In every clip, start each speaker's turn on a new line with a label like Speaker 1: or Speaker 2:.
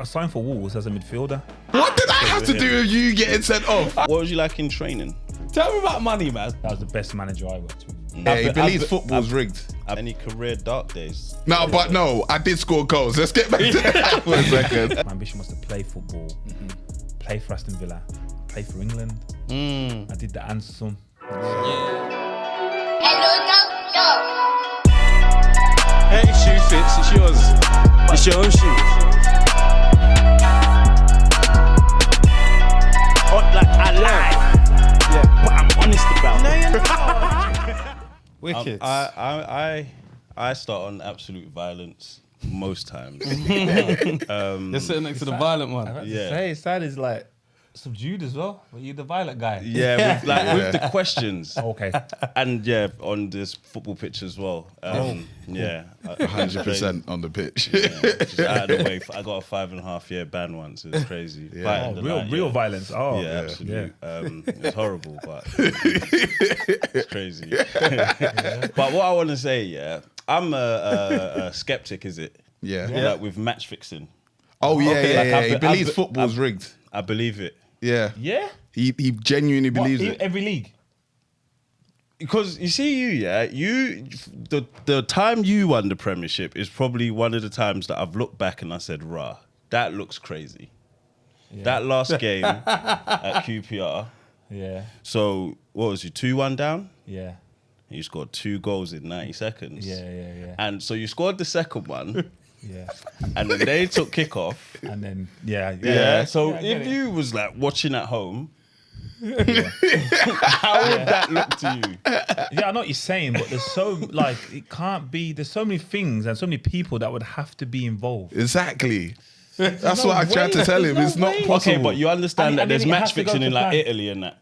Speaker 1: signed for Wolves as a midfielder.
Speaker 2: What did that have to do with you getting sent off?
Speaker 3: What was you like in training?
Speaker 4: Tell me about money, man.
Speaker 1: That was the best manager I worked with.
Speaker 2: Yeah, he believes football's rigged.
Speaker 3: Any career dark days?
Speaker 2: No, but no, I did score goals. Let's get back to that for a second.
Speaker 1: My ambition was to play football, play for Aston Villa, play for England. I did the and some.
Speaker 4: Hey, shoe fits, it's yours. It's your own shoe. Like I lie, yeah, but I'm honest about it. Wicked.
Speaker 3: I start on absolute violence most times.
Speaker 4: You're sitting next to the violent one.
Speaker 1: Yeah. Say, Sad is like subdued as well. But you're the violent guy.
Speaker 3: Yeah, with the questions.
Speaker 1: Okay.
Speaker 3: And yeah, on this football pitch as well. Yeah,
Speaker 2: 100% on the pitch.
Speaker 3: Yeah, just out of the way. I got a 5.5-year ban once. It was crazy.
Speaker 2: Yeah.
Speaker 1: Real violence. Oh,
Speaker 3: yeah, absolutely.
Speaker 1: Yeah.
Speaker 3: It's horrible, but it's crazy. But what I want to say, yeah, I'm a skeptic. Is it?
Speaker 2: Yeah.
Speaker 3: Like with match fixing.
Speaker 2: Oh yeah,
Speaker 3: Okay,
Speaker 2: yeah,
Speaker 3: like,
Speaker 2: yeah.
Speaker 3: I
Speaker 2: He believes football's rigged.
Speaker 3: I believe it.
Speaker 2: Yeah.
Speaker 1: Yeah?
Speaker 2: He genuinely believes it.
Speaker 1: Every league?
Speaker 3: Because you see, the time you won the Premiership is probably one of the times that I've looked back and I said, rah, that looks crazy. Yeah. That last game at QPR.
Speaker 1: Yeah.
Speaker 3: So, what was you, 2-1 down?
Speaker 1: Yeah.
Speaker 3: You scored 2 goals in 90 seconds.
Speaker 1: Yeah.
Speaker 3: And so you scored the second one.
Speaker 1: Yeah.
Speaker 3: And then they took kickoff.
Speaker 1: And then,
Speaker 3: So if you was like watching at home, how would that look to you?
Speaker 1: Yeah, I know what you're saying, but there's so, like, it can't be, there's so many things and so many people that would have to be involved.
Speaker 2: Exactly. That's what I tried to tell him. It's not possible.
Speaker 3: Okay, but you understand that there's
Speaker 1: it has
Speaker 3: match
Speaker 1: to go
Speaker 3: fixing
Speaker 1: to
Speaker 3: in like
Speaker 1: plan.
Speaker 3: Italy and that.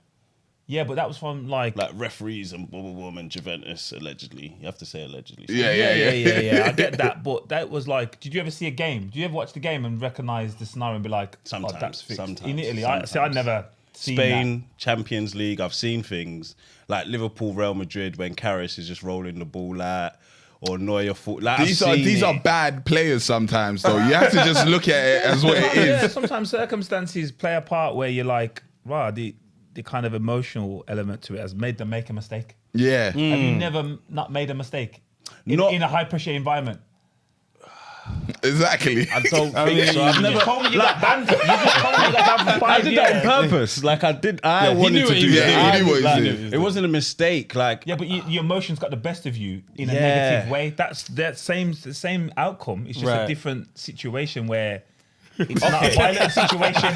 Speaker 1: Yeah, but that was from like
Speaker 3: referees and and Juventus allegedly. You have to say allegedly.
Speaker 1: Yeah. I get that, but that was like, did you ever see a game? Did you ever watch the game and recognise the scenario and be like,
Speaker 3: Sometimes,
Speaker 1: that's fixed?
Speaker 3: sometimes.
Speaker 1: In Italy, I never seen
Speaker 3: Spain, Champions League, I've seen things like Liverpool, Real Madrid when Karras is just rolling the ball out. Or Neuer foot. Like
Speaker 2: these are bad players sometimes, though. You have to just look at it as what it is.
Speaker 1: Yeah, sometimes circumstances play a part where you're like, wow, the kind of emotional element to it has made them make a mistake.
Speaker 2: Yeah.
Speaker 1: Have you never not made a mistake in a high pressure environment?
Speaker 2: Exactly.
Speaker 3: I don't think so. I've never
Speaker 1: told me you got banned. You just told me you got banned for 5
Speaker 3: I did that on purpose. Like I wanted to do that.
Speaker 2: He knew what he was doing.
Speaker 3: It wasn't a mistake. Like
Speaker 1: yeah, but your emotions got the best of you in a negative way. That's the same outcome. It's just a different situation where it's not a violent situation.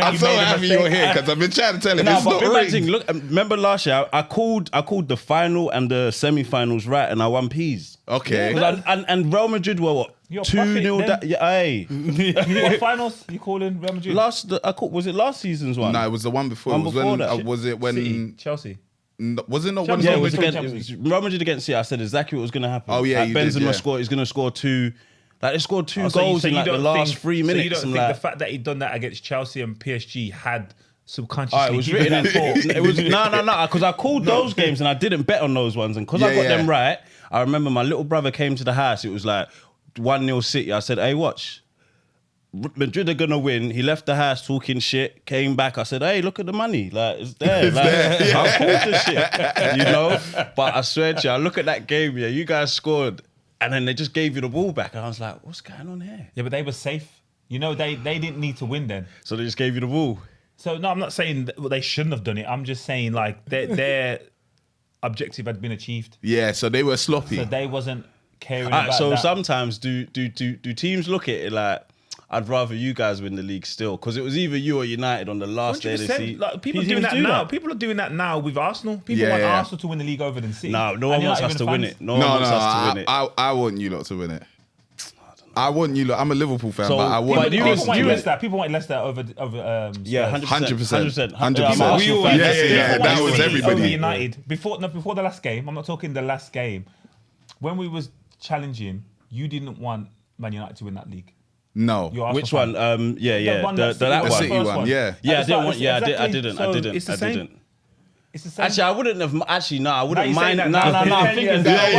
Speaker 2: I'm so happy you're here because I've been trying to tell him it's not rigged.
Speaker 3: Look, remember last year I called the final and the semi-finals right, and I won peas.
Speaker 2: Okay.
Speaker 3: And Real Madrid were what? 2-0 down. Yeah, hey.
Speaker 1: What finals you calling Real Madrid?
Speaker 3: Was it last season's one?
Speaker 2: No, it was the one before. Was it when
Speaker 1: City, Chelsea?
Speaker 2: Was it not
Speaker 1: Chelsea,
Speaker 2: when?
Speaker 3: Yeah, it was Real Madrid against City. I said exactly what was going to happen.
Speaker 2: Oh yeah,
Speaker 3: like, Benzema scored. He's going to score 2. Like they scored 2 goals in like the last 3 minutes.
Speaker 1: So you don't think
Speaker 3: like,
Speaker 1: the fact that he'd done that against Chelsea and PSG had subconsciously
Speaker 3: it was written in
Speaker 1: thought?
Speaker 3: It was no, because I called those games and I didn't bet on those ones, and because I got them right, I remember my little brother came to the house. It was like 1-0 City. I said, "Hey, watch, Madrid are gonna win." He left the house talking shit. Came back. I said, "Hey, look at the money. Like it's there. I called the shit, you know." But I swear to you, I look at that game. Yeah, you guys scored. And then they just gave you the ball back. And I was like, what's going on here?
Speaker 1: Yeah, but they were safe. You know, they didn't need to win then.
Speaker 3: So they just gave you the ball?
Speaker 1: So, no, I'm not saying that they shouldn't have done it. I'm just saying, like, their objective had been achieved.
Speaker 2: Yeah, so they were sloppy.
Speaker 1: So they wasn't caring about
Speaker 3: so
Speaker 1: that.
Speaker 3: sometimes do teams look at it like, I'd rather you guys win the league still? Because it was either you or United on the last day of the season.
Speaker 1: Like, people are doing that now. People are doing that now with Arsenal. People want Arsenal to win the league over than City.
Speaker 3: No one wants us to win it. No one wants us to win it.
Speaker 2: I want you lot to win it. I want you lot. I'm a Liverpool fan, but I want
Speaker 1: people
Speaker 2: Arsenal
Speaker 1: want
Speaker 2: to win
Speaker 1: Leicester.
Speaker 2: it.
Speaker 1: People want Leicester over
Speaker 3: yeah,
Speaker 2: 100%.
Speaker 3: 100%.
Speaker 2: Yeah, that was everybody.
Speaker 1: Over United. Before the last game, I'm not talking the last game. When we was challenging, you didn't want Man United to win that league.
Speaker 2: No.
Speaker 3: Which one? That one.
Speaker 2: The City one. Yeah.
Speaker 3: I didn't.
Speaker 1: It's the same.
Speaker 3: I didn't.
Speaker 1: It's the same.
Speaker 3: Actually, I wouldn't have. Actually, no, I
Speaker 1: Now
Speaker 3: wouldn't
Speaker 1: you say
Speaker 3: mind.
Speaker 1: that
Speaker 3: No,
Speaker 1: now.
Speaker 3: no, I'm
Speaker 1: 10
Speaker 3: thinking.
Speaker 1: years down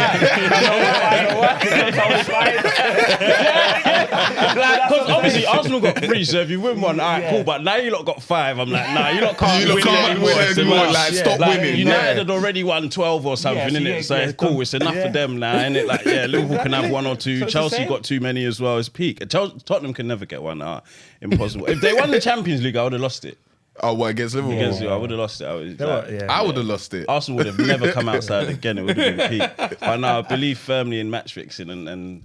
Speaker 3: Because obviously Arsenal got 3, so if you win one, alright, cool. But now you lot got 5. I'm like, nah, you lot can't
Speaker 2: You lot
Speaker 3: win
Speaker 2: can't
Speaker 3: anymore.
Speaker 2: win
Speaker 3: It's
Speaker 2: anymore,
Speaker 3: enough.
Speaker 2: like, stop winning,
Speaker 3: United
Speaker 2: yeah.
Speaker 3: had already won 12 or something,
Speaker 1: Yeah, so
Speaker 3: innit?
Speaker 1: yeah,
Speaker 3: So
Speaker 1: yeah,
Speaker 3: it's
Speaker 1: it's
Speaker 3: cool.
Speaker 1: done.
Speaker 3: It's enough
Speaker 1: Yeah.
Speaker 3: for them now, innit? Like, yeah, Liverpool can have 1 or 2.
Speaker 1: So it's the
Speaker 3: Chelsea
Speaker 1: same.
Speaker 3: got too many as well. It's peak. Tottenham can never get one. Impossible. If they won the Champions League, I would have lost it.
Speaker 2: Oh, what, against Liverpool?
Speaker 3: Against you, I would have lost it. I
Speaker 2: I would have lost it.
Speaker 3: Arsenal would have never come outside again. It would have been peak. But now I believe firmly in match fixing and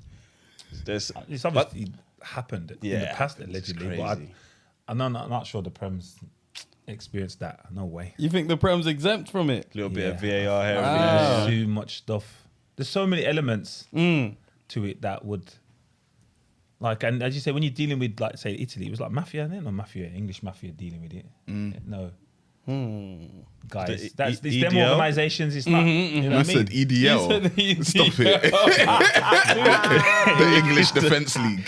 Speaker 3: there's.
Speaker 1: It's obviously happened in the past, allegedly. But
Speaker 3: crazy.
Speaker 1: I'm not sure the Prem's experienced that. No way.
Speaker 4: You think the Prem's exempt from it?
Speaker 3: A little bit of VAR here.
Speaker 1: There's too much stuff. There's so many elements to it that would, like, and as you say, when you're dealing with, like, say, Italy, it was like mafia. They're not mafia, English mafia dealing with it. No. Guys, it's them
Speaker 3: EDL?
Speaker 1: organisations. It's not. You know
Speaker 2: I
Speaker 1: what I mean?
Speaker 2: said EDL. Stop it. The English Defence League.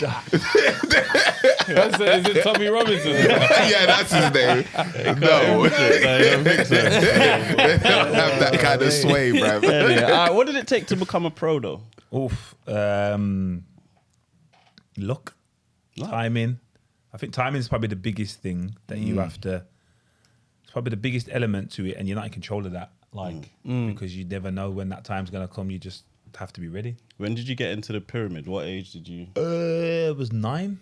Speaker 4: Is it Tommy Robinson?
Speaker 2: Yeah, that's his name. No. They don't have that kind of sway, bruv.
Speaker 3: What did it take to become a pro, though?
Speaker 1: Oof. Luck. Timing. I think timing is probably the biggest thing that you have to. It's probably the biggest element to it, and you're not in control of that. Like because you never know when that time's gonna come. You just have to be ready.
Speaker 3: When did you get into the pyramid? What age did you?
Speaker 1: It was 9.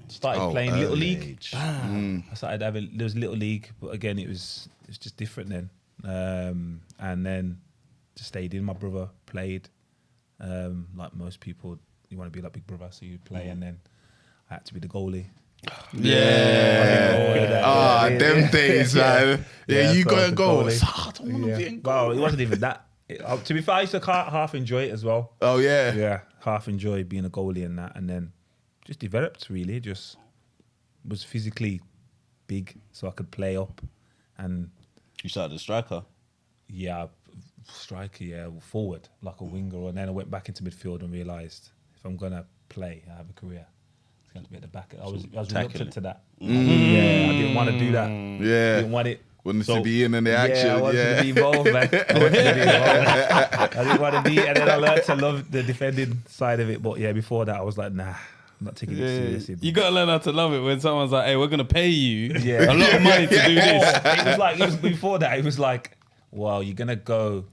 Speaker 1: Started playing Little League.
Speaker 3: Age.
Speaker 1: I started having there was Little League, but again it was just different then. And then just stayed in. My brother played. Like most people, you want to be like big brother, so you play, and then I had to be the goalie.
Speaker 2: Yeah. Them days, man. Yeah, you
Speaker 1: so
Speaker 2: gotta
Speaker 1: the
Speaker 2: go.
Speaker 1: goalie.
Speaker 2: I don't want to be in goal.
Speaker 1: Well, it wasn't even that. To be fair, I used to half enjoy it as well.
Speaker 2: Oh, yeah.
Speaker 1: Yeah, half enjoy being a goalie and that, and then just developed really. Just was physically big, so I could play up, and
Speaker 3: You started as striker.
Speaker 1: yeah, striker, yeah, forward like a winger, and then I went back into midfield and realised if I'm gonna play, I have a career. It's going to be at the back. I was reluctant to that. Yeah, I didn't want to do that.
Speaker 2: Yeah.
Speaker 1: Didn't want it.
Speaker 2: Wanted to be in the action.
Speaker 1: Yeah, I wanted to be involved, man. I didn't want to be, and then I learned to love the defending side of it. But yeah, before that, I was like, nah, I'm not taking it seriously.
Speaker 4: You gotta learn how to love it when someone's like, "Hey, we're gonna pay you
Speaker 1: Yeah.
Speaker 4: a lot of money to do this."
Speaker 1: It was before that. It was like, well, you're gonna go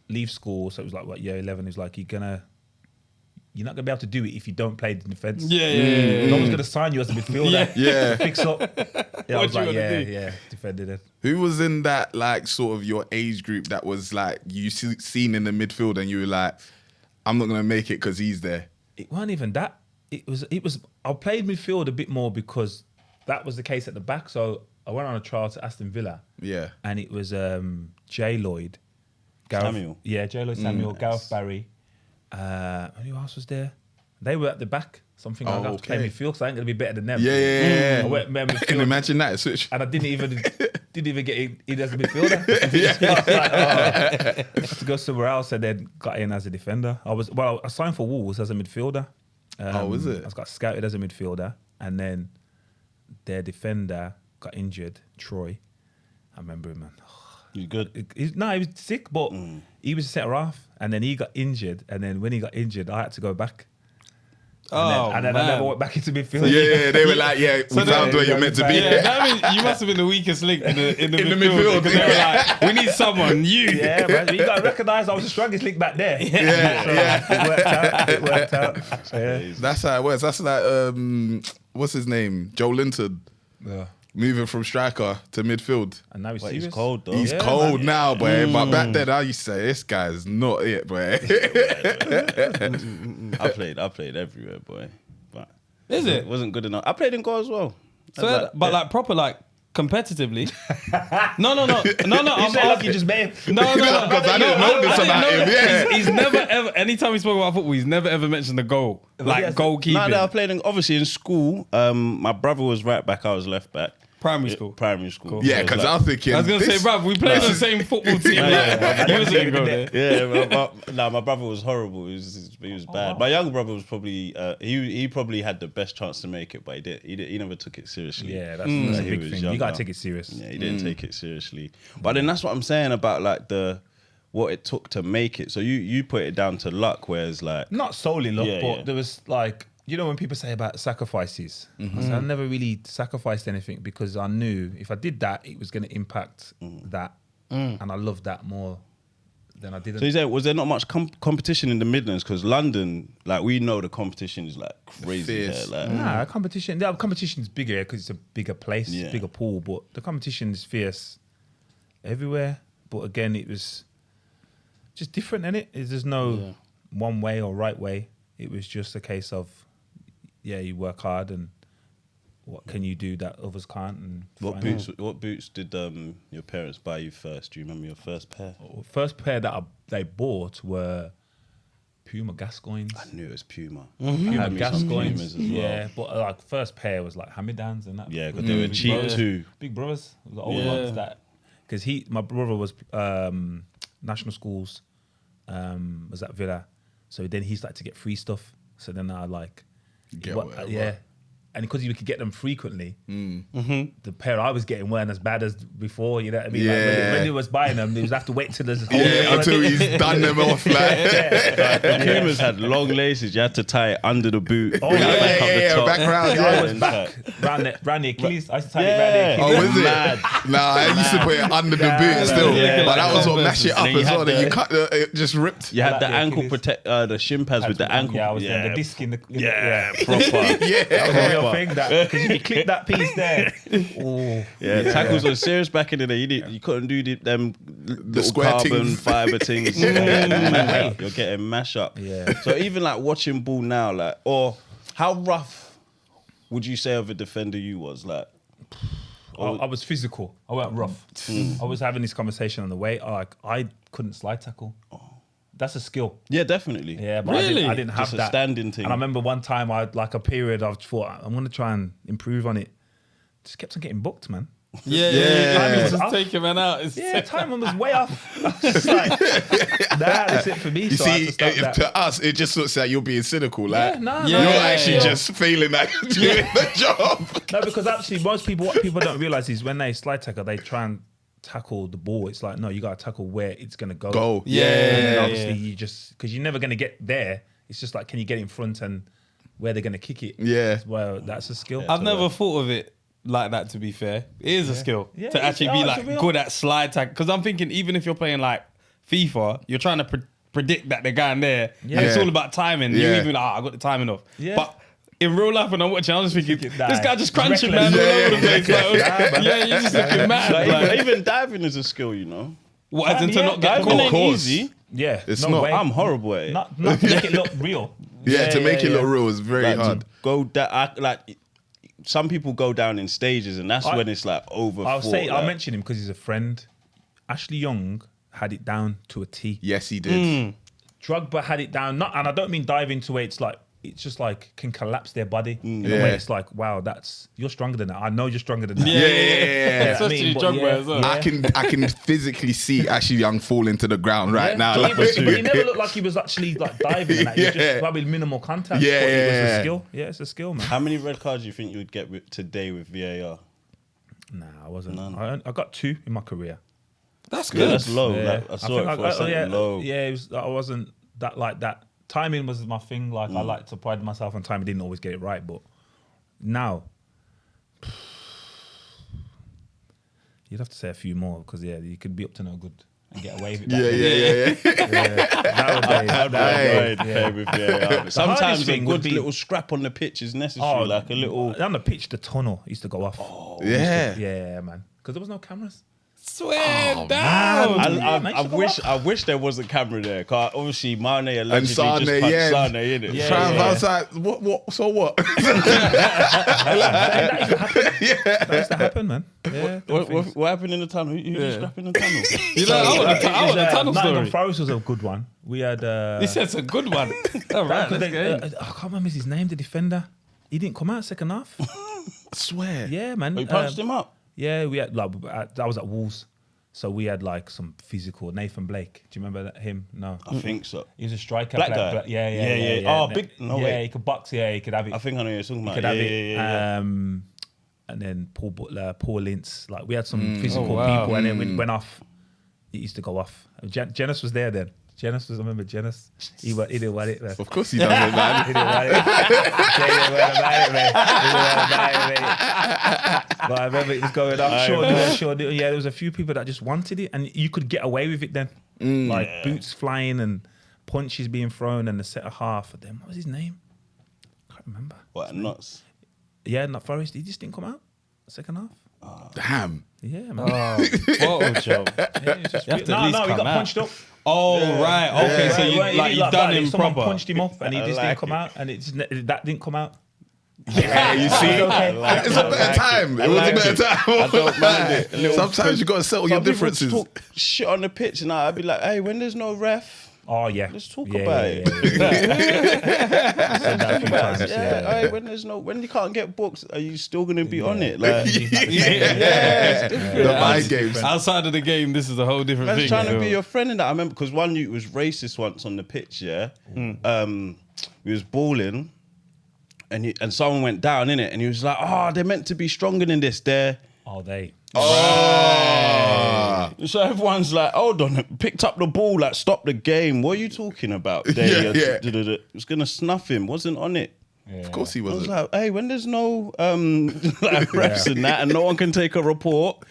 Speaker 1: leave school. So it was like, what, year 11? It was like, you're not gonna be able to do it if you don't play the defense.
Speaker 4: Yeah.
Speaker 1: No one's gonna sign you as a midfielder.
Speaker 2: Yeah.
Speaker 1: Fix up. Yeah, I was
Speaker 4: you
Speaker 1: like,
Speaker 4: wanna do?
Speaker 1: yeah, defended it.
Speaker 2: Who was in that, like, sort of your age group that was like you seen in the midfield and you were like, I'm not gonna make it because he's there?
Speaker 1: It wasn't even that. It was. I played midfield a bit more because that was the case at the back. So I went on a trial to Aston Villa.
Speaker 2: Yeah.
Speaker 1: And it was J Lloyd,
Speaker 3: Samuel.
Speaker 1: Yeah, J Lloyd, Samuel, Gareth Barry. Who else was there? They were at the back. Something I got to play midfield because I ain't gonna be better than them.
Speaker 2: Yeah.
Speaker 1: I went midfield.
Speaker 2: Can you imagine that switch?
Speaker 1: And I didn't even get in as a midfielder. I had to go somewhere else and then got in as a defender. I signed for Wolves as a midfielder.
Speaker 2: Was it?
Speaker 1: I got scouted as a midfielder, and then their defender got injured, Troy. I remember him, man.
Speaker 3: You good?
Speaker 1: He was sick, but he was a centre half, and then he got injured, and then when he got injured, I had to go back. And then I never went back into midfield.
Speaker 2: Yeah, they were like, we found where you're meant to be.
Speaker 4: Yeah, that means you must have been the weakest link in the midfield. Because they were like, we need someone, you.
Speaker 1: Yeah, man. You got to recognise I was the strongest link back there. It worked out. So, yeah.
Speaker 2: That's how it works. That's like, what's his name? Joe Linton.
Speaker 1: Yeah.
Speaker 2: Moving from striker to midfield.
Speaker 1: And now he's
Speaker 3: He's cold, though.
Speaker 2: He's cold now, boy. But back then, I used to say, this guy's not it, boy.
Speaker 3: I played everywhere, boy. But
Speaker 4: Is it?
Speaker 3: Wasn't good enough. I played in goal as well.
Speaker 4: So, like proper, like competitively. No.
Speaker 1: You say like you just made.
Speaker 4: No.
Speaker 2: Because I didn't know this about him. Yeah.
Speaker 4: He's never ever. Anytime we spoke about football, he's never ever mentioned the goal, like goalkeeping.
Speaker 3: No, I played obviously in school. My brother was right back. I was left back.
Speaker 4: Primary school.
Speaker 3: Primary school.
Speaker 4: Cool.
Speaker 2: Yeah, because I was thinking.
Speaker 4: I was gonna say, bruv, we played on the same football team. He wasn't gonna go there.
Speaker 3: Yeah, my brother was horrible. He was bad. My younger brother was probably he probably had the best chance to make it, but he never took it seriously.
Speaker 1: Yeah, that's a
Speaker 3: He
Speaker 1: big
Speaker 3: was
Speaker 1: thing.
Speaker 3: younger.
Speaker 1: You gotta take it serious.
Speaker 3: Yeah, he didn't take it seriously. But then that's what I'm saying about like what it took to make it. So you put it down to luck, whereas like
Speaker 1: Not solely luck,
Speaker 3: Yeah,
Speaker 1: but
Speaker 3: yeah.
Speaker 1: there was like, you know, when people say about sacrifices, I said, I never really sacrificed anything because I knew if I did that, it was going to impact that. And I loved that more than I didn't.
Speaker 3: So you say, was there not much competition in the Midlands? Because London, like we know the competition is like crazy
Speaker 2: Fierce.
Speaker 3: there. Like,
Speaker 1: Nah, competition is bigger because it's a bigger place,
Speaker 3: Yeah.
Speaker 1: bigger pool, but the competition is fierce everywhere. But again, it was just different, innit? There's no one way or right way. It was just a case of, you work hard and what can you do that others can't? And
Speaker 3: What
Speaker 1: find
Speaker 3: boots did your parents buy you first? Do you remember your first pair?
Speaker 1: out. First pair that they bought were Puma Gascoignes.
Speaker 3: I knew it was Puma.
Speaker 1: Puma
Speaker 3: had me some
Speaker 1: Gascoignes,
Speaker 3: Pumas as well.
Speaker 1: yeah. But like first pair was like hand-me-downs and that.
Speaker 3: Yeah, because they were
Speaker 1: Big
Speaker 3: cheap
Speaker 1: brothers.
Speaker 3: too.
Speaker 1: Big brothers, the old
Speaker 4: Yeah.
Speaker 1: ones that, because my brother was national schools, was at Villa, so then he started to get free stuff. So then I like,
Speaker 2: Get whatever.
Speaker 1: yeah, and because you could get them frequently, the pair I was getting weren't as bad as before. You know what I mean? Like when he was buying them, they was have to wait till there's
Speaker 2: Until he's done them off. Like,
Speaker 3: The Pumas had long laces. You had to tie it under the boot.
Speaker 1: Oh,
Speaker 3: bring it
Speaker 1: yeah,
Speaker 3: back up the top.
Speaker 2: background.
Speaker 1: I
Speaker 2: Yeah.
Speaker 1: was back round the Achilles. I used to tie it
Speaker 3: Yeah.
Speaker 1: round the Achilles.
Speaker 2: Oh, was it?
Speaker 3: Mad.
Speaker 2: Nah, I used to put it under the boot still.
Speaker 3: Yeah.
Speaker 2: But that was what mashed it up
Speaker 3: And then you
Speaker 2: as well.
Speaker 3: had
Speaker 2: Then you
Speaker 3: the-
Speaker 2: cut it just ripped.
Speaker 3: You had
Speaker 1: Like
Speaker 3: the
Speaker 1: the
Speaker 3: ankle
Speaker 1: Achilles.
Speaker 3: protect, the shin pads with the ankle.
Speaker 1: Yeah, I was doing the disc in the
Speaker 3: Yeah,
Speaker 1: yeah.
Speaker 3: proper.
Speaker 2: Yeah.
Speaker 1: That was a real thing. That because you click that piece there. Oh,
Speaker 3: Yeah, tackles were serious back in the day. You couldn't do them little
Speaker 2: square
Speaker 3: carbon
Speaker 2: things.
Speaker 3: fiber things. You're getting mash up.
Speaker 1: Yeah.
Speaker 3: So even like watching ball now, like, or how rough would you say of a defender you was? Like,
Speaker 1: I was physical. I went rough. I was having this conversation on the way. I couldn't slide tackle. That's a skill.
Speaker 3: yeah, definitely.
Speaker 1: Yeah, but
Speaker 4: Really?
Speaker 1: I didn't have
Speaker 3: Just a
Speaker 1: that
Speaker 3: standing thing.
Speaker 1: And I remember one time I had like a period I thought I'm gonna try and improve on it. Just kept on getting booked, man.
Speaker 4: Yeah.
Speaker 1: Timing was
Speaker 4: Just
Speaker 1: off.
Speaker 4: take him out. It's
Speaker 1: Yeah, timing was way off. I was just like, nah, that's it for me.
Speaker 2: You
Speaker 1: so I had
Speaker 2: see,
Speaker 1: to stop
Speaker 2: if
Speaker 1: that.
Speaker 2: to us, it just looks like you're being cynical. Like,
Speaker 1: Yeah, no,
Speaker 2: you're
Speaker 1: no,
Speaker 2: actually
Speaker 1: yeah.
Speaker 2: just failing at doing the job.
Speaker 1: No, because actually, what people don't realize is when they slide tackle, they try and tackle the ball. It's like, no, you got to tackle where it's going to go.
Speaker 2: Go.
Speaker 1: And then
Speaker 4: Yeah.
Speaker 1: obviously, you just, because you're never going to get there. It's just like, can you get in front and where they're going to kick it?
Speaker 2: Yeah.
Speaker 1: Well, that's a skill.
Speaker 4: I've never thought of it like that, to be fair. It is a skill
Speaker 1: Yeah,
Speaker 4: to
Speaker 1: it's-
Speaker 4: actually
Speaker 1: oh,
Speaker 4: be
Speaker 1: it's
Speaker 4: like
Speaker 1: a real-
Speaker 4: good at slide tag. Because I'm thinking, even if you're playing like FIFA, you're trying to predict that they're going there.
Speaker 1: Yeah.
Speaker 4: And it's
Speaker 2: Yeah.
Speaker 4: all about timing.
Speaker 2: Yeah.
Speaker 4: You even like, I got the timing off.
Speaker 1: Yeah.
Speaker 4: But in real life, when I'm watching, I'm just thinking,
Speaker 1: Nah,
Speaker 4: this guy just
Speaker 1: it's
Speaker 4: crunching,
Speaker 1: reckless.
Speaker 4: man, all
Speaker 2: Yeah,
Speaker 4: over the place.
Speaker 1: yeah.
Speaker 4: Like,
Speaker 1: Nah, man.
Speaker 4: yeah, you're just looking mad.
Speaker 3: Like,
Speaker 4: Like,
Speaker 3: even diving is a skill, you know.
Speaker 4: what, as in to
Speaker 1: Yeah,
Speaker 4: not get
Speaker 3: Diving
Speaker 4: caught?
Speaker 3: ain't
Speaker 2: course.
Speaker 3: easy.
Speaker 1: Yeah,
Speaker 2: It's
Speaker 1: no
Speaker 2: not.
Speaker 1: way.
Speaker 3: I'm horrible at it.
Speaker 1: Not to make it look real.
Speaker 2: Yeah, to make it look real is very
Speaker 3: Like,
Speaker 2: hard.
Speaker 3: to go down, like some people go down in stages, and that's when it's like over.
Speaker 1: I'll mention him because he's a friend. Ashley Young had it down to a T.
Speaker 2: Yes, he did.
Speaker 1: Drogba had it down, and I don't mean dive into where it's like it's just like can collapse their body in a
Speaker 2: Yeah.
Speaker 1: way. It's like, wow, you're stronger than that. I know you're stronger than that.
Speaker 4: Yeah,
Speaker 2: Yeah.
Speaker 4: Especially Drogba as well.
Speaker 2: I can physically see Ashley Young fall into the ground right now.
Speaker 1: But
Speaker 2: Like,
Speaker 1: he never looked like he was actually like diving. And that. He was
Speaker 2: Yeah.
Speaker 1: just probably minimal contact.
Speaker 2: Yeah,
Speaker 1: but it was
Speaker 2: yeah.
Speaker 1: a skill. Yeah, it's a skill, man.
Speaker 3: How many red cards do you think you would get today with VAR?
Speaker 1: Nah, I wasn't.
Speaker 3: None.
Speaker 1: I got 2 in my career.
Speaker 4: That's
Speaker 3: Yeah,
Speaker 4: good.
Speaker 3: that's low.
Speaker 1: Yeah.
Speaker 3: Like, I saw
Speaker 1: think
Speaker 3: it for a second.
Speaker 1: yeah,
Speaker 3: Low.
Speaker 1: Yeah, I wasn't that like that. Timing was my thing. Like I like to pride myself on timing. Didn't always get it right, but now you'd have to say a few more because you could be up to no good and get away with it. back then.
Speaker 2: Hey.
Speaker 3: With VAR. Sometimes a
Speaker 1: thing would
Speaker 3: good
Speaker 1: be-
Speaker 3: little scrap on the pitch is necessary, like a little.
Speaker 1: on the pitch. The tunnel used to go off.
Speaker 2: Yeah.
Speaker 1: Yeah, man. Because there was no cameras.
Speaker 4: Swear down.
Speaker 3: I wish there was a camera there. Cause obviously Mane allegedly just
Speaker 2: Sane,
Speaker 3: punched
Speaker 2: yeah.
Speaker 3: Sane in it.
Speaker 1: Yeah.
Speaker 2: Trying outside. What? So what?
Speaker 1: That used to happen, man. Yeah.
Speaker 3: What happened in the tunnel? Who just scrapped in the tunnel?
Speaker 4: You know, I want the tunnel
Speaker 1: Nottingham
Speaker 4: story.
Speaker 1: Forest was a good one. We had.
Speaker 4: He said it's a good one. All right, let's go.
Speaker 1: I can't remember his name. The defender. He didn't come out second half.
Speaker 2: Swear.
Speaker 1: Yeah, man.
Speaker 3: We punched him up.
Speaker 1: Yeah, we had like I was at Wolves, so we had like some physical. Nathan Blake, do you remember him? No,
Speaker 3: I think so.
Speaker 1: he was a striker.
Speaker 3: Black guy?
Speaker 1: Yeah.
Speaker 3: Oh, big. No
Speaker 1: yeah,
Speaker 3: way.
Speaker 1: he could box. Yeah, he could have it.
Speaker 3: I think I know what you're talking
Speaker 1: He
Speaker 3: about.
Speaker 1: could
Speaker 3: Yeah,
Speaker 1: have it.
Speaker 3: yeah.
Speaker 1: And then Paul Butler, Paul Lintz. Like we had some physical
Speaker 4: wow.
Speaker 1: people, and then when it went off, it used to go off. Janice was there then. Janice was. I remember Janice. He didn't want it. Man.
Speaker 2: Of course he doesn't, man.
Speaker 1: He didn't want it. He didn't want about it, man. He didn't want about it, man. But I remember it was going up. Sure. Yeah, there was a few people that just wanted it, and you could get away with it then. Like boots flying and punches being thrown, and the centre half of them. What was his name? I can't remember.
Speaker 3: What, nuts?
Speaker 1: Yeah, not Forest. He just didn't come out. Second half.
Speaker 2: Damn.
Speaker 1: Yeah, man.
Speaker 4: Photo show.
Speaker 1: Yeah, he was just
Speaker 4: You have to at
Speaker 1: no,
Speaker 4: least
Speaker 1: he
Speaker 4: come
Speaker 1: got
Speaker 4: out.
Speaker 1: punched up.
Speaker 4: Oh, right. Okay, so you've done him
Speaker 1: Someone
Speaker 4: proper.
Speaker 1: punched him up, and he just
Speaker 3: like
Speaker 1: didn't come out, and that didn't come out.
Speaker 2: Yeah, you see, it's a better time. It was a better time.
Speaker 3: I don't mind it.
Speaker 2: Sometimes you got to settle your
Speaker 3: Some people
Speaker 2: differences.
Speaker 3: talk shit on the pitch, and I'd be like, hey, when there's no ref,
Speaker 1: Oh yeah,
Speaker 3: let's talk about it.
Speaker 1: I said that a few times.
Speaker 3: Yeah, hey, when you can't get books, are you still gonna be on it? Like,
Speaker 2: The mind games.
Speaker 4: Outside of the game, this is a whole different
Speaker 3: man's
Speaker 4: thing.
Speaker 3: trying to
Speaker 4: so.
Speaker 3: be your friend in that. I remember because one youth was racist once on the pitch. Yeah, we was balling, and someone went down in it, and he was like, "Oh, they're meant to be stronger than this." They're so everyone's like, hold on, picked up the ball, like, stop the game. What are you talking about? It was gonna snuff him, wasn't on it.
Speaker 2: Of course he
Speaker 3: I was
Speaker 2: wasn't.
Speaker 3: like, hey, when there's no like refs and that, and no one can take a report,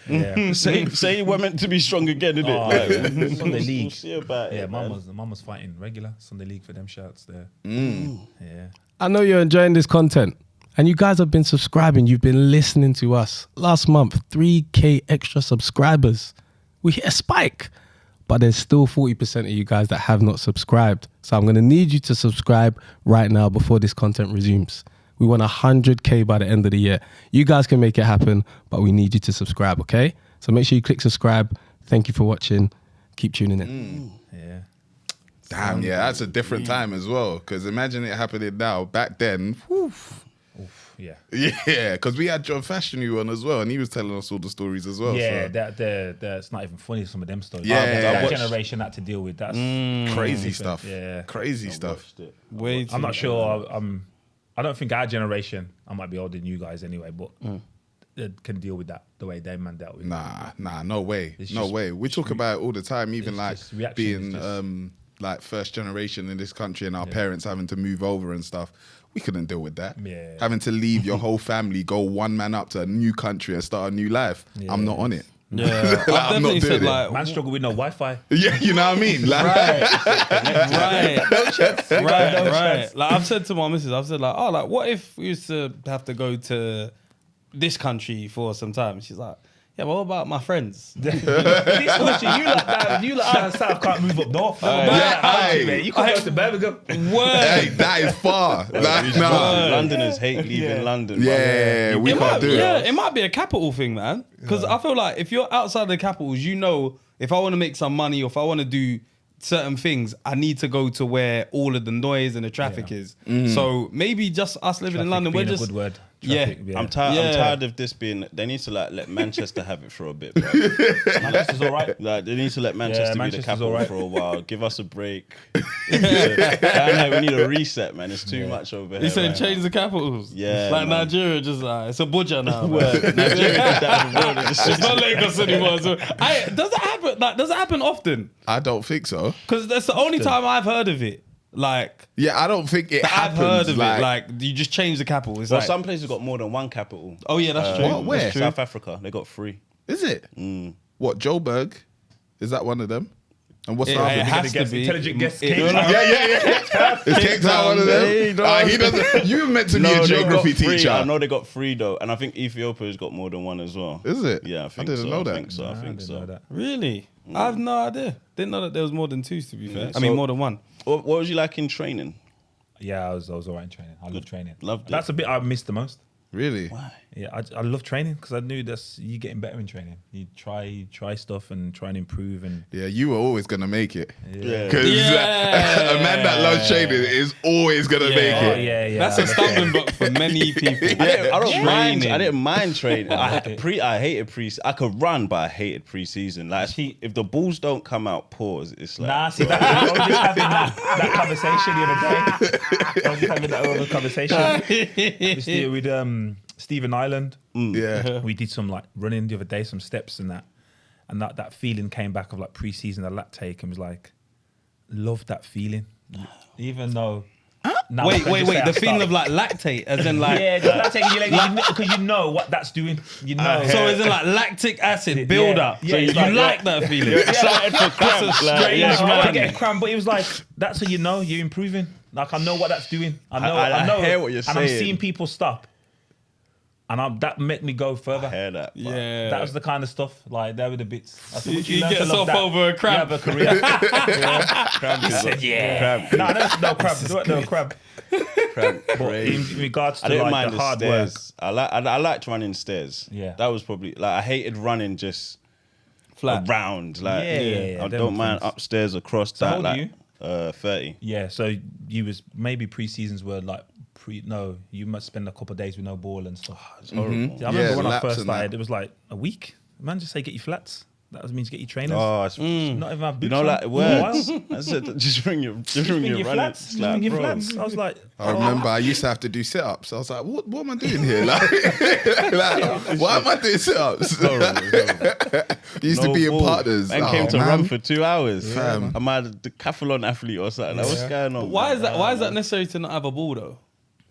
Speaker 3: say we're meant to be strong again, innit? Like,
Speaker 1: Sunday
Speaker 3: we'll
Speaker 1: League.
Speaker 3: see about
Speaker 1: Yeah,
Speaker 3: it,
Speaker 1: mum
Speaker 3: man.
Speaker 1: was fighting regular Sunday League for them shouts there. Yeah.
Speaker 5: I know you're enjoying this content and you guys have been subscribing. You've been listening to us. Last month, 3K extra subscribers. We hit a spike, but there's still 40% of you guys that have not subscribed. So I'm going to need you to subscribe right now before this content resumes. We want 100K by the end of the year. You guys can make it happen, but we need you to subscribe, okay? So make sure you click subscribe. Thank you for watching. Keep tuning in.
Speaker 1: Yeah.
Speaker 2: Damn, yeah, that's a different time as well. Because imagine it happening now. Back then, whew.
Speaker 1: Yeah.
Speaker 2: Yeah, because we had John Fashanu on as well, and he was telling us all the stories as well.
Speaker 1: Yeah,
Speaker 2: so.
Speaker 1: that's not even funny, some of them stories.
Speaker 2: Yeah,
Speaker 1: that
Speaker 2: yeah.
Speaker 1: generation had to deal with. That's
Speaker 2: Crazy stuff.
Speaker 1: Yeah.
Speaker 2: Crazy stuff.
Speaker 4: Way too
Speaker 1: I'm not sure. I don't think our generation, I might be older than you guys anyway, but can deal with that the way they man dealt with it.
Speaker 2: Nah, no way.
Speaker 1: It's
Speaker 2: No
Speaker 1: just-
Speaker 2: way. We talk about it all the time, even
Speaker 1: it's
Speaker 2: like
Speaker 1: just reaction,
Speaker 2: being
Speaker 1: it's just-
Speaker 2: like first generation in this country and our parents having to move over and stuff. We couldn't deal with that.
Speaker 1: Yeah.
Speaker 2: Having to leave your whole family, go one man up to a new country and start a new life.
Speaker 1: Yeah.
Speaker 2: I'm not on it.
Speaker 4: Yeah,
Speaker 2: Like,
Speaker 4: I've
Speaker 2: I'm not
Speaker 4: definitely said
Speaker 2: doing it.
Speaker 4: like,
Speaker 1: Man struggle with no Wi-Fi.
Speaker 2: Yeah, you know what I mean? Like,
Speaker 4: right. Like I've said to my missus, I've said like, oh, like what if we used to have to go to this country for some time? She's like, yeah, but what about my friends?
Speaker 1: You like down south can't move up north. You can't go to Birmingham.
Speaker 2: hey, that is far. Like, nah.
Speaker 3: Londoners hate leaving London.
Speaker 2: Yeah, we can't do it.
Speaker 4: It might be a capital thing, man. Because I feel like if you're outside the capitals, you know, if I want to make some money or if I want to do certain things, I need to go to where all of the noise and the traffic is. So maybe just us living in London, we're
Speaker 1: Being a
Speaker 4: just
Speaker 1: good word.
Speaker 4: Yeah.
Speaker 1: Traffic,
Speaker 3: I'm tired of this being. They need to like let Manchester have it for a bit, bro.
Speaker 1: Manchester's all right.
Speaker 3: Like they need to let Manchester be the
Speaker 1: Manchester's
Speaker 3: capital
Speaker 1: alright.
Speaker 3: for a while. Give us a break. I know we need a reset, man. It's too much over here.
Speaker 4: You said
Speaker 3: right
Speaker 4: change the capitals.
Speaker 3: Yeah,
Speaker 4: Like
Speaker 3: man.
Speaker 4: Nigeria, just like it's Abuja now.
Speaker 3: now.
Speaker 4: man.
Speaker 3: Nigeria did that in the world.
Speaker 4: It's not Lagos anymore. So does that happen? Like, does it happen often?
Speaker 2: I don't think so.
Speaker 4: Because that's the only time I've heard of it. Like
Speaker 2: Yeah, I don't think it
Speaker 4: I've
Speaker 2: happens.
Speaker 4: heard of it. Like you just change the capital. It's
Speaker 3: Well,
Speaker 4: like,
Speaker 3: some places got more than one capital.
Speaker 4: oh yeah, that's true.
Speaker 2: What? Where?
Speaker 4: That's true.
Speaker 3: South Africa, they got 3.
Speaker 2: Is it? What, Joburg? Is that one of them? And what's
Speaker 4: It,
Speaker 2: the
Speaker 4: it
Speaker 2: other?
Speaker 4: has to be.
Speaker 1: Intelligent guest.
Speaker 4: It-
Speaker 1: Cape Town.
Speaker 2: Yeah. Is Cape Town one of them? He doesn't. You meant to be a
Speaker 3: they got
Speaker 2: geography
Speaker 3: 3.
Speaker 2: teacher.
Speaker 3: I know they got 3 though, and I think Ethiopia's got more than one as well.
Speaker 2: Is it?
Speaker 3: Yeah, I think
Speaker 2: didn't
Speaker 3: so.
Speaker 2: know
Speaker 3: I
Speaker 2: that.
Speaker 3: think so. I
Speaker 1: I
Speaker 3: think
Speaker 1: didn't
Speaker 3: so.
Speaker 1: know that.
Speaker 4: Really? I have no idea. Didn't know that there was more than 2. To be fair, I
Speaker 3: So-
Speaker 4: mean more than 1.
Speaker 3: What was you like in training?
Speaker 1: Yeah, I was all right in training. I love training.
Speaker 3: Loved it.
Speaker 1: That's a bit I missed the most.
Speaker 2: Really?
Speaker 3: Why?
Speaker 1: Yeah, I love training because I knew that's you getting better in training. You try stuff and try and improve and
Speaker 2: Yeah, you were always gonna make it.
Speaker 3: Yeah.
Speaker 2: Because a man that loves training is always gonna make
Speaker 1: oh,
Speaker 2: it.
Speaker 1: yeah.
Speaker 4: That's a stumbling block for many people.
Speaker 3: I don't mind.
Speaker 4: Training.
Speaker 3: I didn't mind training. I hated pre. I could run, but I hated preseason. Like if the balls don't come out, pause. It's like
Speaker 1: Nah, see, I was just having that conversation the other day. I was just having that other conversation with Stephen Island.
Speaker 2: Yeah.
Speaker 1: We did some like running the other day, some steps and that feeling came back of like pre-season, the lactate, and was like, love that feeling. Even though. Now
Speaker 4: Wait.
Speaker 1: I can just say I
Speaker 4: The feeling
Speaker 1: stopped.
Speaker 4: of like lactate, as in like.
Speaker 1: Yeah, the lactate, because you know what that's doing. You know.
Speaker 4: So is it like lactic acid build up?
Speaker 1: Yeah,
Speaker 4: So
Speaker 1: it's
Speaker 4: you
Speaker 1: like-
Speaker 4: like that feeling?
Speaker 3: excited for cramp.
Speaker 4: That's a
Speaker 3: Like,
Speaker 4: strange
Speaker 3: yeah,
Speaker 1: I
Speaker 4: man.
Speaker 1: get a cramp, but it was like that's how you know you're improving. Like I know what that's doing. I know.
Speaker 3: I
Speaker 1: know.
Speaker 3: hear what you're
Speaker 1: and I'm
Speaker 3: saying.
Speaker 1: seeing people stop, and that make me go further.
Speaker 3: I hear that. but-
Speaker 4: Yeah.
Speaker 1: That was the kind of stuff. Like there were the bits. I said, would
Speaker 4: You
Speaker 1: learn
Speaker 4: get
Speaker 1: to love
Speaker 4: yourself
Speaker 1: that?
Speaker 4: over a cramp.
Speaker 1: You have a career.
Speaker 3: Cramp is
Speaker 1: said, yeah.
Speaker 3: Cramp,
Speaker 1: No crab. No crab.
Speaker 3: cramp,
Speaker 1: But
Speaker 3: crazy.
Speaker 1: in regards to
Speaker 3: I didn't
Speaker 1: like
Speaker 3: mind
Speaker 1: the
Speaker 3: the
Speaker 1: hard work,
Speaker 3: stairs. I liked running stairs.
Speaker 1: Yeah.
Speaker 3: That was probably like I hated running just
Speaker 4: Flat.
Speaker 3: around. Like
Speaker 1: Yeah,
Speaker 3: I
Speaker 1: them
Speaker 3: don't mind
Speaker 1: things.
Speaker 3: upstairs across
Speaker 1: So
Speaker 3: that.
Speaker 1: how old are
Speaker 3: Like 30.
Speaker 1: yeah. So you was maybe pre-seasons were like no. You must spend a couple of days with no ball and stuff.
Speaker 3: It's horrible.
Speaker 1: I remember when I
Speaker 2: laps
Speaker 1: first
Speaker 2: and that.
Speaker 1: started, it was like a week. Man, just say get your flats. That means get your trainers.
Speaker 3: Oh, it's,
Speaker 1: Not even have boots
Speaker 3: you know,
Speaker 1: on.
Speaker 3: like
Speaker 1: For a
Speaker 3: words.
Speaker 1: while.
Speaker 3: I said, just bring your
Speaker 1: Bring your
Speaker 3: running.
Speaker 1: flats.
Speaker 3: It's
Speaker 1: Just
Speaker 3: like,
Speaker 1: bring your
Speaker 3: bro.
Speaker 1: flats. I was like,
Speaker 2: I remember I used to have to do sit-ups. I was like, what am I doing here? Like why am I doing sit-ups? Used to
Speaker 3: No
Speaker 2: be in
Speaker 3: ball.
Speaker 2: partners.
Speaker 3: And
Speaker 2: Oh,
Speaker 3: came to
Speaker 2: man.
Speaker 3: run for 2 hours.
Speaker 2: Fam.
Speaker 3: I'm a decathlon athlete or something. Like, what's going on?
Speaker 4: Why
Speaker 3: man?
Speaker 4: is that? Why is that necessary to not have a ball though?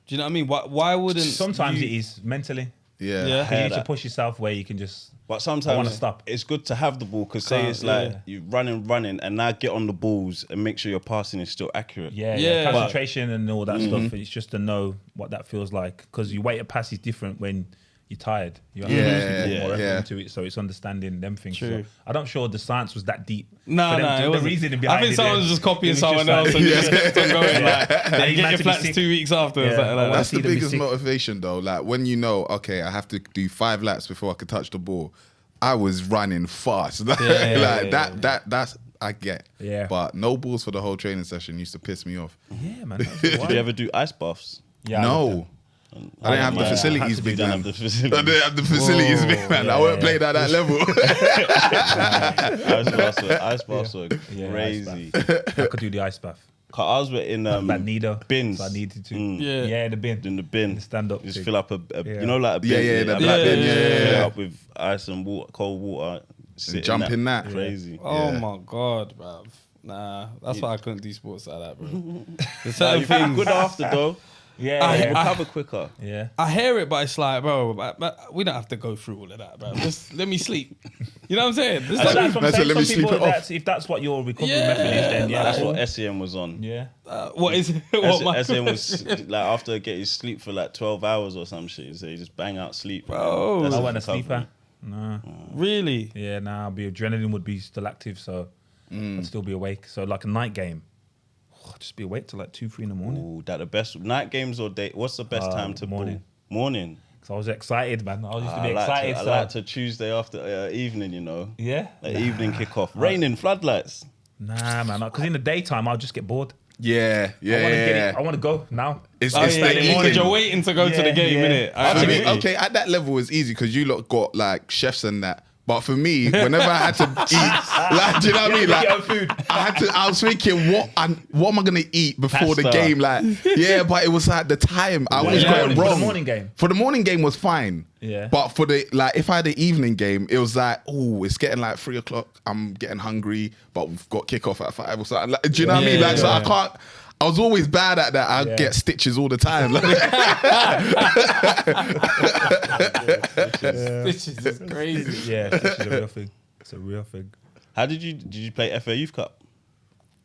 Speaker 4: Do you know what I mean? Why wouldn't
Speaker 1: sometimes
Speaker 4: you,
Speaker 1: it is mentally.
Speaker 2: Yeah.
Speaker 4: Yeah.
Speaker 1: You
Speaker 3: hear
Speaker 1: need to
Speaker 3: that.
Speaker 1: push yourself where you can just.
Speaker 3: But sometimes
Speaker 1: I wanna stop.
Speaker 3: it's good to have the ball because say it's like you running, and now get on the balls and make sure your passing is still accurate.
Speaker 1: Yeah,
Speaker 4: Yeah.
Speaker 1: concentration and all that stuff. It's just to know what that feels like because your weight of pass is different when you're tired. You have to put more effort into it, so it's understanding them things.
Speaker 4: True.
Speaker 1: So I'm not sure the science was that deep.
Speaker 4: No,
Speaker 1: For them to-
Speaker 4: it
Speaker 1: the
Speaker 4: wasn't.
Speaker 1: reasoning
Speaker 4: I
Speaker 1: behind
Speaker 4: think
Speaker 1: it,
Speaker 4: someone was
Speaker 1: yeah.
Speaker 4: just copying
Speaker 1: It was
Speaker 4: someone
Speaker 1: just
Speaker 4: else
Speaker 1: like-
Speaker 4: and just kept on going. Like,
Speaker 1: Yeah,
Speaker 4: then
Speaker 1: you
Speaker 4: get
Speaker 1: meant
Speaker 4: your
Speaker 1: to be
Speaker 4: flats
Speaker 1: sick.
Speaker 4: 2 weeks after. Or
Speaker 1: Yeah.
Speaker 4: something like that.
Speaker 2: That's
Speaker 1: see
Speaker 2: the
Speaker 1: them be
Speaker 2: biggest
Speaker 1: sick.
Speaker 2: motivation though. Like when you know, okay, I have to do 5 laps before I could touch the ball. I was running fast. Like that's I get.
Speaker 1: Yeah.
Speaker 2: But no balls for the whole training session used to piss me off.
Speaker 1: Yeah, man. That was
Speaker 3: Did
Speaker 1: wild.
Speaker 3: you ever do ice baths?
Speaker 1: Yeah,
Speaker 2: No. I didn't have the
Speaker 3: Yeah,
Speaker 2: facilities,
Speaker 3: you
Speaker 2: big
Speaker 3: don't
Speaker 2: man.
Speaker 3: have the
Speaker 2: I
Speaker 3: facilities.
Speaker 2: didn't have the facilities, big man. I weren't playing at that level.
Speaker 3: Ice baths were
Speaker 1: Yeah,
Speaker 3: crazy.
Speaker 1: I could do the ice bath.
Speaker 3: 'Cause I was in
Speaker 1: Magneto.
Speaker 3: bins.
Speaker 1: So I needed to.
Speaker 4: Yeah.
Speaker 1: Yeah, the bin.
Speaker 3: in the bin.
Speaker 1: The stand-up
Speaker 3: Just
Speaker 1: thing.
Speaker 3: fill up
Speaker 1: Yeah.
Speaker 3: you know, like a bin.
Speaker 2: Yeah, the
Speaker 3: like
Speaker 2: black bin,
Speaker 3: just
Speaker 2: yeah.
Speaker 3: Fill it up with ice and water, cold water. Sit
Speaker 2: jump in that.
Speaker 3: Crazy.
Speaker 4: Oh
Speaker 2: Yeah.
Speaker 4: my god, bruv. Nah, that's why I couldn't do sports like that, bro. There's
Speaker 3: Nah,
Speaker 4: certain
Speaker 3: you feel
Speaker 4: things.
Speaker 3: good after though.
Speaker 1: Yeah,
Speaker 4: I-
Speaker 1: yeah.
Speaker 3: Recover quicker.
Speaker 1: yeah.
Speaker 4: I hear it, but it's like, bro, but we don't have to go through all of that, bro. Just let me sleep. You know what I'm saying? There's
Speaker 1: So
Speaker 4: like-
Speaker 1: that's what I'm
Speaker 2: That's it,
Speaker 1: saying.
Speaker 2: let me
Speaker 1: Some
Speaker 2: sleep
Speaker 1: people,
Speaker 2: it off.
Speaker 1: if that's what your recovery
Speaker 4: Yeah.
Speaker 1: method is, then yeah,
Speaker 3: That's
Speaker 1: cool.
Speaker 3: what SEM was on.
Speaker 1: Yeah.
Speaker 4: what is it? What my
Speaker 3: SEM was like after getting sleep for like 12 hours or some shit. So you just bang out sleep.
Speaker 4: Bro.
Speaker 3: That's
Speaker 1: I wasn't a
Speaker 3: recovery.
Speaker 1: sleeper. No.
Speaker 4: really?
Speaker 1: Yeah, nah, the adrenaline would be still active, so I'd still be awake. So like a night game, I'd just be awake till like 2, 3 in the morning.
Speaker 3: Ooh, that the best night games or day? What's the best time to
Speaker 1: morning.
Speaker 3: ball? Morning.
Speaker 1: So I was excited, man. I used to
Speaker 3: I
Speaker 1: be
Speaker 3: like
Speaker 1: excited.
Speaker 3: to, I
Speaker 1: so
Speaker 3: like to Tuesday after evening, you know.
Speaker 1: yeah.
Speaker 3: Like evening kickoff. Raining floodlights.
Speaker 1: Nah, man. Because in the daytime, I'll just get bored.
Speaker 2: Yeah,
Speaker 1: I want to get it. I want to go now.
Speaker 2: It's,
Speaker 4: Oh,
Speaker 2: it's
Speaker 4: yeah,
Speaker 2: the
Speaker 4: because
Speaker 2: eating.
Speaker 4: you're waiting to go to the
Speaker 1: Yeah,
Speaker 4: game,
Speaker 1: yeah.
Speaker 4: innit?
Speaker 2: I mean,
Speaker 4: agree.
Speaker 2: okay, at that level it's easy because you lot got like chefs and that. But for me, whenever I had to eat, like, do you know what I mean? Like,
Speaker 1: Get your own food.
Speaker 2: I was thinking, what am I gonna eat before the
Speaker 3: Pasta.
Speaker 2: game? Like, yeah, but it was like the time. I always
Speaker 1: Yeah,
Speaker 2: got it
Speaker 1: for the
Speaker 2: wrong.
Speaker 1: morning game.
Speaker 2: For the morning game was fine.
Speaker 1: Yeah.
Speaker 2: But for the if I had the evening game, it was like, oh, it's getting like 3 o'clock. I'm getting hungry, but we've got kickoff at 5 or something. Like, do you know what I mean? Like, so I can't. I was always bad at that. I get stitches all the time.
Speaker 4: This is crazy.
Speaker 1: Yeah, it's a real thing. It's a real thing.
Speaker 3: How did you play FA Youth Cup?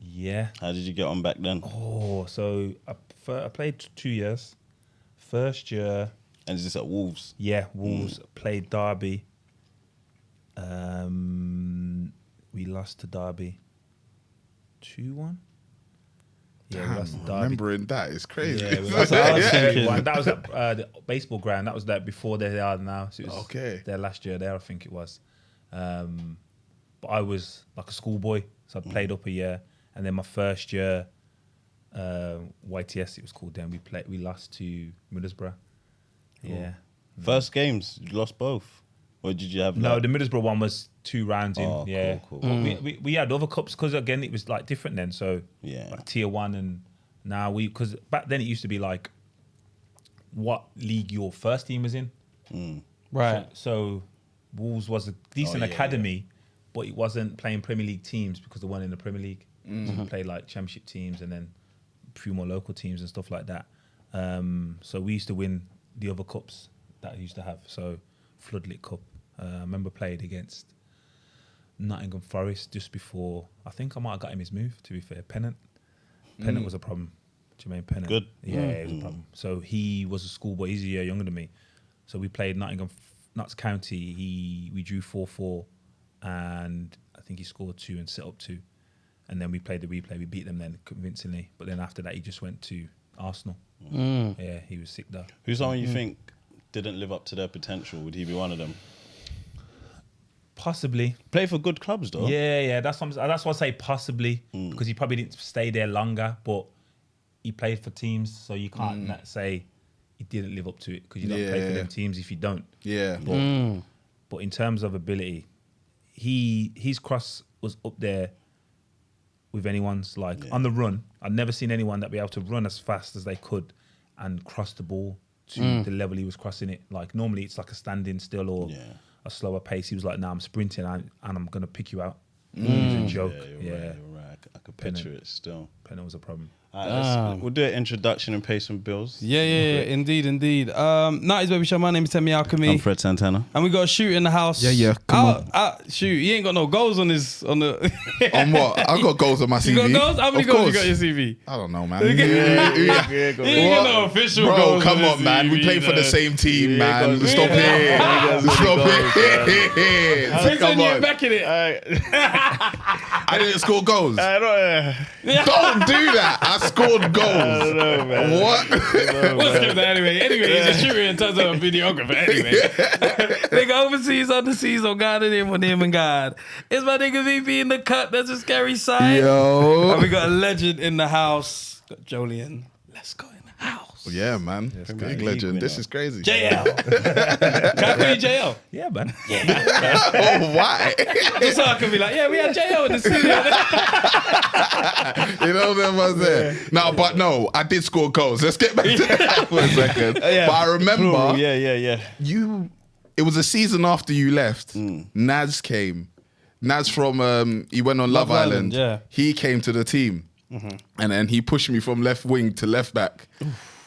Speaker 1: Yeah.
Speaker 3: How did you get on back then?
Speaker 1: Oh, so I played 2 years. First year,
Speaker 3: And is this at Wolves?
Speaker 1: yeah, Wolves played Derby. We lost to Derby 2-1. Yeah, we lost to Derby.
Speaker 2: Remembering that is crazy.
Speaker 1: Yeah, we
Speaker 4: That's what I was thinking.
Speaker 1: That was at the baseball ground. That was like before they are now. So it was
Speaker 2: Okay.
Speaker 1: their last year there, I think it was. But I was like a schoolboy, so I played up a year, and then my first year, YTS it was called. Then we lost to Middlesbrough. Yeah.
Speaker 3: First games, you lost both, or did you have?
Speaker 1: No,
Speaker 3: like-
Speaker 1: the Middlesbrough one was 2 rounds in.
Speaker 3: Oh,
Speaker 1: Yeah,
Speaker 3: cool.
Speaker 1: But we had other cups because again it was like different then. So
Speaker 3: Yeah.
Speaker 1: like tier 1 and now because back then it used to be like what league your first team was in.
Speaker 4: Right.
Speaker 1: So Wolves was a decent
Speaker 3: yeah,
Speaker 1: academy, but it wasn't playing Premier League teams because they weren't in the Premier League. So we played like Championship teams and then a few more local teams and stuff like that. So we used to win the other cups that I used to have. So Floodlit Cup. I remember played against Nottingham Forest just before. I think I might have got him his move, to be fair. Pennant was a problem. Jermaine Pennant.
Speaker 3: Good.
Speaker 1: Yeah, it was a problem. So he was a schoolboy. He's a year younger than me. So we played Notts County. We drew 4-4, and I think he scored 2 and set up 2. And then we played the replay. We beat them then convincingly. But then after that, he just went to Arsenal. Yeah, he was sick though.
Speaker 3: Who's someone you think didn't live up to their potential? Would he be one of them?
Speaker 1: Possibly.
Speaker 3: Play for good clubs though.
Speaker 1: Yeah. That's why I say possibly because he probably didn't stay there longer, but he played for teams, so you can't say he didn't live up to it because you don't play for them teams if you don't.
Speaker 2: Yeah.
Speaker 1: But in terms of ability, his cross was up there with anyone's. Like on the run, I've never seen anyone that be able to run as fast as they could and cross the ball to the level he was crossing it. Like normally it's like a standing still or a slower pace. He was like, "Nah, I'm sprinting and I'm gonna pick you out." It was a joke.
Speaker 3: You're right. I could picture it still.
Speaker 1: Pennant was a problem.
Speaker 3: We'll do an introduction and pay some bills.
Speaker 4: Yeah, indeed. 90s Baby Show, my name is Temi Alchemy.
Speaker 3: I'm Fred Santana.
Speaker 4: And we got a shoot in the house.
Speaker 2: Yeah, come
Speaker 4: on. Shoot, he ain't got no goals on the...
Speaker 2: On what? I've got goals on my CV.
Speaker 4: You got goals? How many
Speaker 2: Of
Speaker 4: goals
Speaker 2: course.
Speaker 4: you got on your CV?
Speaker 2: I don't know, man.
Speaker 4: You ain't got no official
Speaker 2: Bro,
Speaker 4: goals
Speaker 2: come
Speaker 4: on
Speaker 2: on,
Speaker 4: his
Speaker 2: man. We
Speaker 4: CV,
Speaker 2: play for the
Speaker 4: man.
Speaker 2: same team, man.
Speaker 3: goals.
Speaker 2: Stop it. Stop it.
Speaker 4: Since when
Speaker 2: Come
Speaker 4: you
Speaker 2: on.
Speaker 4: back in it?
Speaker 2: I didn't score goals.
Speaker 3: I
Speaker 2: Don't do that. I scored goals.
Speaker 3: don't know, man.
Speaker 2: What?
Speaker 4: We'll skip that anyway. Anyway, he's a shooter in terms of a videographer. Anyway, nigga overseas on the seas, oh God, and him, and God. It's my nigga VP in the cut. That's a scary sign.
Speaker 2: Yo.
Speaker 4: And we got a legend in the house. Got JOLEON. Let's go in the house.
Speaker 2: Yeah, man. Big legend. This is crazy.
Speaker 4: JL. Can I call you JL?
Speaker 1: Yeah, man.
Speaker 2: Oh, why?
Speaker 4: Just so I can be like, yeah, we had JL in the studio.
Speaker 2: You know what I'm saying? No, I did score goals. Let's get back to that for a second. But I remember
Speaker 3: Plural. Yeah.
Speaker 2: it was a season after you left. Naz came. Naz from he went on Love Island.
Speaker 4: yeah.
Speaker 2: He came to the team. And then he pushed me from left wing to left back.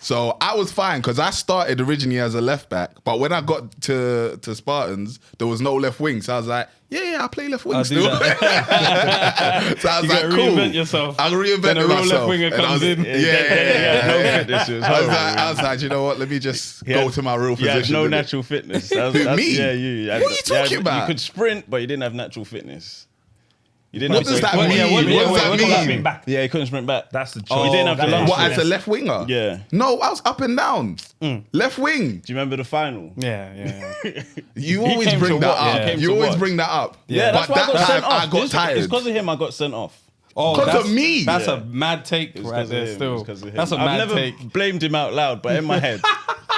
Speaker 2: So I was fine because I started originally as a left back, but when I got to Spartans, there was no left wing. So I was like, yeah, I play left wing
Speaker 4: I'll do
Speaker 2: still.
Speaker 4: that.
Speaker 2: So I was
Speaker 4: You
Speaker 2: like,
Speaker 4: gotta
Speaker 2: cool.
Speaker 4: reinvent yourself.
Speaker 2: I reinvented
Speaker 4: Then a real
Speaker 2: myself.
Speaker 4: left winger
Speaker 2: And I
Speaker 4: comes
Speaker 2: was-
Speaker 4: in.
Speaker 2: Yeah.
Speaker 3: No,
Speaker 2: I was like, you know what? Let me just go to my real
Speaker 3: You had
Speaker 2: position.
Speaker 3: no
Speaker 2: innit?
Speaker 3: natural fitness.
Speaker 2: Me?
Speaker 3: Yeah, you.
Speaker 2: What are you talking about?
Speaker 3: You could sprint, but you didn't have natural fitness. You didn't
Speaker 2: What
Speaker 3: have
Speaker 2: does that
Speaker 3: the-
Speaker 2: mean? What does that mean?
Speaker 1: Back.
Speaker 3: Yeah, you couldn't sprint back.
Speaker 1: That's the choice.
Speaker 3: You didn't have the lungs.
Speaker 2: What, as a left winger?
Speaker 3: Yeah.
Speaker 2: No, I was up and down. Left wing.
Speaker 3: Do you remember the final?
Speaker 4: Yeah.
Speaker 2: You always
Speaker 3: came
Speaker 2: bring
Speaker 3: to
Speaker 2: that
Speaker 3: watch.
Speaker 2: up.
Speaker 3: He came
Speaker 2: You
Speaker 3: to
Speaker 2: always
Speaker 3: watch.
Speaker 2: bring that up.
Speaker 3: Yeah, that's
Speaker 2: but
Speaker 3: why I
Speaker 2: that
Speaker 3: got sent
Speaker 2: time
Speaker 3: off.
Speaker 2: I got
Speaker 3: It's
Speaker 2: tired.
Speaker 3: because of him I got sent off.
Speaker 4: Oh,
Speaker 2: 'Cause
Speaker 4: that's-
Speaker 2: of me.
Speaker 4: That's
Speaker 3: Yeah.
Speaker 4: a mad take
Speaker 3: It's
Speaker 4: right
Speaker 3: 'cause of
Speaker 4: there
Speaker 3: him.
Speaker 4: still.
Speaker 3: It's 'cause of him.
Speaker 4: That's a
Speaker 3: I've
Speaker 4: mad
Speaker 3: never
Speaker 4: take.
Speaker 3: blamed him out loud, but in my head,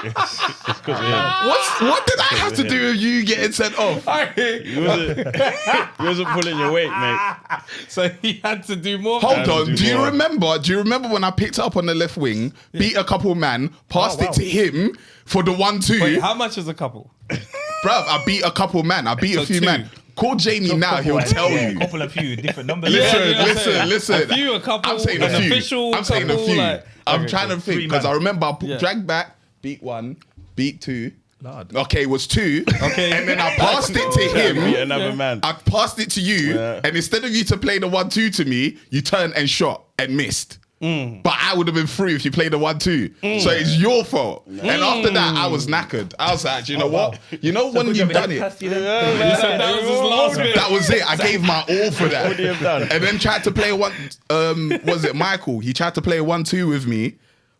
Speaker 3: it's 'cause of him.
Speaker 2: What did I have to do with you getting sent off?
Speaker 3: You wasn't pulling your weight, mate.
Speaker 4: So he had to do more.
Speaker 2: Hold on.
Speaker 3: do
Speaker 2: Do you
Speaker 3: more.
Speaker 2: remember when I picked up on the left wing, beat a couple man, passed it to him for the 1-2?
Speaker 4: Wait, how much is a couple?
Speaker 2: Bruv, I beat a couple man. I beat a
Speaker 4: So
Speaker 2: few
Speaker 4: two.
Speaker 2: man. Call Jamie now, he'll tell you.
Speaker 1: Couple of few different numbers.
Speaker 2: Listen.
Speaker 4: A few, a couple,
Speaker 2: I'm saying a
Speaker 4: an
Speaker 2: few.
Speaker 4: official
Speaker 2: I'm saying a
Speaker 4: couple,
Speaker 2: few.
Speaker 4: like-
Speaker 2: I'm
Speaker 4: Okay,
Speaker 2: trying to think
Speaker 1: 3
Speaker 2: because
Speaker 1: man.
Speaker 2: I remember I
Speaker 4: Yeah.
Speaker 2: dragged back, beat 1, beat 2.
Speaker 1: Lord.
Speaker 2: Okay, it was 2.
Speaker 4: Okay.
Speaker 2: And then I passed it to
Speaker 3: Beat
Speaker 2: him.
Speaker 3: another man.
Speaker 2: I passed it to you.
Speaker 3: Yeah.
Speaker 2: And instead of you to play the 1-2 to me, you turned and shot and missed. But I would have been free if you played the 1-2. So it's your fault. And after that, I was knackered. I was like, do you know what? You know when you've done it, that was it. I gave my all for that.
Speaker 3: What would you have done?
Speaker 2: And then tried to play was it Michael? He tried to play a 1-2 with me.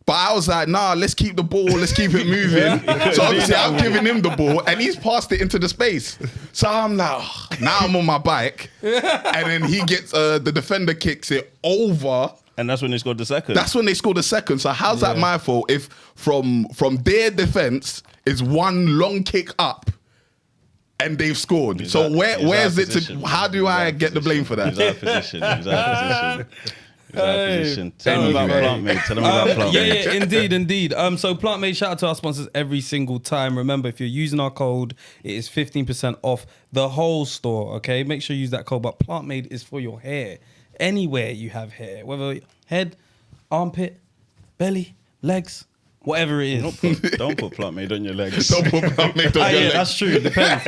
Speaker 2: But I was like, nah, let's keep the ball, let's keep it moving. So obviously I'm giving him the ball and he's passed it into the space. So I'm like, now I'm on my bike. And then he gets, the defender kicks it over.
Speaker 3: And that's when they scored the second.
Speaker 2: That's when they scored the second. So how's that my fault if from their defense is one long kick up and they've scored? So where's it to, how do I get the blame for that?
Speaker 3: He was out of position. Tell them about Plant Made. Tell them about Plant Made.
Speaker 4: Yeah, indeed. So Plant Made, shout out to our sponsors every single time. Remember, if you're using our code, it is 15% off the whole store, okay? Make sure you use that code. But Plant Made is for your hair. Anywhere you have hair, whether head, armpit, belly, legs, whatever it is.
Speaker 3: Don't put Plant Made on your legs.
Speaker 2: Don't put Plant Made on your legs.
Speaker 4: That's true. Depends.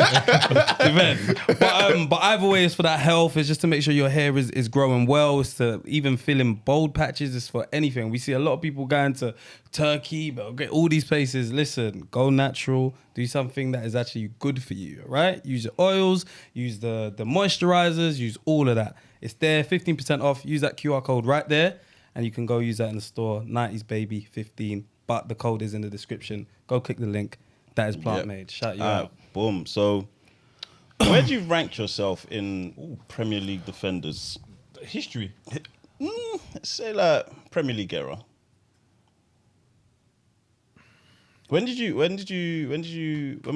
Speaker 4: But either way, it's for that health. It's just to make sure your hair is growing well. It's to even fill in bald patches. It's for anything. We see a lot of people going to Turkey, but all these places. Listen, go natural. Do something that is actually good for you. Right? Use your oils. Use the moisturizers. Use all of that. It's there. 15% off. Use that QR code right there, and you can go use that in the store. 90s Baby 15. But the code is in the description. Go click the link. That is Plant Made. Shout you out.
Speaker 3: Boom. So, where do you rank yourself in Premier League defenders?
Speaker 1: History.
Speaker 3: Let's say like Premier League era. When was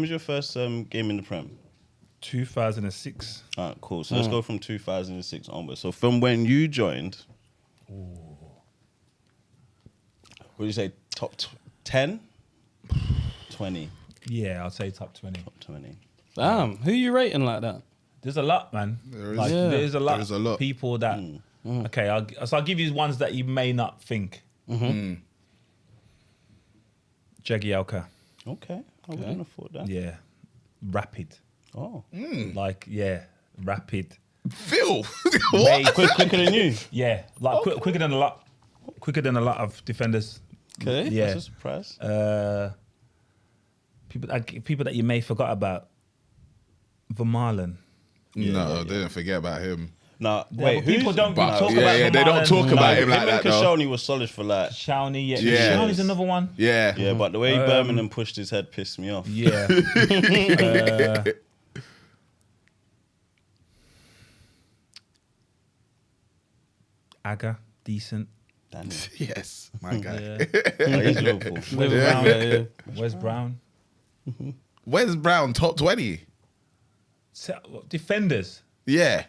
Speaker 3: your first game in the Prem?
Speaker 1: 2006.
Speaker 3: All right, cool. So let's go from 2006 onwards. So from when you joined, what do you say? Top 10? 20.
Speaker 1: Yeah, I'll say top 20.
Speaker 3: Top 20.
Speaker 4: Damn, who you rating like that?
Speaker 1: There's a lot, man.
Speaker 2: There is.
Speaker 1: Like,
Speaker 4: Yeah.
Speaker 1: there's a lot.
Speaker 2: There's a lot.
Speaker 1: Of people that. Okay, I'll give you ones that you may not think. Jagielka.
Speaker 3: Okay. I wouldn't have thought that.
Speaker 1: Yeah. Rapid.
Speaker 3: Oh.
Speaker 1: Like, yeah, rapid.
Speaker 2: Phil,
Speaker 1: Way
Speaker 3: Quicker than you.
Speaker 1: Yeah, like quicker than a lot. Quicker than a lot of defenders.
Speaker 4: Okay.
Speaker 1: Yeah.
Speaker 3: That's a surprise.
Speaker 1: People that you may forgot about. Vermaelen.
Speaker 2: No, they didn't forget about him.
Speaker 3: Now,
Speaker 1: Yeah,
Speaker 3: wait,
Speaker 1: but people don't
Speaker 2: But
Speaker 1: talk
Speaker 2: yeah,
Speaker 1: about
Speaker 2: yeah, they don't
Speaker 1: Vermaelen.
Speaker 2: talk about him
Speaker 3: him
Speaker 2: like
Speaker 3: and
Speaker 2: that though.
Speaker 3: Koscielny was solid for like.
Speaker 1: Shawnee, yeah.
Speaker 2: Yeah.
Speaker 1: Shawnee's another one.
Speaker 2: Yeah,
Speaker 3: Yeah, but the way Birmingham pushed his head pissed me off.
Speaker 1: Yeah. Aga, decent.
Speaker 3: Damn it.
Speaker 2: yes, my guy.
Speaker 1: Yeah.
Speaker 3: Oh, he's Liverpool.
Speaker 1: Wes Brown. Wes Brown.
Speaker 2: Where's Brown? Top 20.
Speaker 1: Defenders.
Speaker 2: Yeah.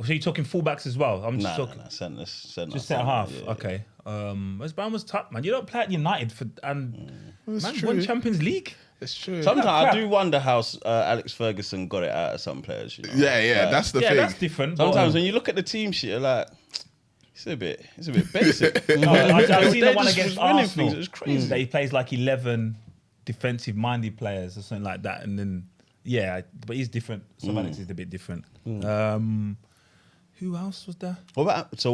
Speaker 1: So you're talking fullbacks as well? I'm just talking.
Speaker 3: Nah, centre
Speaker 1: Just centre half.
Speaker 3: Yeah, yeah.
Speaker 1: Okay. Wes Brown was top, man. You don't play at United man
Speaker 2: true.
Speaker 1: won Champions League.
Speaker 2: It's true.
Speaker 3: Sometimes I
Speaker 1: crap.
Speaker 3: do wonder how Alex Ferguson got it out of some players. You know?
Speaker 2: Yeah,
Speaker 3: Like,
Speaker 2: that's the
Speaker 1: Yeah,
Speaker 2: thing.
Speaker 1: that's different. but,
Speaker 3: Sometimes when you look at the team sheet, you're like, it's a bit basic.
Speaker 1: No, I've seen the
Speaker 3: They
Speaker 1: one
Speaker 3: just
Speaker 1: against
Speaker 3: was winning
Speaker 1: Arsenal.
Speaker 3: things. It was crazy.
Speaker 1: That he plays like 11 defensive-minded players or something like that, and then but he's different. So Alex is a bit different. Who else was there?
Speaker 3: What about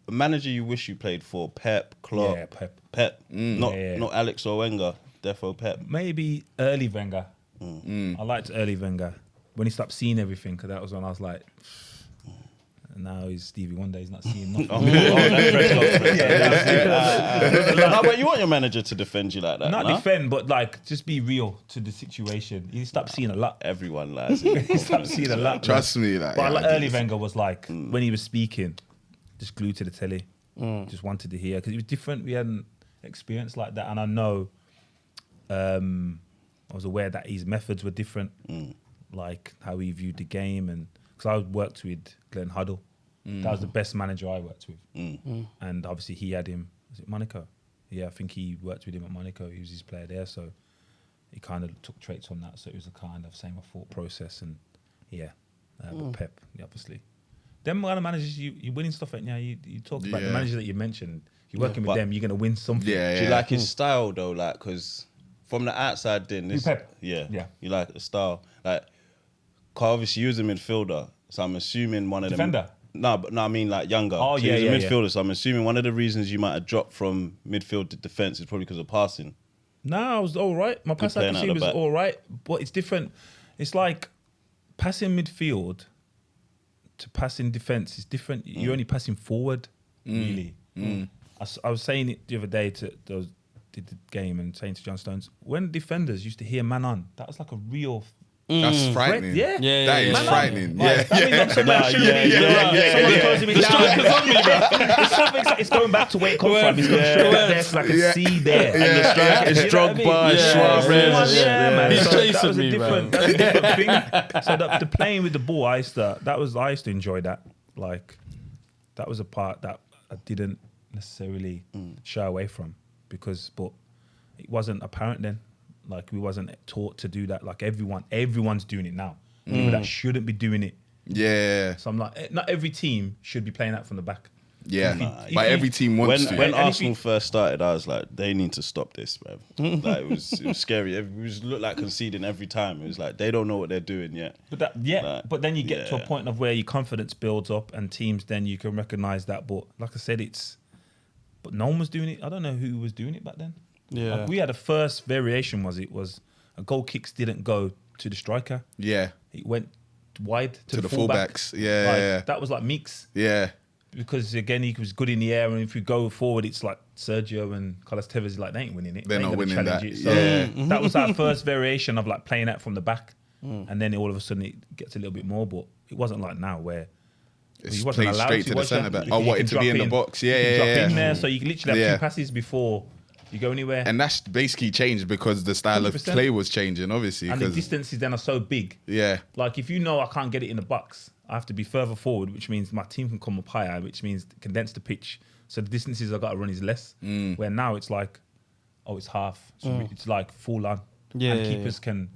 Speaker 3: a manager you wish you played for? Pep, Klopp.
Speaker 1: Yeah, Pep.
Speaker 3: Pep. Not
Speaker 1: Yeah.
Speaker 3: not Alex or Wenger. Defo Pep.
Speaker 1: Maybe early Wenger. I liked early Wenger when he stopped seeing everything, because that was when I was like. And now he's Stevie Wonder. He's not seeing nothing.
Speaker 3: How about you want your manager to defend you like that?
Speaker 1: Not
Speaker 3: no?
Speaker 1: defend, but like just be real to the situation. He stopped seeing a lot.
Speaker 3: Everyone lies.
Speaker 1: He stopped seeing a lot.
Speaker 2: Trust me. Like,
Speaker 1: But
Speaker 2: yeah,
Speaker 1: like
Speaker 2: I
Speaker 1: early
Speaker 2: get it.
Speaker 1: Wenger was like when he was speaking, just glued to the telly, just wanted to hear because he was different. We hadn't experienced like that, and I know I was aware that his methods were different, like how he viewed the game, and because I worked with Glenn Huddle, that was the best manager I worked with, and obviously he had him. Was it Monaco? Yeah, I think he worked with him at Monaco. He was his player there, so he kind of took traits from that. So it was a kind of same thought process, and but Pep, obviously. Them kind of managers, you winning stuff, and you talk about the
Speaker 2: Yeah.
Speaker 1: manager that you mentioned. You're working with
Speaker 3: But-
Speaker 1: them, you're gonna win something.
Speaker 2: Yeah,
Speaker 3: Do you like his style though? Like, because from the outside, then this,
Speaker 1: Pep?
Speaker 3: yeah,
Speaker 1: Yeah.
Speaker 3: you like the style. Like, 'cause obviously you was a midfielder, so I'm assuming one of
Speaker 1: Defender?
Speaker 3: them. No, but no, I mean like younger.
Speaker 1: Oh,
Speaker 3: So he was
Speaker 1: yeah,
Speaker 3: a
Speaker 1: yeah,
Speaker 3: midfielder. So I'm assuming one of the reasons you might have dropped from midfield to defense is probably because of passing.
Speaker 1: Nah, I was all right. My pass
Speaker 3: playing
Speaker 1: accuracy
Speaker 3: out the
Speaker 1: was
Speaker 3: back.
Speaker 1: all right, but it's different. It's like passing midfield to passing defense is different. You're only passing forward, really. I was saying it the other day to those did the game and saying to John Stones, when defenders used to hear man on, that was like a real
Speaker 2: That's frightening.
Speaker 1: Yeah.
Speaker 2: That is
Speaker 1: Man on.
Speaker 2: frightening.
Speaker 1: Like, that means I'm somewhere I shouldn't be. Someone closing me down. It's something. It's going back to where it comes from. It's going straight back there so I can see there.
Speaker 2: And the
Speaker 3: strike is Drogba, Suarez.
Speaker 1: Yeah, man.
Speaker 4: He's
Speaker 1: So
Speaker 4: chasing
Speaker 1: that was a
Speaker 4: me,
Speaker 1: different, that's a different thing. So the playing with the ball, I used to enjoy that. Like, that was a part that I didn't necessarily shy away from but it wasn't apparent then. Like, we wasn't taught to do that. Like, everyone's doing it now. People that shouldn't be doing it.
Speaker 2: Yeah.
Speaker 1: So I'm like, not every team should be playing that from the back.
Speaker 2: Yeah.
Speaker 1: If
Speaker 2: but
Speaker 1: you-
Speaker 2: every team wants to.
Speaker 3: When
Speaker 1: And if
Speaker 3: Arsenal
Speaker 1: you-
Speaker 3: first started, I was like, they need to stop this, man. Like, it was scary. It was looked like conceding every time. It was like they don't know what they're doing yet.
Speaker 1: But but then you get to a point of where your confidence builds up and teams then you can recognise that. But like I said, but no one was doing it. I don't know who was doing it back then.
Speaker 4: Yeah.
Speaker 1: Like, we had a first variation was a goal kicks didn't go to the striker.
Speaker 2: Yeah.
Speaker 1: It went wide to
Speaker 2: the
Speaker 1: fullback.
Speaker 2: fullbacks. Yeah,
Speaker 1: Like,
Speaker 2: yeah.
Speaker 1: That was like Meeks.
Speaker 2: Yeah.
Speaker 1: Because again, he was good in the air, and if you go forward, it's like Sergio and Carlos Tevez. Like, they ain't winning it.
Speaker 2: They're
Speaker 1: They ain't
Speaker 2: not
Speaker 1: gonna
Speaker 2: winning
Speaker 1: challenge
Speaker 2: that.
Speaker 1: it. So
Speaker 2: Yeah.
Speaker 1: that was our first variation of like playing that from the back, and then all of a sudden it gets a little bit more. But it wasn't like now where
Speaker 2: It's
Speaker 1: he wasn't
Speaker 2: played
Speaker 1: allowed
Speaker 2: straight to the
Speaker 1: was
Speaker 2: centre
Speaker 1: that?
Speaker 2: back.
Speaker 1: You
Speaker 2: I
Speaker 1: can
Speaker 2: wanted to
Speaker 1: drop
Speaker 2: be in the box. Yeah,
Speaker 1: you can drop
Speaker 2: yeah.
Speaker 1: in there, so you can literally have
Speaker 2: Yeah.
Speaker 1: 2 passes before you go anywhere.
Speaker 2: And that's basically changed because the style of
Speaker 1: 100%.
Speaker 2: play was changing, obviously.
Speaker 1: And the
Speaker 2: 'cause-
Speaker 1: distances then are so big.
Speaker 2: yeah.
Speaker 1: Like, if you know I can't get it in the box, I have to be further forward, which means my team can come up higher, which means condense the pitch. So the distances I've got to run is less. Where now it's like, it's half. So it's like full on.
Speaker 4: Yeah,
Speaker 1: and
Speaker 4: yeah,
Speaker 1: keepers can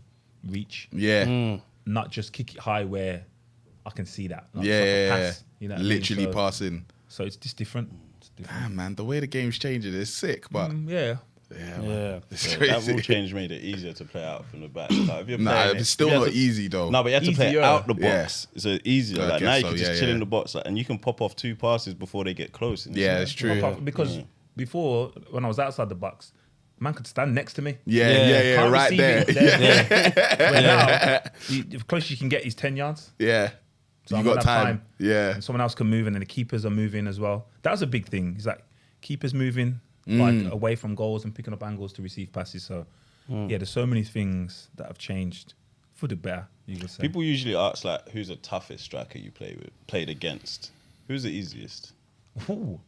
Speaker 1: reach,
Speaker 2: Yeah.
Speaker 1: not just kick it high where I can see that. Like,
Speaker 2: Yeah.
Speaker 1: it's like a
Speaker 2: yeah,
Speaker 1: pass, you know what I mean?
Speaker 2: Literally
Speaker 1: So-
Speaker 2: passing.
Speaker 1: So it's just different. It's different.
Speaker 2: Damn, man, the way the game's changing is sick, but
Speaker 1: Yeah.
Speaker 2: yeah, man,
Speaker 4: Yeah.
Speaker 2: it's
Speaker 3: So that
Speaker 2: crazy.
Speaker 3: rule change made it easier to play out from the back. Like, if you're
Speaker 2: Nah,
Speaker 3: playing
Speaker 2: it's
Speaker 3: it-
Speaker 2: still
Speaker 3: if you
Speaker 2: not
Speaker 3: had to-
Speaker 2: easy though.
Speaker 3: No, but you have to play
Speaker 1: Easier.
Speaker 3: out the
Speaker 2: Yeah.
Speaker 3: box. So easier.
Speaker 2: I
Speaker 3: Like
Speaker 2: guess
Speaker 3: now you
Speaker 2: so,
Speaker 3: can just
Speaker 2: yeah,
Speaker 3: chill
Speaker 2: yeah.
Speaker 3: in the box, like, and you can pop off 2 passes before they get close. And
Speaker 2: Yeah,
Speaker 3: it's
Speaker 2: it's true.
Speaker 1: Because before, when I was outside the box, man could stand next to me.
Speaker 2: Yeah,
Speaker 1: Can't
Speaker 2: right
Speaker 1: receive
Speaker 2: there.
Speaker 1: it there. Where now, the closest you can get is 10 yards.
Speaker 2: Yeah.
Speaker 1: So
Speaker 2: You
Speaker 1: I'm
Speaker 2: got
Speaker 1: gonna have
Speaker 2: time. Yeah.
Speaker 1: And someone else can move, and then the keepers are moving as well. That was a big thing. It's like keepers moving like away from goals and picking up angles to receive passes. So yeah, there's so many things that have changed for the better. You could say.
Speaker 3: People usually ask like, who's the toughest striker you played against? Who's the easiest?
Speaker 1: Ooh.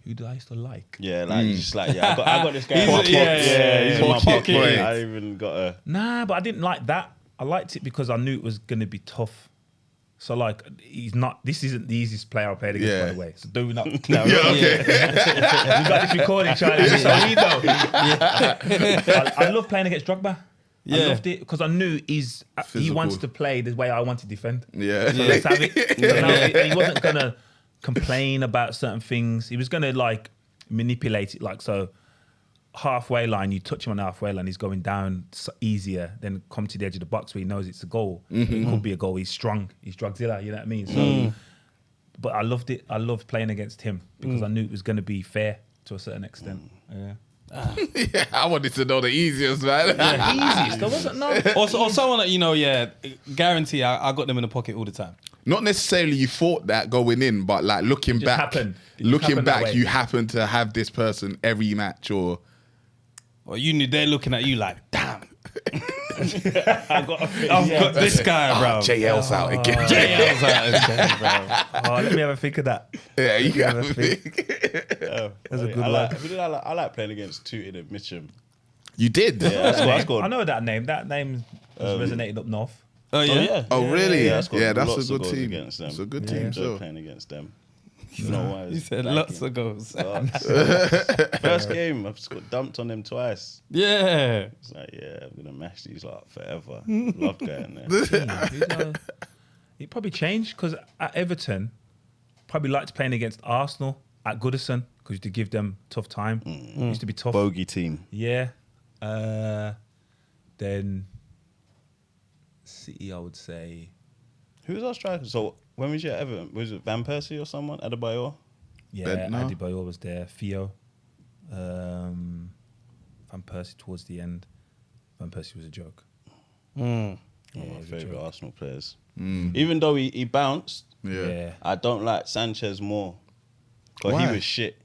Speaker 1: Who do I used to like?
Speaker 3: Yeah, like just like I got this guy.
Speaker 4: He's
Speaker 3: in my
Speaker 4: a-
Speaker 3: pocket.
Speaker 4: yeah,
Speaker 3: he's in my
Speaker 2: pocket
Speaker 3: pocket.
Speaker 2: boy.
Speaker 3: I even got a.
Speaker 1: Nah, but I didn't like that. I liked it because I knew it was going to be tough. So like, this isn't the easiest player I played against,
Speaker 2: Yeah.
Speaker 1: by the way. So do not. No,
Speaker 2: Yeah, okay.
Speaker 1: we got this recording, Charlie. So we know. I love playing against Drogba. I
Speaker 4: Yeah.
Speaker 1: loved it because I knew he
Speaker 2: Physical.
Speaker 1: wants to play the way I want to defend.
Speaker 2: Yeah.
Speaker 1: So let's have it. So now he wasn't gonna complain about certain things. He was gonna like manipulate it. Like, so halfway line, you touch him on the halfway line, he's going down easier. Then come to the edge of the box where he knows it's a goal. It could be a goal. He's strong. He's Drogzilla. You know what I mean? So, but I loved it. I loved playing against him because I knew it was going to be fair to a certain extent. Yeah.
Speaker 2: Yeah, I wanted to know the easiest, man.
Speaker 1: Easiest. There wasn't none.
Speaker 4: Or someone that, you know, guarantee I got them in the pocket all the time.
Speaker 2: Not necessarily you thought that going in, but like looking
Speaker 1: just
Speaker 2: back,
Speaker 1: happened. It just
Speaker 2: looking
Speaker 1: happened that
Speaker 2: back,
Speaker 1: way.
Speaker 2: you happen to have this person every match, or
Speaker 4: Or you knew they're looking at you like, damn. I've got this guy, bro.
Speaker 2: JL's out again.
Speaker 4: JL's out again, bro.
Speaker 1: Oh, let me have a think of that.
Speaker 2: Yeah, you
Speaker 1: Have
Speaker 2: got
Speaker 1: a think. That's a good one.
Speaker 3: I like playing against Tooting and Mitchum.
Speaker 2: You did.
Speaker 3: That's good.
Speaker 1: I know that name. That name has resonated up north.
Speaker 4: Oh, yeah?
Speaker 2: Oh, really?
Speaker 3: Yeah,
Speaker 2: that's
Speaker 3: lots
Speaker 2: a
Speaker 3: of
Speaker 2: good
Speaker 3: goals
Speaker 2: team.
Speaker 3: against them.
Speaker 2: It's a good
Speaker 3: I
Speaker 2: team.
Speaker 3: enjoy
Speaker 2: So
Speaker 3: playing against them. You know why?
Speaker 4: He said lots of goals.
Speaker 3: First game, I've just got dumped on them twice.
Speaker 4: Yeah.
Speaker 3: It's like, yeah, I'm gonna mash these lot forever. Loved going there.
Speaker 1: It probably changed because at Everton, probably liked playing against Arsenal at Goodison because you used to give them tough time. It used to be tough.
Speaker 3: Bogey team.
Speaker 1: Yeah. Then City, I would say.
Speaker 3: Who was our striker? So when was you at Everton? Was it Van Persie or someone? Adebayor?
Speaker 1: Yeah,
Speaker 2: Bednar.
Speaker 1: Adebayor was there. Theo. Van Persie towards the end. Van Persie was a joke.
Speaker 3: One
Speaker 1: Yeah,
Speaker 3: of my
Speaker 1: it was a
Speaker 3: favourite
Speaker 1: joke.
Speaker 3: Arsenal players. Even though he bounced,
Speaker 2: Yeah.
Speaker 3: I don't like Sanchez more. But
Speaker 2: Why?
Speaker 3: he was shit.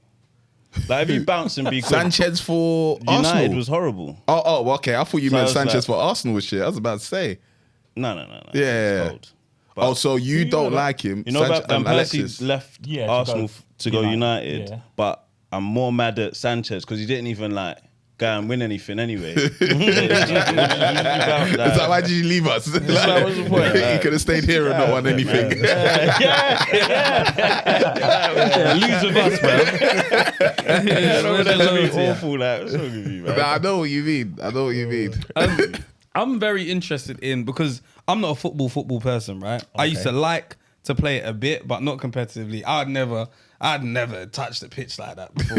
Speaker 3: Like, if you bounce and be good,
Speaker 2: Sanchez for
Speaker 3: United
Speaker 2: Arsenal.
Speaker 3: was horrible.
Speaker 2: Oh, okay. I thought you
Speaker 3: So I
Speaker 2: meant
Speaker 3: was
Speaker 2: Sanchez
Speaker 3: like-
Speaker 2: for Arsenal was shit. I was about to say.
Speaker 3: No.
Speaker 2: Yeah.
Speaker 3: It's cold. But
Speaker 2: Oh, so you don't like him?
Speaker 3: you know about Van
Speaker 2: Alexis.
Speaker 3: Persie left
Speaker 1: Yeah, to
Speaker 3: Arsenal
Speaker 1: go
Speaker 3: to go United,
Speaker 1: yeah.
Speaker 3: but I'm more mad at Sanchez because he didn't even like go and win anything anyway.
Speaker 2: It's like, why did you leave us?
Speaker 3: like, what's the point?
Speaker 2: He could have stayed here and not won anything.
Speaker 4: Lose with us, man.
Speaker 3: That's awful. Like, what's wrong with you, man?
Speaker 2: Nah, I know what you mean.
Speaker 4: I'm very interested in, because I'm not a football person, right? I used to like to play it a bit, but not competitively. I'd never touched the pitch like that before,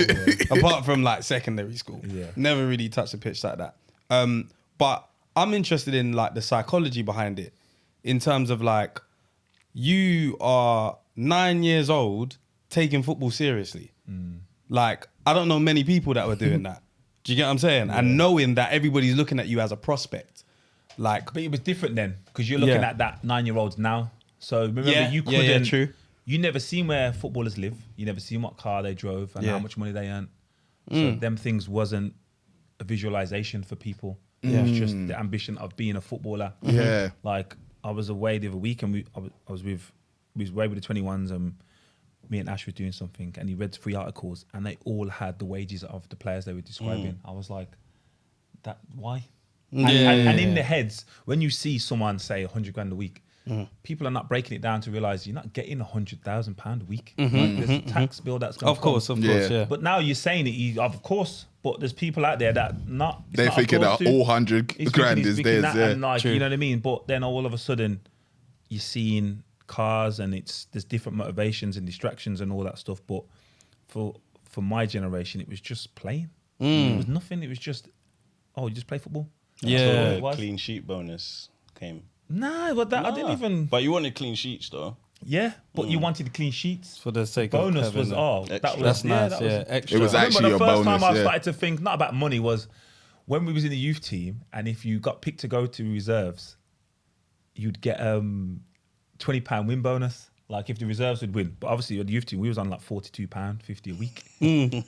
Speaker 4: apart from like secondary school.
Speaker 1: Yeah.
Speaker 4: Never really touched the pitch like that. But I'm interested in like the psychology behind it, in terms of like, you are 9 years old taking football seriously. Like, I don't know many people that were doing that. Do you get what I'm saying? And knowing that everybody's looking at you as a prospect. Like,
Speaker 1: But it was different then because you're looking
Speaker 4: Yeah.
Speaker 1: at that 9-year-olds now. So remember, you
Speaker 4: yeah,
Speaker 1: couldn't.
Speaker 4: true.
Speaker 1: You never seen where footballers live. You never seen what car they drove and
Speaker 4: Yeah.
Speaker 1: how much money they earned. So them things wasn't a visualization for people. It was just the ambition of being a footballer.
Speaker 2: Yeah.
Speaker 1: Like, I was away the other week and we was away with the 21s and me and Ash were doing something and he read 3 articles and they all had the wages of the players they were describing. I was like, that why? And in the heads, when you see someone say 100 grand a week, people are not breaking it down to realize you're not getting £100,000 a week. Like, there's a tax bill that's going to
Speaker 4: of course, yeah.
Speaker 1: But now you're saying it, of course. But there's people out there that not. it's
Speaker 2: They're
Speaker 1: not
Speaker 2: thinking
Speaker 1: applaud
Speaker 2: that
Speaker 1: to.
Speaker 2: all 100
Speaker 1: He's
Speaker 2: grand
Speaker 1: thinking he's
Speaker 2: is
Speaker 1: thinking
Speaker 2: theirs.
Speaker 1: that
Speaker 2: Yeah.
Speaker 1: and like,
Speaker 4: True.
Speaker 1: you know what I mean. But then all of a sudden, you're seeing cars and there's different motivations and distractions and all that stuff. But for my generation, it was just playing. It was nothing. It was just, you just play football. That's all
Speaker 4: Yeah.
Speaker 1: it was.
Speaker 3: Clean sheet bonus came.
Speaker 1: Nah, but that I didn't even.
Speaker 3: But you wanted clean sheets though.
Speaker 1: Yeah, but you wanted clean sheets.
Speaker 4: For the sake
Speaker 1: Bonus
Speaker 4: of
Speaker 1: was
Speaker 3: Extra.
Speaker 1: that was
Speaker 4: That's nice,
Speaker 1: that
Speaker 4: yeah.
Speaker 1: was-
Speaker 4: Extra.
Speaker 2: It was
Speaker 1: I remember
Speaker 2: actually
Speaker 1: the
Speaker 2: a
Speaker 1: first time
Speaker 2: bonus,
Speaker 1: I
Speaker 2: yeah.
Speaker 1: started to think not about money was when we was in the youth team, and if you got picked to go to reserves, you'd get £20 win bonus. Like if the reserves would win, but obviously at the youth team we was on like £42.50 a week,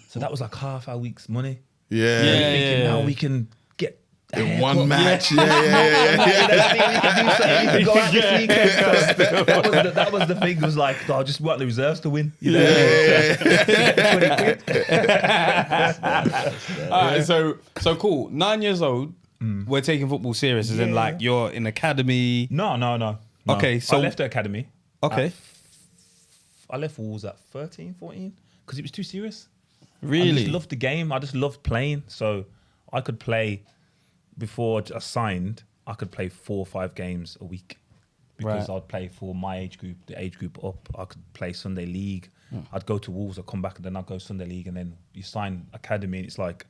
Speaker 1: so that was like half our week's money.
Speaker 2: Yeah.
Speaker 1: You're thinking now we can get a
Speaker 2: In
Speaker 1: haircut.
Speaker 2: one match. Yeah.
Speaker 1: You go out this weekend. So that was the thing. It was like, I just want the reserves to win. You know?
Speaker 4: All right, so cool. 9 years old, we're taking football serious, as in like you're in academy.
Speaker 1: No.
Speaker 4: Okay, so-
Speaker 1: I left the academy.
Speaker 4: Okay.
Speaker 1: I left Wolves at 13, 14 because it was too serious. I
Speaker 4: Really?
Speaker 1: just loved the game. I just loved playing. So I could play, before I signed, I could play 4 or 5 games a week because
Speaker 4: Right.
Speaker 1: I'd play for my age group, the age group up. I could play Sunday League. I'd go to Wolves, I'd come back and then I'd go Sunday League, and then you sign academy and it's like,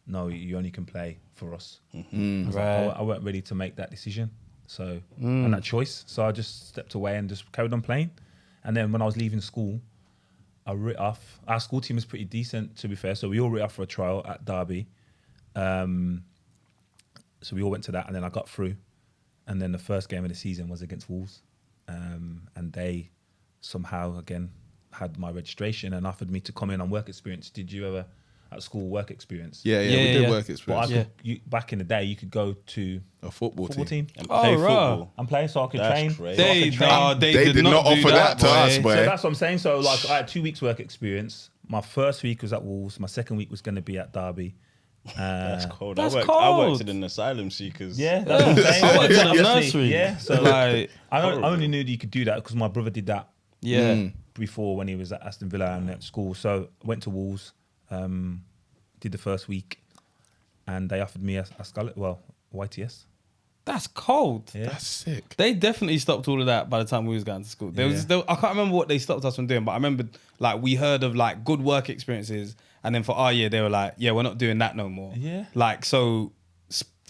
Speaker 1: no, you only can play for us. I was like, I weren't ready to make that decision. So, and that choice. So I just stepped away and just carried on playing. And then when I was leaving school, I writ off. Our school team was pretty decent, to be fair. So we all writ off for a trial at Derby. So we all went to that, and then I got through. And then the first game of the season was against Wolves. And they somehow, again, had my registration and offered me to come in on work experience. Did you ever, at school, work experience?
Speaker 2: Yeah, we
Speaker 4: Yeah,
Speaker 2: did
Speaker 4: yeah.
Speaker 2: work
Speaker 1: But I
Speaker 2: experience.
Speaker 1: could, back in the day, you could go to
Speaker 2: A football team.
Speaker 3: And
Speaker 4: Oh,
Speaker 3: play
Speaker 4: right.
Speaker 3: football.
Speaker 1: and play, so I could
Speaker 3: That's
Speaker 1: train.
Speaker 3: crazy.
Speaker 1: So I
Speaker 4: They,
Speaker 1: could train.
Speaker 4: no, they
Speaker 2: did not
Speaker 4: do
Speaker 2: offer that to us, boy.
Speaker 1: So that's what I'm saying. So like I had 2 weeks work experience. My first week was at Wolves. My second week was going to be at Derby.
Speaker 3: That's cold.
Speaker 4: That's
Speaker 3: I
Speaker 4: cold.
Speaker 3: worked in an asylum seekers.
Speaker 1: Yeah, that's what I'm saying.
Speaker 4: I worked in a
Speaker 1: Honestly,
Speaker 4: nursery.
Speaker 1: Yeah, so
Speaker 4: Like,
Speaker 1: I only knew that you could do that because my brother did that
Speaker 4: yeah.
Speaker 1: before when he was at Aston Villa and at school. So I went to Wolves, did the first week, and they offered me a Scarlet, YTS.
Speaker 4: That's cold.
Speaker 1: Yeah.
Speaker 2: That's sick.
Speaker 4: They definitely stopped all of that by the time we was going to school. I can't remember what they stopped us from doing, but I remember like we heard of like good work experiences, and then for our year they were like, yeah, we're not doing that no more.
Speaker 1: Yeah.
Speaker 4: Like so,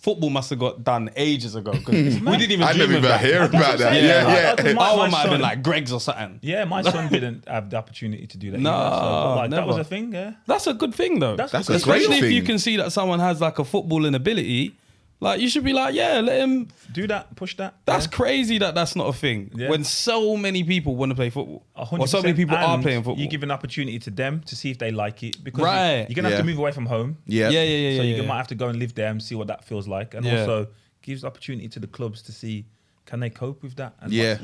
Speaker 4: football must have got done ages ago because we didn't even
Speaker 2: I
Speaker 4: dream
Speaker 2: never
Speaker 4: of
Speaker 2: even
Speaker 4: that.
Speaker 2: hear about that. Yeah.
Speaker 1: My
Speaker 4: Our might have
Speaker 1: son-
Speaker 4: been like Greg's or something.
Speaker 1: Yeah, my son didn't have the opportunity to do that.
Speaker 4: No,
Speaker 1: either, so, like, that
Speaker 4: never.
Speaker 1: was a thing. Yeah,
Speaker 4: That's a good thing though.
Speaker 1: That's
Speaker 2: a great
Speaker 4: Especially if you
Speaker 2: thing.
Speaker 4: can see that someone has like a footballing ability. Like you should be like, yeah, let him.
Speaker 1: do that, push that.
Speaker 4: That's
Speaker 1: yeah.
Speaker 4: crazy that that's not a thing.
Speaker 1: Yeah.
Speaker 4: When so many people want to play football,
Speaker 1: 100%.
Speaker 4: or so many people are
Speaker 1: And
Speaker 4: playing football.
Speaker 1: You give an opportunity to them to see if they like it because
Speaker 4: Right.
Speaker 1: you're gonna have
Speaker 2: Yeah.
Speaker 1: to move away from home.
Speaker 2: Yeah.
Speaker 4: yeah.
Speaker 1: So you might have to go and live there and see what that feels like, and
Speaker 4: Yeah.
Speaker 1: also gives opportunity to the clubs to see can they cope with that. And
Speaker 2: Yeah.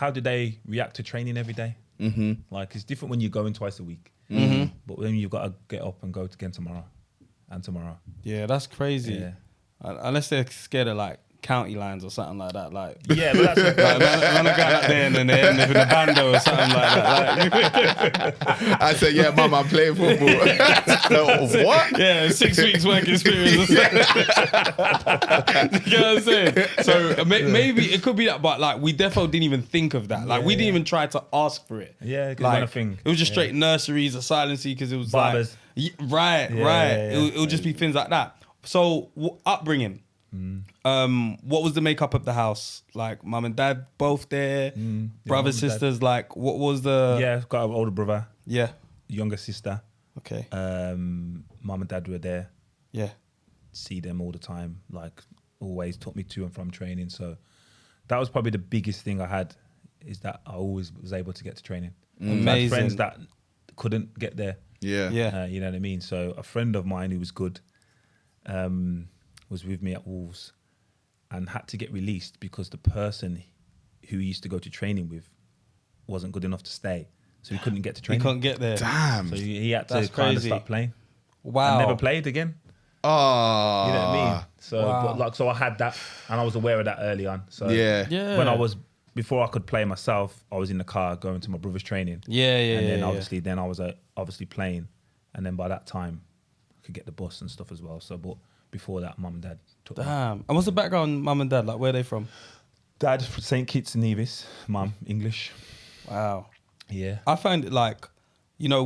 Speaker 1: how do they react to training every day?
Speaker 2: Mm-hmm.
Speaker 1: Like it's different when you're going twice a week, but when you've got to get up and go again tomorrow, and tomorrow.
Speaker 4: Yeah, that's crazy.
Speaker 1: Yeah.
Speaker 4: Unless they're scared of like county lines or something like that. Like,
Speaker 1: Yeah, but that's
Speaker 4: like man are going up there and then they end up in a bando or something like that. Like,
Speaker 2: I said, yeah, mum, I'm playing football. What?
Speaker 4: yeah, 6 weeks work experience. Or something. You know what I'm saying? So maybe it could be that, but like we defo didn't even think of that. Like we didn't even try to ask for it.
Speaker 1: Yeah, 'cause it
Speaker 4: like
Speaker 1: wasn't a thing.
Speaker 4: it was just straight nurseries, asylum seekers. It was
Speaker 1: Barbers.
Speaker 4: like right. It'll just be things like that. So upbringing. What was the makeup of the house? Like mum and dad both there, brothers,
Speaker 1: mum and dad.
Speaker 4: sisters. Like what was the?
Speaker 1: Yeah, got an older brother,
Speaker 4: Yeah.
Speaker 1: younger sister.
Speaker 4: Okay.
Speaker 1: Mum and dad were there.
Speaker 4: Yeah.
Speaker 1: See them all the time. Like always took me to and from training. So that was probably the biggest thing I had is that I always was able to get to training. I had
Speaker 4: Amazing.
Speaker 1: friends that couldn't get there.
Speaker 2: Yeah.
Speaker 4: Yeah.
Speaker 1: You know what I mean? So a friend of mine who was good was with me at Wolves and had to get released because the person who he used to go to training with wasn't good enough to stay. So he couldn't get to
Speaker 4: You
Speaker 1: training.
Speaker 4: can't get there.
Speaker 2: Damn.
Speaker 1: So he had to
Speaker 4: That's
Speaker 1: kind of
Speaker 4: crazy.
Speaker 1: stop playing.
Speaker 4: Wow.
Speaker 1: And never played again.
Speaker 2: Oh.
Speaker 1: You know what I mean? So,
Speaker 4: Wow.
Speaker 1: but like, so I had that, and I was aware of that early on. So
Speaker 2: Yeah.
Speaker 4: Yeah.
Speaker 1: when I was before I could play myself, I was in the car going to my brother's training.
Speaker 4: Yeah.
Speaker 1: and then
Speaker 4: yeah.
Speaker 1: obviously, then I was obviously playing, and then by that time, I could get the bus and stuff as well. So, but before that, mum and dad took me.
Speaker 4: Damn. And what's the background, mum and dad? Like, where are they from?
Speaker 1: Dad, St Kitts and Nevis. Mum, English.
Speaker 4: Wow.
Speaker 1: Yeah.
Speaker 4: I find it like, you know,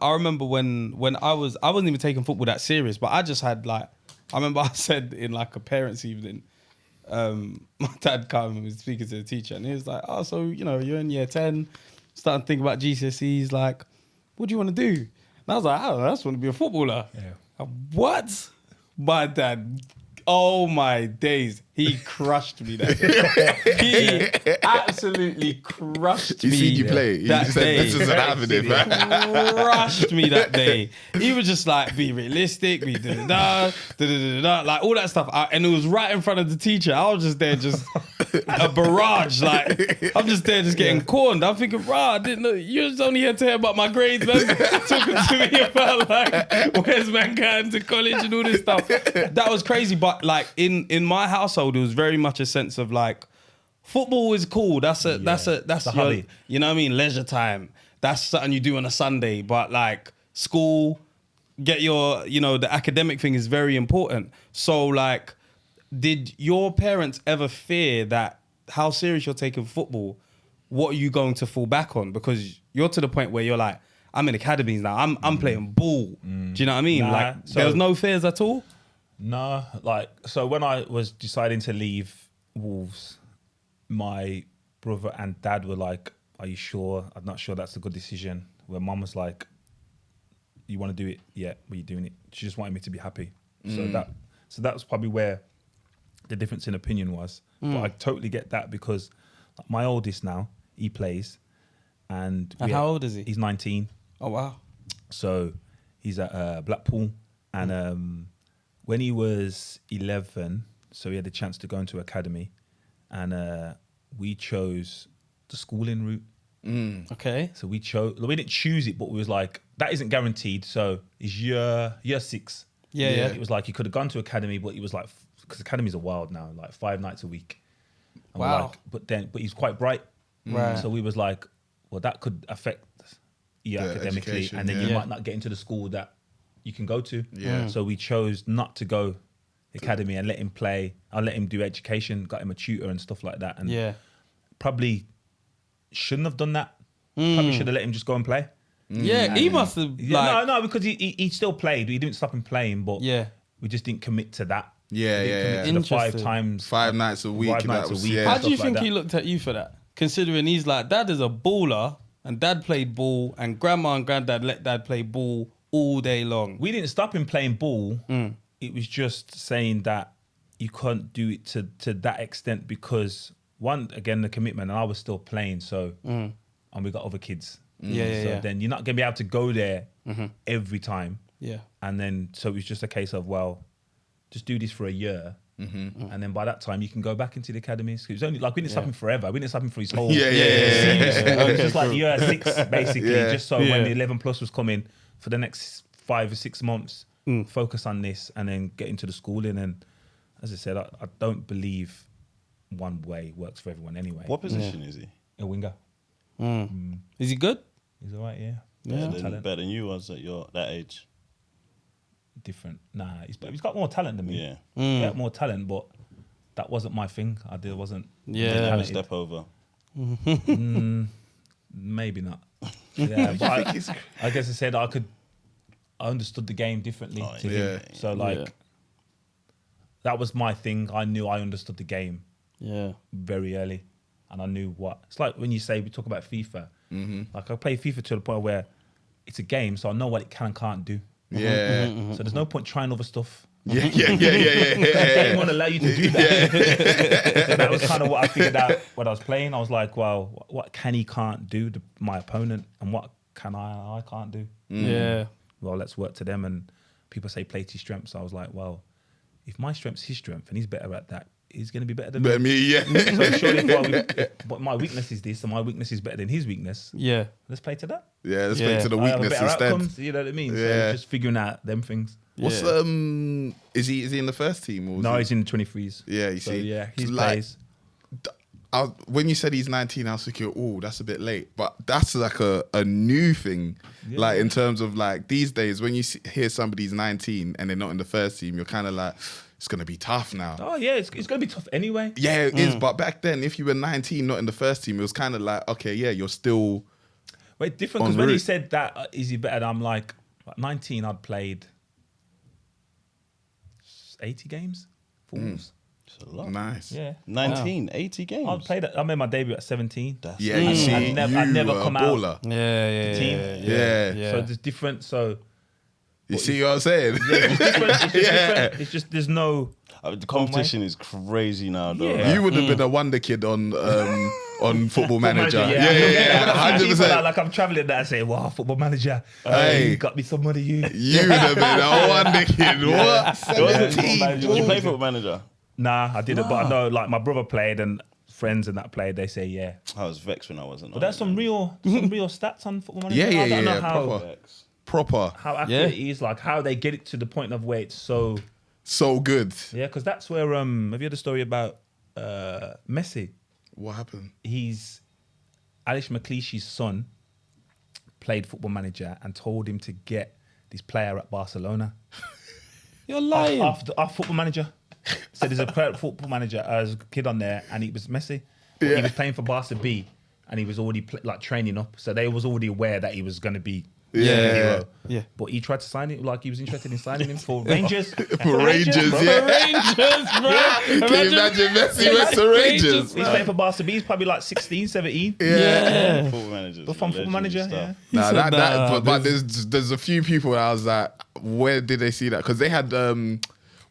Speaker 4: I remember when I wasn't even taking football that serious, but I just had like, I remember I said in like a parents' evening, my dad came and was speaking to the teacher and he was like, oh, so, you know, you're in year 10, starting to think about GCSEs, like, what do you want to do? And I was like, I just want to be a footballer.
Speaker 1: Yeah.
Speaker 4: What? My dad, oh my days, he crushed me that day. He absolutely crushed
Speaker 2: You
Speaker 4: me.
Speaker 2: seen you play. You
Speaker 4: that
Speaker 2: just said,
Speaker 4: day.
Speaker 2: this isn't happening, man.
Speaker 4: Crushed me that day. He was just like, be realistic, be da-da-da, like all that stuff. And it was right in front of the teacher. I was just there, just a barrage. Like, I'm just there, just getting corned. I'm thinking, I didn't know, you're just only here to hear about my grades, man. Talking to me about like, where's man going to college and all this stuff. That was crazy. But like in my household, it was very much a sense of like, football is cool. That's
Speaker 1: a
Speaker 4: your,
Speaker 1: hobby.
Speaker 4: you know what I mean? Leisure time. That's something you do on a Sunday. But like school, get your, you know, the academic thing is very important. So like, did your parents ever fear that how serious you're taking football, what are you going to fall back on? Because you're to the point where you're like, I'm in academies now. I'm playing ball. Do you know what I mean?
Speaker 1: Nah,
Speaker 4: Like
Speaker 1: so-
Speaker 4: there was no fears at all?
Speaker 1: No, like, so when I was deciding to leave Wolves, my brother and dad were like, are you sure? I'm not sure that's a good decision. Where mum was like, you want to do it? Yeah, but you're doing it. She just wanted me to be happy. So that was probably where the difference in opinion was. But I totally get that because like, my oldest now, he plays. And
Speaker 4: how old is he?
Speaker 1: He's 19.
Speaker 4: Oh, wow.
Speaker 1: So he's at Blackpool. And when he was 11, so he had the chance to go into academy. And we chose the schooling route.
Speaker 4: Okay.
Speaker 1: So we didn't choose it, but we was like, that isn't guaranteed. So it's year 6.
Speaker 4: Yeah.
Speaker 1: It was like, he could have gone to academy, but he was like, because academies are wild now, like 5 nights a week. And we're
Speaker 4: Wow.
Speaker 1: like, but he's quite bright.
Speaker 4: Right.
Speaker 1: So we was like, well, that could affect you
Speaker 2: The
Speaker 1: academically.
Speaker 2: education,
Speaker 1: And then
Speaker 2: yeah.
Speaker 1: you might not get into the school that you can go to.
Speaker 2: Yeah.
Speaker 1: So we chose not to go academy and let him play. I let him do education, got him a tutor and stuff like that. And
Speaker 4: Yeah.
Speaker 1: probably shouldn't have done that. Probably should have let him just go and play.
Speaker 4: Yeah, he must have
Speaker 1: Yeah,
Speaker 4: like
Speaker 1: no, because he still played. We didn't stop him playing, but
Speaker 4: Yeah.
Speaker 1: we just didn't commit to that.
Speaker 2: Yeah.
Speaker 1: To the 5
Speaker 4: Interesting.
Speaker 1: times,
Speaker 2: 5 nights a week.
Speaker 1: 5
Speaker 2: that
Speaker 1: nights a
Speaker 2: was-
Speaker 1: week.
Speaker 2: Yeah.
Speaker 4: How do you
Speaker 1: stuff like
Speaker 4: think he
Speaker 1: that.
Speaker 4: looked at you for that? Considering he's like, dad is a baller, and dad played ball, and grandma and granddad let dad play ball all day long.
Speaker 1: We didn't stop him playing ball. It was just saying that you can't do it to that extent because one, again, the commitment, and I was still playing. So, and we got other kids. So then you're not gonna be able to go there every time.
Speaker 4: Yeah.
Speaker 1: And then so it was just a case of, well, just do this for a year. And then by that time you can go back into the academies. It was only like we didn't stop him forever. We didn't stop him for his whole
Speaker 2: Yeah.
Speaker 1: It was just like year 6 basically,
Speaker 2: Yeah.
Speaker 1: just so when the 11 plus was coming for the next 5 or 6 months, focus on this and then get into the schooling. And as I said, I don't believe one way works for everyone anyway.
Speaker 3: What position is he?
Speaker 1: A winger.
Speaker 4: Is he good?
Speaker 1: He's all right, yeah.
Speaker 3: Better than you was at that age.
Speaker 1: Different. Nah, he's got more talent than me.
Speaker 3: Yeah.
Speaker 1: He had more talent, but that wasn't my thing. Wasn't
Speaker 4: Yeah.
Speaker 1: talented.
Speaker 3: Step over.
Speaker 1: Maybe not. Yeah, but I guess I said I understood the game differently to him. So that was my thing. I knew I understood the game very early, and I knew what. It's like when you say we talk about FIFA. Like I play FIFA to the point where it's a game, so I know what it can and can't do.
Speaker 2: Yeah.
Speaker 1: So there's no point trying other stuff.
Speaker 2: Yeah.
Speaker 1: The game won't allow you to do that. So that was kind of what I figured out when I was playing. I was like, well, what can he can't do to my opponent, and what can I can't do?
Speaker 4: Yeah.
Speaker 1: Well, let's work to them. And people say play to your strengths. So I was like, well, if my strength's his strength and he's better at that, he's going to be better than
Speaker 2: But
Speaker 1: me.
Speaker 2: me, yeah.
Speaker 1: So surely, but my weakness is this, and my weakness is better than his weakness.
Speaker 4: Yeah.
Speaker 1: Let's play to that.
Speaker 2: Yeah, let's
Speaker 4: Yeah.
Speaker 2: play to the
Speaker 1: I have a
Speaker 2: weakness
Speaker 1: better
Speaker 2: instead.
Speaker 1: outcomes, you know what I mean? So
Speaker 2: Yeah.
Speaker 1: just figuring out them things.
Speaker 2: What's is he in the first team or
Speaker 1: No, he's in the 23s.
Speaker 2: Yeah, you
Speaker 1: So
Speaker 2: see.
Speaker 1: yeah, he
Speaker 2: Like,
Speaker 1: plays.
Speaker 2: when you said he's 19, I was thinking, oh, that's a bit late. But that's like a new thing. Like in terms of like these days, when you hear somebody's 19 and they're not in the first team, you're kind of like, it's going to be tough now.
Speaker 1: Oh yeah, it's going to be tough anyway.
Speaker 2: Yeah, it is. But back then, if you were 19, not in the first team, it was kind of like, okay, yeah, you're still...
Speaker 1: Wait, different,
Speaker 2: En
Speaker 1: because when he
Speaker 2: route.
Speaker 1: said that, is he better? I'm like 19, I'd played 80 games for Wolves.
Speaker 3: It's a lot.
Speaker 2: Nice.
Speaker 1: Yeah.
Speaker 3: 80 games.
Speaker 1: I played. I made my debut at 17.
Speaker 2: Yeah, you see,
Speaker 1: I'd never
Speaker 2: you
Speaker 1: come
Speaker 2: a
Speaker 1: out.
Speaker 2: baller.
Speaker 4: Yeah.
Speaker 1: Team.
Speaker 2: Yeah.
Speaker 1: So there's different. So
Speaker 2: You see what I'm saying?
Speaker 1: it's different. It's just different. It's just there's no.
Speaker 3: The competition is crazy now, though.
Speaker 1: Yeah.
Speaker 2: You would have been a wonder kid on Football Manager.
Speaker 1: Yeah,
Speaker 2: 100%.
Speaker 1: Like I'm traveling there and say, wow, Football Manager.
Speaker 2: Hey.
Speaker 1: You got me some money, you.
Speaker 2: You would have been a wonder kid. What?
Speaker 1: Football
Speaker 2: 17.
Speaker 1: Manager.
Speaker 3: Did you play Football Manager?
Speaker 1: Nah, I didn't. But I know, like my brother played and friends and that played. They say, yeah.
Speaker 3: I was vexed when I wasn't.
Speaker 1: But there's some real stats on Football Manager.
Speaker 2: Yeah,
Speaker 1: I don't know
Speaker 2: yeah. Proper.
Speaker 1: how accurate it is, like how they get it to the point of where it's so.
Speaker 2: So good.
Speaker 1: Yeah, because that's where have you heard a story about Messi?
Speaker 2: What happened?
Speaker 1: He's Alish McLeish's son played Football Manager and told him to get this player at Barcelona.
Speaker 4: You're lying.
Speaker 1: Off Football Manager. So there's a Football Manager as a kid on there, and it was Messi. But
Speaker 2: Yeah.
Speaker 1: He was playing for Barca B, and he was already like training up. So they was already aware that he was going to be.
Speaker 2: Yeah.
Speaker 1: a hero.
Speaker 4: Yeah.
Speaker 1: But he tried to sign him, like he was interested in signing him for Rangers.
Speaker 2: For Rangers,
Speaker 1: bro.
Speaker 2: yeah.
Speaker 4: Rangers, bro.
Speaker 2: Can you imagine Messi went to Rangers?
Speaker 1: He's playing for Barca B. He's probably like 16, 17.
Speaker 2: Yeah.
Speaker 3: Football Manager.
Speaker 1: But from Football Manager, yeah.
Speaker 2: Nah,
Speaker 4: Nah,
Speaker 2: but there's a few people that I was like, where did they see that? Because they had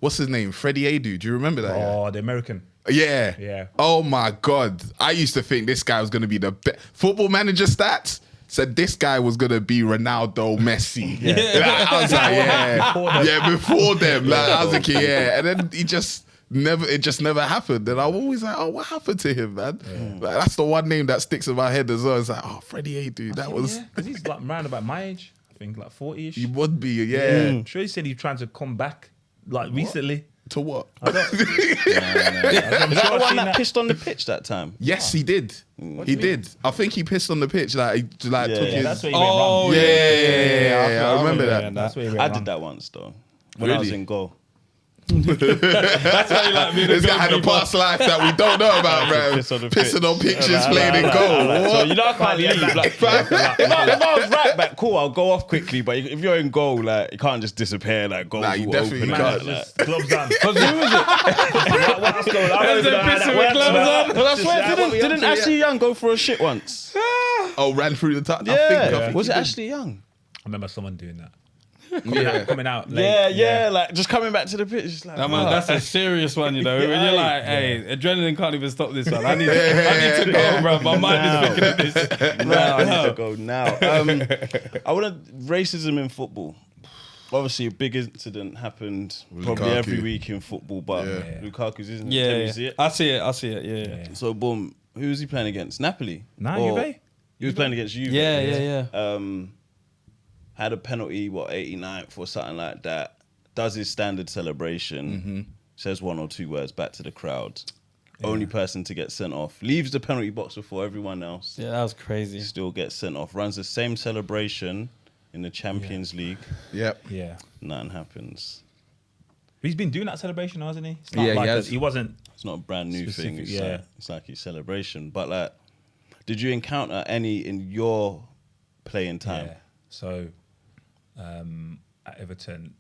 Speaker 2: what's his name? Freddie Adu. Do you remember that?
Speaker 1: Oh, the American.
Speaker 2: Yeah.
Speaker 1: Yeah.
Speaker 2: Oh my God. I used to think this guy was going to be the best. Football Manager stats said this guy was going to be Ronaldo, Messi.
Speaker 1: Yeah.
Speaker 2: Like, I was like, yeah.
Speaker 1: Before them.
Speaker 2: Yeah, before them. Like, I was like, yeah. And then it just never happened. And I'm always like, oh, what happened to him, man? Like, that's the one name that sticks in my head as well. It's like, oh, Freddie Adu. That was...
Speaker 1: Because he's like around about my age. I think like 40-ish.
Speaker 2: He would be, yeah.
Speaker 1: I'm sure he said he's trying to come back like recently.
Speaker 2: To what?
Speaker 1: I'm
Speaker 3: Is
Speaker 1: sure
Speaker 3: that the
Speaker 1: I've
Speaker 3: one
Speaker 1: seen
Speaker 3: that pissed on the pitch that time?
Speaker 2: Yes, he did. He did. I think he pissed on the pitch. Like, he took
Speaker 1: Yeah,
Speaker 2: his...
Speaker 1: that's where he went wrong.
Speaker 2: Oh, yeah. I remember that.
Speaker 1: That's where he went
Speaker 3: I
Speaker 1: wrong.
Speaker 3: did that once, though. When I was
Speaker 2: Really?
Speaker 3: in goal.
Speaker 4: That's why you like me.
Speaker 2: This guy had a past life that we don't know about, bro. Pissing on pitches, playing in goal.
Speaker 3: So you know I can't leave. Like, if I was right back, cool, I'll go off quickly. But if you're in goal, like you can't just disappear. Like goal,
Speaker 2: Nah, you definitely can't.
Speaker 1: Just gloves down.
Speaker 3: Because who was it?
Speaker 1: What's going on? I don't even know how that works, man.
Speaker 3: Because I swear, didn't Ashley Young go for a shit once?
Speaker 2: Oh, ran through the top.
Speaker 3: Yeah.
Speaker 2: I think
Speaker 3: Was
Speaker 2: he
Speaker 3: it
Speaker 2: did.
Speaker 3: Ashley Young?
Speaker 1: I remember someone doing that.
Speaker 2: Yeah.
Speaker 1: Coming out late.
Speaker 3: Yeah, like just coming back to the pitch. Just like,
Speaker 4: Nah, man, that's a serious one, you know. When you're like, hey, adrenaline can't even stop this one. I need to go, bro. My mind is thinking of this.
Speaker 3: I need to go now. I want to racism in football. Obviously, a big incident happened probably
Speaker 2: Lukaku.
Speaker 3: every week in football, but Lukaku's isn't it? Can you see it?
Speaker 4: I see it. Yeah.
Speaker 3: So, boom. Who was he playing against? Napoli?
Speaker 1: Nah,
Speaker 3: Or-
Speaker 1: Juve?
Speaker 3: He was playing against Juve.
Speaker 4: Yeah.
Speaker 3: Had a penalty, 89th or something like that. Does his standard celebration.
Speaker 2: Mm-hmm.
Speaker 3: Says one or two words back to the crowd. Only person to get sent off. Leaves the penalty box before everyone else.
Speaker 4: Yeah, that was crazy.
Speaker 3: Still gets sent off. Runs the same celebration in the Champions League.
Speaker 2: Yep.
Speaker 1: Yeah.
Speaker 3: Nothing happens.
Speaker 1: He's been doing that celebration, hasn't he? It's
Speaker 2: Yeah, he
Speaker 1: like
Speaker 2: has.
Speaker 1: he wasn't.
Speaker 3: It's not a brand new thing.
Speaker 1: Specific,
Speaker 3: It's,
Speaker 1: yeah.
Speaker 3: it's like his celebration. But like, did you encounter any in your playing time?
Speaker 1: Yeah. So, at Everton,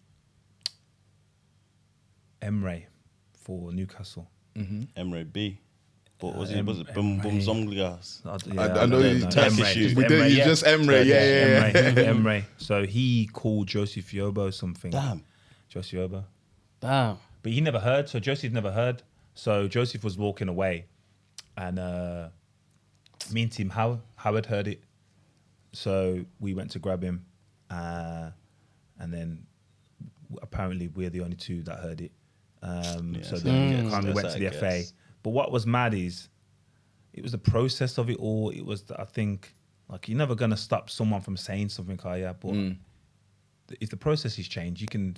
Speaker 1: Emre for Newcastle.
Speaker 3: Emre B. But was it
Speaker 1: Emre.
Speaker 3: Zomglias?
Speaker 2: I know you
Speaker 3: Turkish you.
Speaker 2: We did. You just Emre. Yeah.
Speaker 1: Emre. So he called Joseph Yobo something.
Speaker 3: Damn.
Speaker 1: Joseph Yobo.
Speaker 4: Damn.
Speaker 1: But he never heard. So Joseph never heard. So Joseph was walking away, and me and Tim Howard heard it. So we went to grab him, and then apparently we're the only two that heard it. So then we went to the FA. But what was mad is, it was the process of it all. It was, I think, like you're never gonna stop someone from saying something, but if the process is changed, you can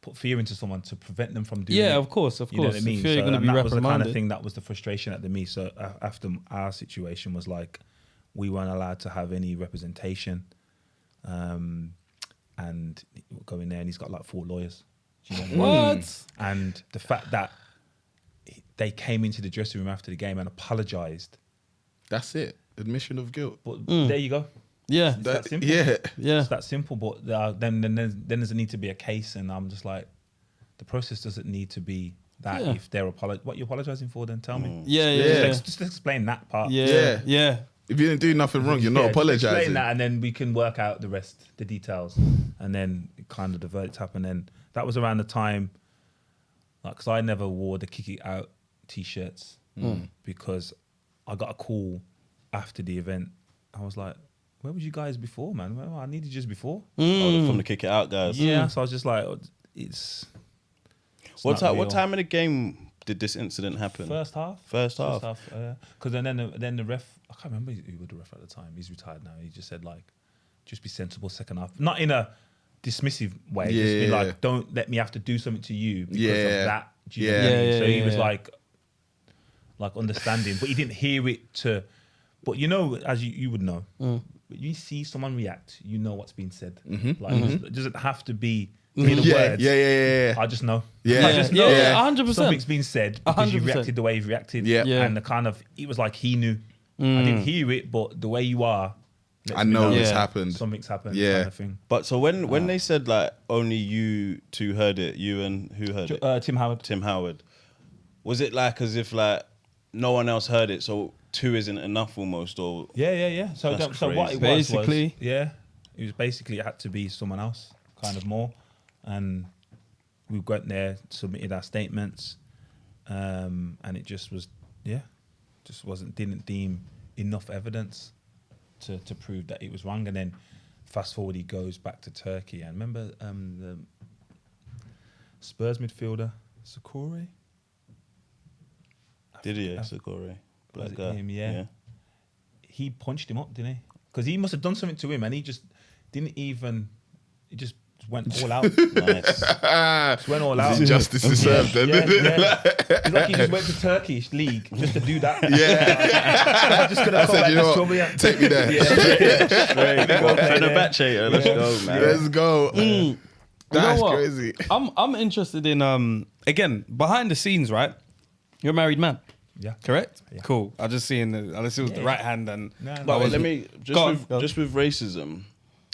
Speaker 1: put fear into someone to prevent them from doing it.
Speaker 4: Yeah, of course.
Speaker 1: You know what I mean?
Speaker 4: If you're going to
Speaker 1: and
Speaker 4: be
Speaker 1: that was the kind of
Speaker 4: reprimanded.
Speaker 1: thing that was the frustration at me. So after our situation was like, we weren't allowed to have any representation. And we'll go in there and he's got like 4 lawyers. Do you know what I mean?
Speaker 4: What?
Speaker 1: And the fact that they came into the dressing room after the game and apologized.
Speaker 2: That's it. Admission of guilt.
Speaker 1: But there you go.
Speaker 4: Yeah.
Speaker 1: It's that simple.
Speaker 2: Yeah.
Speaker 4: Yeah.
Speaker 1: It's that simple. But then there's a need to be a case, and I'm just like, the process doesn't need to be that.
Speaker 4: Yeah.
Speaker 1: If they're what you're apologizing for, then tell me.
Speaker 4: Yeah.
Speaker 1: Just explain that part.
Speaker 4: Yeah.
Speaker 2: If you didn't do nothing wrong, you're not
Speaker 1: just
Speaker 2: apologizing.
Speaker 1: Explain that, and then we can work out the rest, the details, and then kind of the verdict happened. And that was around the time, like, because I never wore the kick it out t-shirts because I got a call after the event. I was like, where was you guys before, man? Well, I needed you just before.
Speaker 3: From the kick it out guys.
Speaker 1: Yeah, so I was just like, it's
Speaker 3: What
Speaker 1: not real.
Speaker 3: time in the game did this incident happen?
Speaker 1: First half.
Speaker 3: First half.
Speaker 1: Because then the ref, I can't remember who was the ref at the time. He's retired now. He just said like, just be sensible second half. Not in a dismissive way. Just be like, don't let me have to do something to you because of that. Do you know what I mean? So he was like understanding, but he didn't hear it to. But you know, as you would know, when you see someone react, you know what's being said. Like it doesn't have to be in the words.
Speaker 2: Yeah.
Speaker 1: I just know.
Speaker 2: Yeah.
Speaker 1: I just know.
Speaker 4: Yeah, 100%.
Speaker 1: Something's been said because you
Speaker 4: 100%.
Speaker 1: reacted the way you reacted.
Speaker 2: Yeah.
Speaker 4: Yeah.
Speaker 1: And the kind of, it was like he knew. I didn't hear it, but the way you are, lets
Speaker 2: I
Speaker 1: me
Speaker 2: know
Speaker 4: Yeah.
Speaker 2: this happened.
Speaker 1: something's happened.
Speaker 2: Yeah.
Speaker 1: Kind of thing.
Speaker 3: But so when they said like only you two heard it, you and who heard it?
Speaker 1: Tim Howard.
Speaker 3: Tim Howard. Was it like as if like no one else heard it, so 2 isn't enough almost, or
Speaker 1: Yeah. So
Speaker 3: That's
Speaker 1: so what it
Speaker 3: crazy.
Speaker 1: was
Speaker 4: Basically.
Speaker 1: it was basically it had to be someone else, kind of more, and we went there, submitted our statements, and it just was didn't deem enough evidence to prove that it was wrong. And then fast forward, he goes back to Turkey, and remember the Spurs midfielder Sakure.
Speaker 3: did he? Sakore, black
Speaker 1: Was it
Speaker 3: guy.
Speaker 1: him? Yeah. He punched him up, didn't he? Because he must have done something to him, and he just didn't even. He just went all out.
Speaker 3: Nice.
Speaker 1: Just went all out.
Speaker 2: Justice is served then.
Speaker 1: It's like he just went to Turkish league just to do that.
Speaker 2: Yeah.
Speaker 1: I'm just gonna come
Speaker 2: said,
Speaker 1: back
Speaker 2: you know
Speaker 1: to
Speaker 2: what?
Speaker 1: trouble. Yeah.
Speaker 2: Take me there.
Speaker 3: Straight. Fenerbahce, let's go, man.
Speaker 2: Let's go. That's
Speaker 4: what?
Speaker 2: crazy.
Speaker 4: I'm interested in again behind the scenes, right? You're a married man.
Speaker 1: Yeah.
Speaker 4: Correct?
Speaker 1: Yeah.
Speaker 4: Cool. I just seeing unless it was the
Speaker 1: Yeah.
Speaker 4: right hand and
Speaker 3: But let me
Speaker 4: Go on.
Speaker 3: just with racism,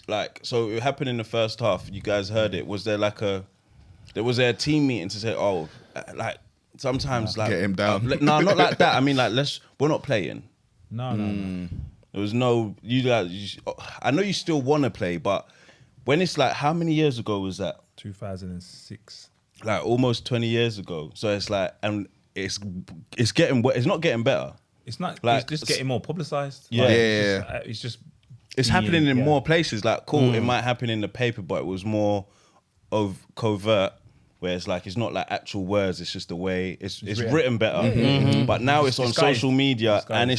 Speaker 3: like so it happened in the first half. You guys heard it. Was there a team meeting to say, oh, like sometimes like
Speaker 2: Get him down.
Speaker 3: no, not like that. I mean like we're not playing.
Speaker 1: No.
Speaker 3: There was no I know you still want to play, but when it's like how many years ago was that?
Speaker 1: 2006.
Speaker 3: Like almost 20 years ago. So it's like and it's not getting better.
Speaker 1: It's not.
Speaker 3: Like,
Speaker 1: it's just getting more publicized.
Speaker 3: Yeah.
Speaker 1: Like,
Speaker 2: Yeah.
Speaker 1: It's just.
Speaker 3: It's happening in
Speaker 1: yeah.
Speaker 3: more places. Like, cool, it might happen in the paper, but it was more of covert, where it's like it's not like actual words. It's just the way it's written better. But now it's on
Speaker 1: disguised.
Speaker 3: social media
Speaker 1: Disguised.
Speaker 3: and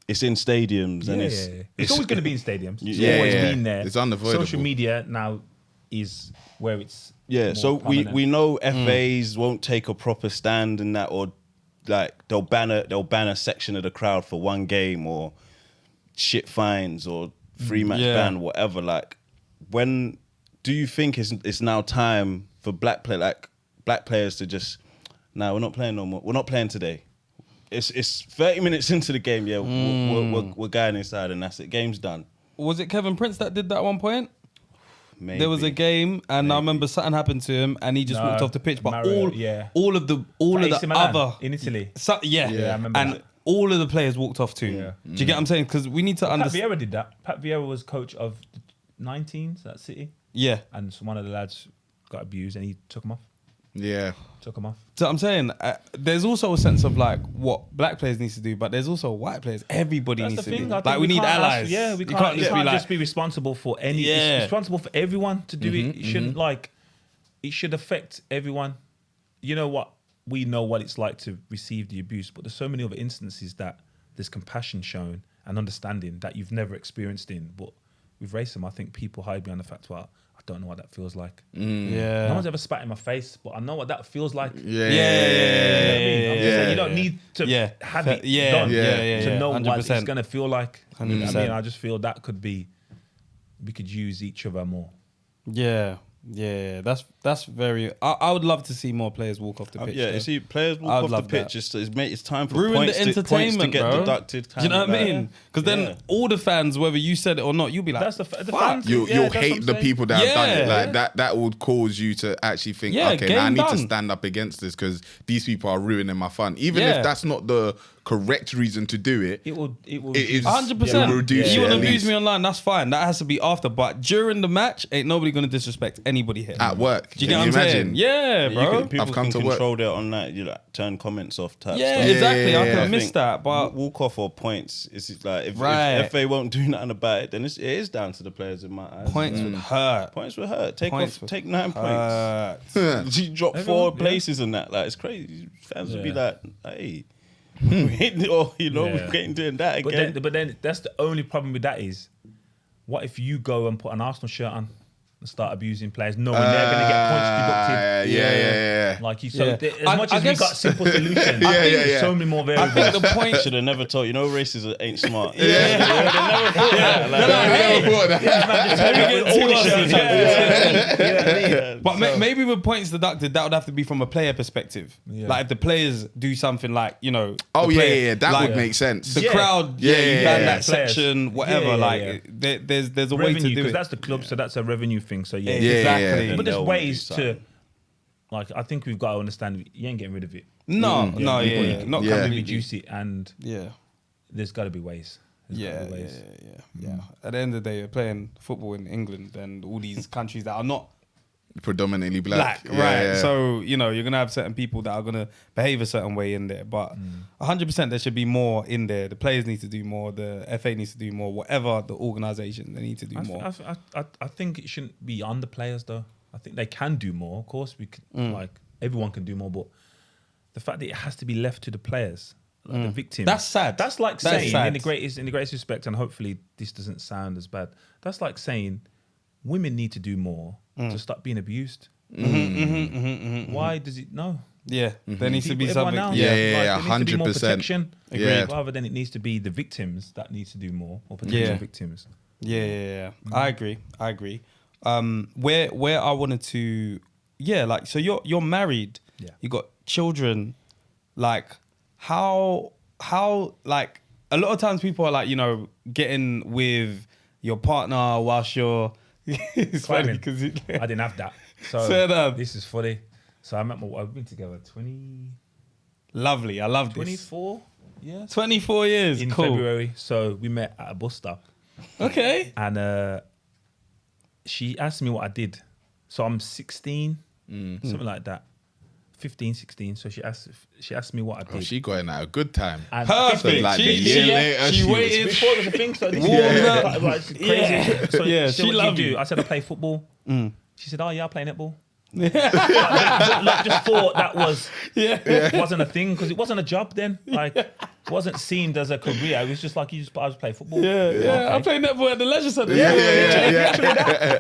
Speaker 3: it's in stadiums and
Speaker 1: It's always going to be in stadiums. It's
Speaker 3: Yeah,
Speaker 1: always
Speaker 2: yeah.
Speaker 1: been there.
Speaker 2: It's unavoidable.
Speaker 1: Social media now is where it's.
Speaker 3: yeah.
Speaker 1: more
Speaker 3: So
Speaker 1: prominent.
Speaker 3: we know FAs won't take a proper stand in that, or like they'll ban a section of the crowd for one game or shit fines or 3-match ban, whatever. Like, when do you think it's now time for black players to just, we're not playing no more. We're not playing today. It's 30 minutes into the game. Yeah, we're going inside and that's it. Game's done.
Speaker 4: was it Kevin Prince that did that at one point?
Speaker 3: Maybe.
Speaker 4: There was a game, and I remember something happened to him, and he just walked off the pitch. But
Speaker 1: Mario,
Speaker 4: all of the
Speaker 1: AC Milan
Speaker 4: other
Speaker 1: in Italy.
Speaker 4: yeah,
Speaker 1: I remember
Speaker 4: and
Speaker 1: that.
Speaker 4: all of the players walked off too.
Speaker 1: Yeah.
Speaker 4: Do you get what I'm saying? Because we need to
Speaker 1: Pat
Speaker 4: understand.
Speaker 1: Vieira did that. Pat Vieira was coach of the 19s at City,
Speaker 4: Yeah,
Speaker 1: and so one of the lads got abused, and he took him off.
Speaker 2: Yeah.
Speaker 1: Took him off.
Speaker 4: so I'm saying there's also a sense of like what black players need to do, but there's also white players. Everybody
Speaker 1: That's
Speaker 4: needs
Speaker 1: the
Speaker 4: to
Speaker 1: thing.
Speaker 4: do.
Speaker 1: I think
Speaker 4: Like we need
Speaker 1: can't
Speaker 4: allies.
Speaker 1: we
Speaker 4: You
Speaker 1: can't,
Speaker 4: just be like,
Speaker 1: be responsible for any.
Speaker 4: Yeah.
Speaker 1: It's responsible for everyone to do it. It shouldn't it should affect everyone. You know what? We know what it's like to receive the abuse, but there's so many other instances that there's compassion shown and understanding that you've never experienced in. But with racism, I think people hide behind the fact, well, I don't know what that feels like.
Speaker 4: yeah.
Speaker 1: No one's ever spat in my face, but I know what that feels like.
Speaker 2: Yeah.
Speaker 1: You know what I mean? I'm just saying, you don't need to
Speaker 4: Yeah.
Speaker 1: have it
Speaker 4: Yeah.
Speaker 1: done
Speaker 4: Yeah.
Speaker 1: to know what
Speaker 4: 100%.
Speaker 1: it's going to feel like. You know what I
Speaker 4: 100%.
Speaker 1: mean? I just feel that could be, we could use each other more.
Speaker 4: Yeah, that's very. I would love to see more players walk off the pitch.
Speaker 3: Yeah,
Speaker 4: though.
Speaker 3: you see, players
Speaker 4: I'd
Speaker 3: walk off the
Speaker 4: love that.
Speaker 3: pitch. It's time for
Speaker 4: Ruin
Speaker 3: points
Speaker 4: the entertainment,
Speaker 3: to, points to get
Speaker 4: bro.
Speaker 3: deducted.
Speaker 4: Do you know what I
Speaker 3: kind of
Speaker 4: mean? Because
Speaker 3: Yeah.
Speaker 4: then all the fans, whether you said it or not, you'll be like,
Speaker 1: That's the
Speaker 4: fuck.
Speaker 1: fans.
Speaker 2: You'll
Speaker 1: Yeah, that's what
Speaker 2: hate
Speaker 1: I'm
Speaker 2: the
Speaker 1: saying.
Speaker 2: people that have done it.
Speaker 4: Yeah.
Speaker 2: Like that would cause you to actually think,
Speaker 4: Yeah,
Speaker 2: okay, now I
Speaker 4: game
Speaker 2: need to
Speaker 4: done.
Speaker 2: stand up against this because these people are ruining my fun. Even
Speaker 4: Yeah.
Speaker 2: if that's not the correct reason to do it,
Speaker 1: It will.
Speaker 2: it is
Speaker 4: 100%.
Speaker 2: It'll reduce
Speaker 4: You
Speaker 2: it
Speaker 4: want to
Speaker 2: at
Speaker 4: abuse
Speaker 2: least.
Speaker 4: me online? That's fine. That has to be after. But during the match, ain't nobody gonna disrespect anybody here.
Speaker 2: At work.
Speaker 4: Do you get
Speaker 2: Can
Speaker 4: what I'm
Speaker 2: you
Speaker 4: saying?
Speaker 2: imagine?
Speaker 4: Yeah,
Speaker 3: You
Speaker 4: bro.
Speaker 3: can, people
Speaker 2: I've come
Speaker 3: can
Speaker 2: to work.
Speaker 3: control that on that. You like turn comments off type
Speaker 4: Yeah,
Speaker 3: stuff.
Speaker 4: exactly. I
Speaker 2: yeah,
Speaker 4: could
Speaker 2: yeah.
Speaker 4: have missed that, but
Speaker 3: walk off or points. It's like if
Speaker 4: Right.
Speaker 3: FA won't do nothing about it, then it is down to the players in my eyes.
Speaker 4: points would hurt.
Speaker 3: Points were hurt. Take
Speaker 4: Points
Speaker 3: off.
Speaker 4: would
Speaker 3: Take 9 points.
Speaker 4: hurt.
Speaker 3: You drop
Speaker 1: Everyone,
Speaker 3: 4 places and that. Like it's crazy. Fans would be
Speaker 1: Yeah.
Speaker 3: like, hey. or
Speaker 1: Yeah.
Speaker 3: we're getting doing that again.
Speaker 1: But then that's the only problem with that is, what if you go and put an Arsenal shirt on and start abusing players, knowing they're going to get points deducted?
Speaker 2: Yeah.
Speaker 1: Like you, so
Speaker 4: Yeah.
Speaker 1: as
Speaker 4: I
Speaker 1: much as
Speaker 4: guess-
Speaker 1: we got simple solutions,
Speaker 2: Yeah,
Speaker 1: there's
Speaker 2: yeah.
Speaker 1: so many more
Speaker 4: I
Speaker 1: variables.
Speaker 4: think the point.
Speaker 3: Should have never told. You know, racism ain't smart.
Speaker 4: But maybe with points deducted, that would have to be from a player perspective.
Speaker 1: Yeah.
Speaker 4: Like if the players do something like, you know.
Speaker 2: Oh
Speaker 4: the
Speaker 2: yeah,
Speaker 4: player-
Speaker 2: yeah, that
Speaker 4: like,
Speaker 2: would make sense.
Speaker 4: The
Speaker 1: Yeah.
Speaker 4: crowd,
Speaker 2: Yeah,
Speaker 4: you
Speaker 2: yeah,
Speaker 4: ban
Speaker 2: yeah.
Speaker 4: that
Speaker 1: Players.
Speaker 4: section, whatever.
Speaker 1: Yeah, yeah,
Speaker 4: like
Speaker 1: yeah.
Speaker 4: there's a way to
Speaker 1: Revenue,
Speaker 4: do
Speaker 1: because
Speaker 4: it.
Speaker 1: that's the club, so that's a revenue thing. So yeah,
Speaker 2: Yeah,
Speaker 4: exactly.
Speaker 2: yeah.
Speaker 1: But there's
Speaker 3: They'll
Speaker 1: ways
Speaker 3: do
Speaker 1: to,
Speaker 3: something.
Speaker 1: like, I think we've got to understand, you ain't getting rid of it.
Speaker 4: No,
Speaker 1: You
Speaker 4: not
Speaker 2: Yeah.
Speaker 4: completely.
Speaker 1: reduce it, and
Speaker 4: Yeah.
Speaker 1: there's got to be ways. There's gotta be ways.
Speaker 4: Yeah. At the end of the day, you're playing football in England and all these countries that are not
Speaker 2: Predominantly black.
Speaker 4: black,
Speaker 2: Yeah,
Speaker 4: right?
Speaker 2: yeah.
Speaker 4: So you're gonna have certain people that are gonna behave a certain way in there, but 100% there should be more in there. The players need to do more. The FA needs to do more. Whatever the organisation, they need to do more.
Speaker 1: I think it shouldn't be on the players though. I think they can do more. Of course, we could, like everyone can do more, but the fact that it has to be left to the players, like the victims,
Speaker 4: That's sad.
Speaker 1: That's like
Speaker 4: That's
Speaker 1: saying
Speaker 4: sad.
Speaker 1: in the greatest respect, and hopefully this doesn't sound as bad. That's like saying women need to do more to stop being abused. Why does it no?
Speaker 4: Yeah, there needs to be
Speaker 1: Everyone
Speaker 4: something.
Speaker 1: else,
Speaker 2: Yeah,
Speaker 1: like, there needs to be more
Speaker 2: 100%.
Speaker 1: protection,
Speaker 2: Yeah.
Speaker 1: rather than it needs to be the victims that need to do more, or potential
Speaker 4: Yeah.
Speaker 1: victims.
Speaker 4: Yeah. I agree. where I wanted to, like, so you're married, you got children, like how like a lot of times people are like, you know, getting with your partner whilst you're. It's funny because
Speaker 1: I didn't have that. So this is funny. So I've been together 20.
Speaker 4: Lovely, I love
Speaker 1: 24 years.
Speaker 4: 24 years,
Speaker 1: In
Speaker 4: cool.
Speaker 1: February. So we met at a bus stop.
Speaker 4: Okay.
Speaker 1: And she asked me what I did. So I'm 16, something like that. 15, 16. So she asked me what I did.
Speaker 2: Oh, she going at a good time.
Speaker 1: And
Speaker 4: Perfect.
Speaker 2: So like a year later,
Speaker 4: she
Speaker 2: was-
Speaker 4: waited.
Speaker 1: before it was a thing, so this
Speaker 4: Warmed
Speaker 1: is crazy. So
Speaker 4: she
Speaker 1: what
Speaker 4: loved
Speaker 1: do you
Speaker 4: you.
Speaker 1: do? I said I play football. She said, "Oh yeah, I play netball." Like, just thought that wasn't a thing because it wasn't a job then. Like, it wasn't seen as a career. It was just like I just play football.
Speaker 4: Yeah. I played netball at the leisure centre.